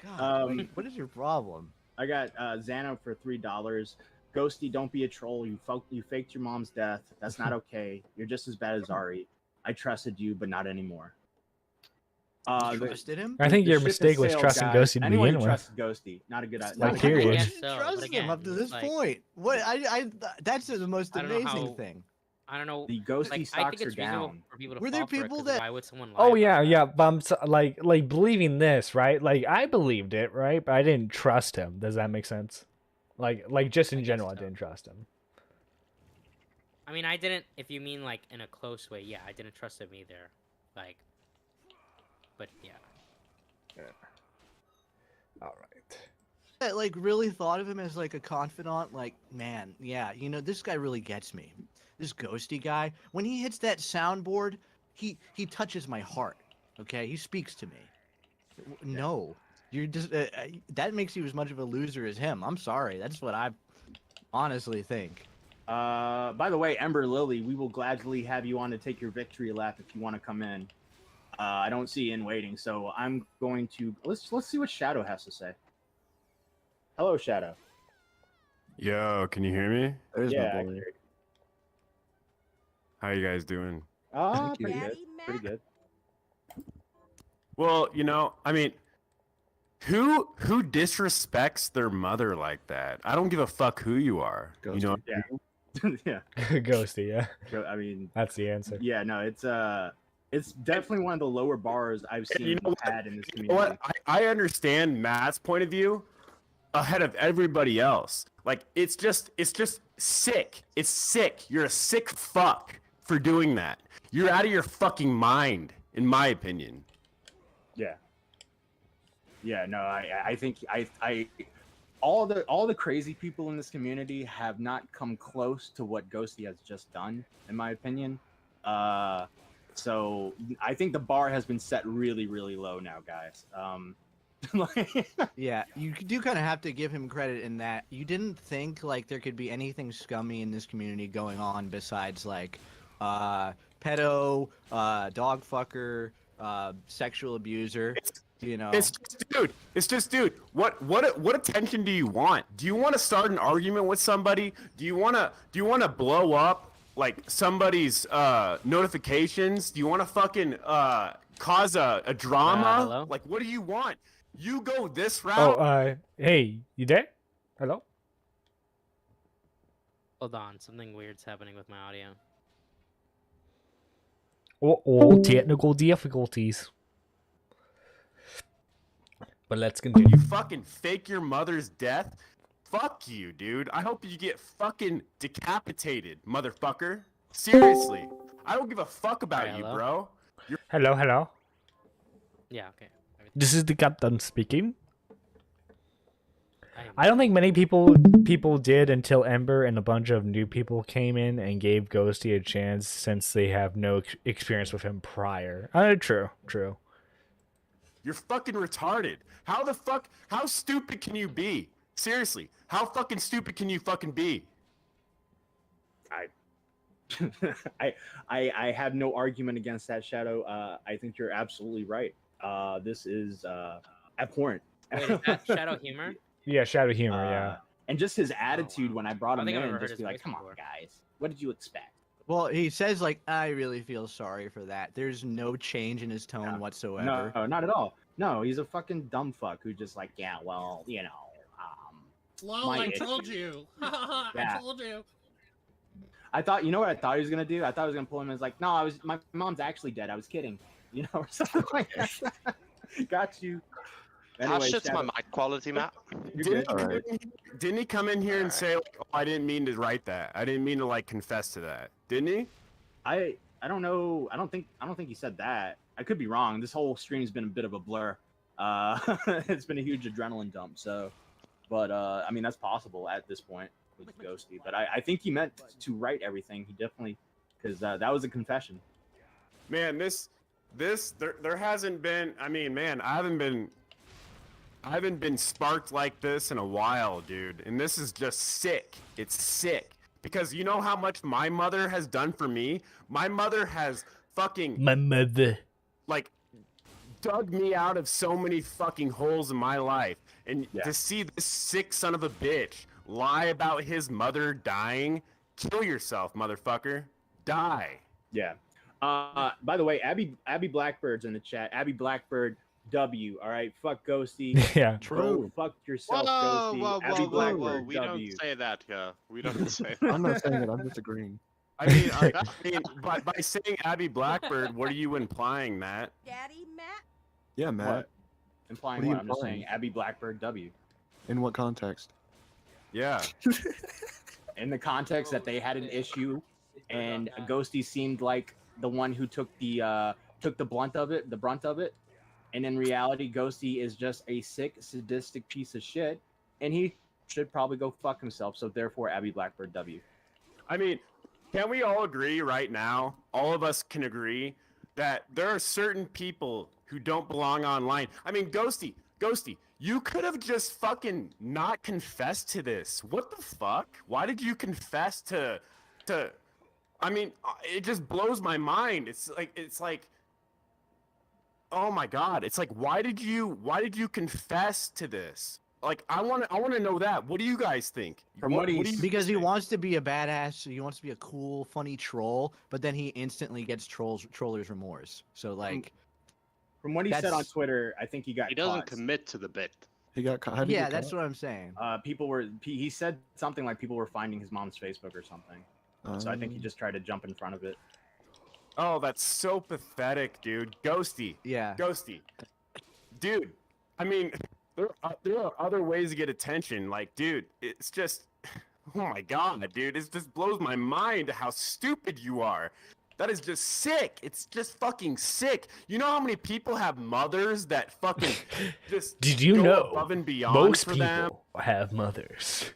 God, what is your problem? I got Xano for $3. Ghosty, don't be a troll. You faked your mom's death. That's not okay. You're just as bad as Ari. I trusted you, but not anymore. Trusted him? I think your ship has mistake was sailed, trusting guys. Ghosty to Anyone begin who with. trusted Ghosty, not a good idea. Like, period. I guess so, Trust but him again, up to this like, point. What I that's the most I don't know amazing how- thing. I don't know. The Ghosty like, I stocks think it's are reasonable down. for people to Were there fall for it, people 'cause that- why would someone lie? Oh yeah, yeah, but I'm so, like believing this, right? Like I believed it, right? But I didn't trust him. Does that make sense? Like just in general, I didn't trust him. I mean, I didn't. If you mean like in a close way, yeah, I didn't trust him either. Like, but yeah. All right. I like really thought of him as like a confidant. Like, man, yeah, you know, this guy really gets me. This Ghosty guy, when he hits that soundboard, he touches my heart. Okay, he speaks to me. No, you're just that makes you as much of a loser as him. I'm sorry, that's what I honestly think. By the way, Ember Lily, we will gladly have you on to take your victory lap if you want to come in. I don't see in waiting, so I'm going to let's see what Shadow has to say. Hello, Shadow. Yo, can you hear me? There's Yeah, my I boy. can hear How you guys doing? pretty good. Pretty good. Well, you know, I mean, who disrespects their mother like that? I don't give a fuck who you are. You know? Yeah. Yeah. Ghosty, yeah. I mean, that's the answer. Yeah, no, it's definitely one of the lower bars I've seen You know had in this You know community. what? I understand Matt's point of view ahead of everybody else. Like it's just sick. It's sick. You're a sick fuck for doing that. You're out of your fucking mind, in my opinion. Yeah. Yeah, no, I think I all the crazy people in this community have not come close to what Ghosty has just done, in my opinion. So I think the bar has been set really, really low now, guys. Yeah, you do kind of have to give him credit in that you didn't think like there could be anything scummy in this community going on besides like pedo, dog fucker, sexual abuser. You know, It's just, dude. What attention do you want? Do you want to start an argument with somebody? Do you want to blow up like somebody's notifications? Do you want to fucking cause a drama? Hello? Like, what do you want? You go this Oh, route. hey, you there? Hello? Hold on, something weird's happening with my audio. Oh, technical difficulties. But let's continue. You fucking fake your mother's death. Fuck you, dude. I hope you get fucking decapitated, motherfucker. Seriously. I don't give a fuck about you, hello? bro. Hello. Yeah, okay. This is the captain speaking. I don't think many people did until Ember and a bunch of new people came in and gave Ghosty a chance since they have no experience with him prior. True. You're fucking retarded. How stupid can you be? Seriously, how fucking stupid can you fucking be? I have no argument against that, Shadow. I think you're absolutely right. This is abhorrent. Wait, is that Shadow humor? Yeah, Shadow humor. Yeah. And just his attitude when I brought him think I've in, ever heard just his be like, voice "Come on, before." guys, what did you expect?" Well, he says like, "I really feel sorry for that." There's no change in his tone whatsoever. No, not at all. No, he's a fucking dumb fuck who just like, yeah, well, you know, Lol, my I issue- told you. I Yeah. told you. I thought, you know what I thought he was gonna do? I thought he was gonna pull him as like, no, my mom's actually dead. I was kidding, you know, or something like that. Got you. How Anyway, shit's my Shadow- mic quality, Matt? Didn't he come in here and say, like, "Oh, I didn't mean to write that. I didn't mean to like confess to that." Didn't he? I don't know. I don't think he said that. I could be wrong. This whole stream's been a bit of a blur. It's been a huge adrenaline dump. So, but I mean that's possible at this point with Ghosty. But I think he meant to write everything. He definitely, because that was a confession. Man, there hasn't been. I mean, man, I haven't been sparked like this in a while, dude. And this is just sick. It's sick. Because you know how much my mother has done for me? My mother has fucking... My mother. Like, dug me out of so many fucking holes in my life. And to see this sick son of a bitch lie about his mother dying, kill yourself, motherfucker. Die. Yeah. By the way, Abby Blackbird's in the chat. Abby Blackbird W. All right. Fuck Ghosty. Yeah. Go fuck yourself, Ghosty. Abby Blackbird We W. don't say that here. We don't say that. I'm not saying it. I'm just agreeing. I mean, by saying Abby Blackbird, what are you implying, Matt? Daddy Matt? Yeah, Matt. What? Implying What are what? you I'm just implying? saying Abby Blackbird W. In what context? Yeah. In the context that they had an issue, and Ghosty seemed like the one who took the brunt of it, and in reality, Ghosty is just a sick, sadistic piece of shit, and he should probably go fuck himself. So therefore, Abby Blackbird W. I mean, can we all agree right now? All of us can agree that there are certain people who don't belong online. I mean, Ghosty, you could have just fucking not confessed to this. What the fuck? Why did you confess to I mean, it just blows my mind. It's like oh my god. It's like why did you confess to this? Like I want to know that. What do you guys think? Because he wants to be a badass, he wants to be a cool, funny troll, but then he instantly gets troller's remorse. So like From what he said on Twitter, I think he got He doesn't caught. commit to the bit. He got caught. Yeah, that's what I'm saying. He said something like people were finding his mom's Facebook or something. So I think he just tried to jump in front of it. Oh, that's so pathetic, dude. Ghosty. Yeah. Ghosty. Dude, I mean, there are other ways to get attention. Like, dude, it's just, oh my god, dude, it just blows my mind how stupid you are. That is just sick. It's just fucking sick. You know how many people have mothers that fucking just Did you go know above and beyond most for people them? have mothers?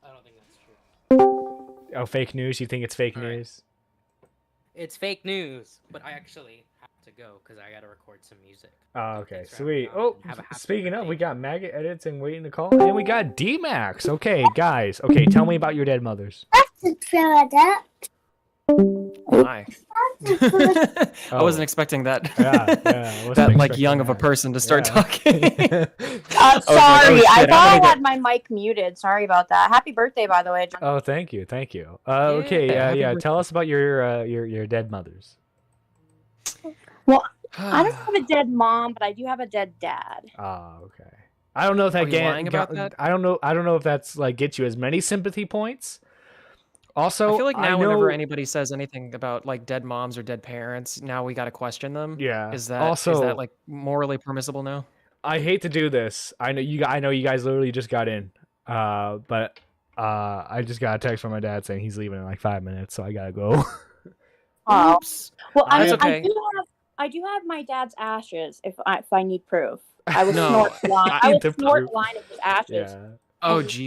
I don't think that's true. Oh, fake news? You think it's fake news? It's fake news, but I actually have to go because I gotta record some music. Oh, okay, Thanks for having sweet. me on Oh, and have a happy speaking of, we got Maggot Edits and Waiting to Call, and we got D-Max. Okay, guys. Okay, tell me about your dead mothers. Hi. I Oh. wasn't expecting that. Yeah, I wasn't that like expecting young of a that. person to start Yeah. talking. Sorry, Oh, I shit, thought I I'm gonna had my mic muted. Sorry about that. Happy birthday, by the way. John. Oh, thank you, thank you. Okay, happy yeah. birthday. Tell us about your dead mothers. Well, I don't have a dead mom, but I do have a dead dad. Oh, okay. I don't know if that Are you lying about that? I don't know if that's like gets you as many sympathy points. Also, I feel like now know, whenever anybody says anything about like dead moms or dead parents, now we gotta question them. Yeah. Is that Also- like morally permissible now? I hate to do this. I know you guys literally just got in. But I just got a text from my dad saying he's leaving in like 5 minutes, so I gotta go. Oh. Well, That's I okay. do have I do have my dad's ashes if I need proof. I would No, snort line. I I would need the snort proof. line of his ashes. Yeah. Oh,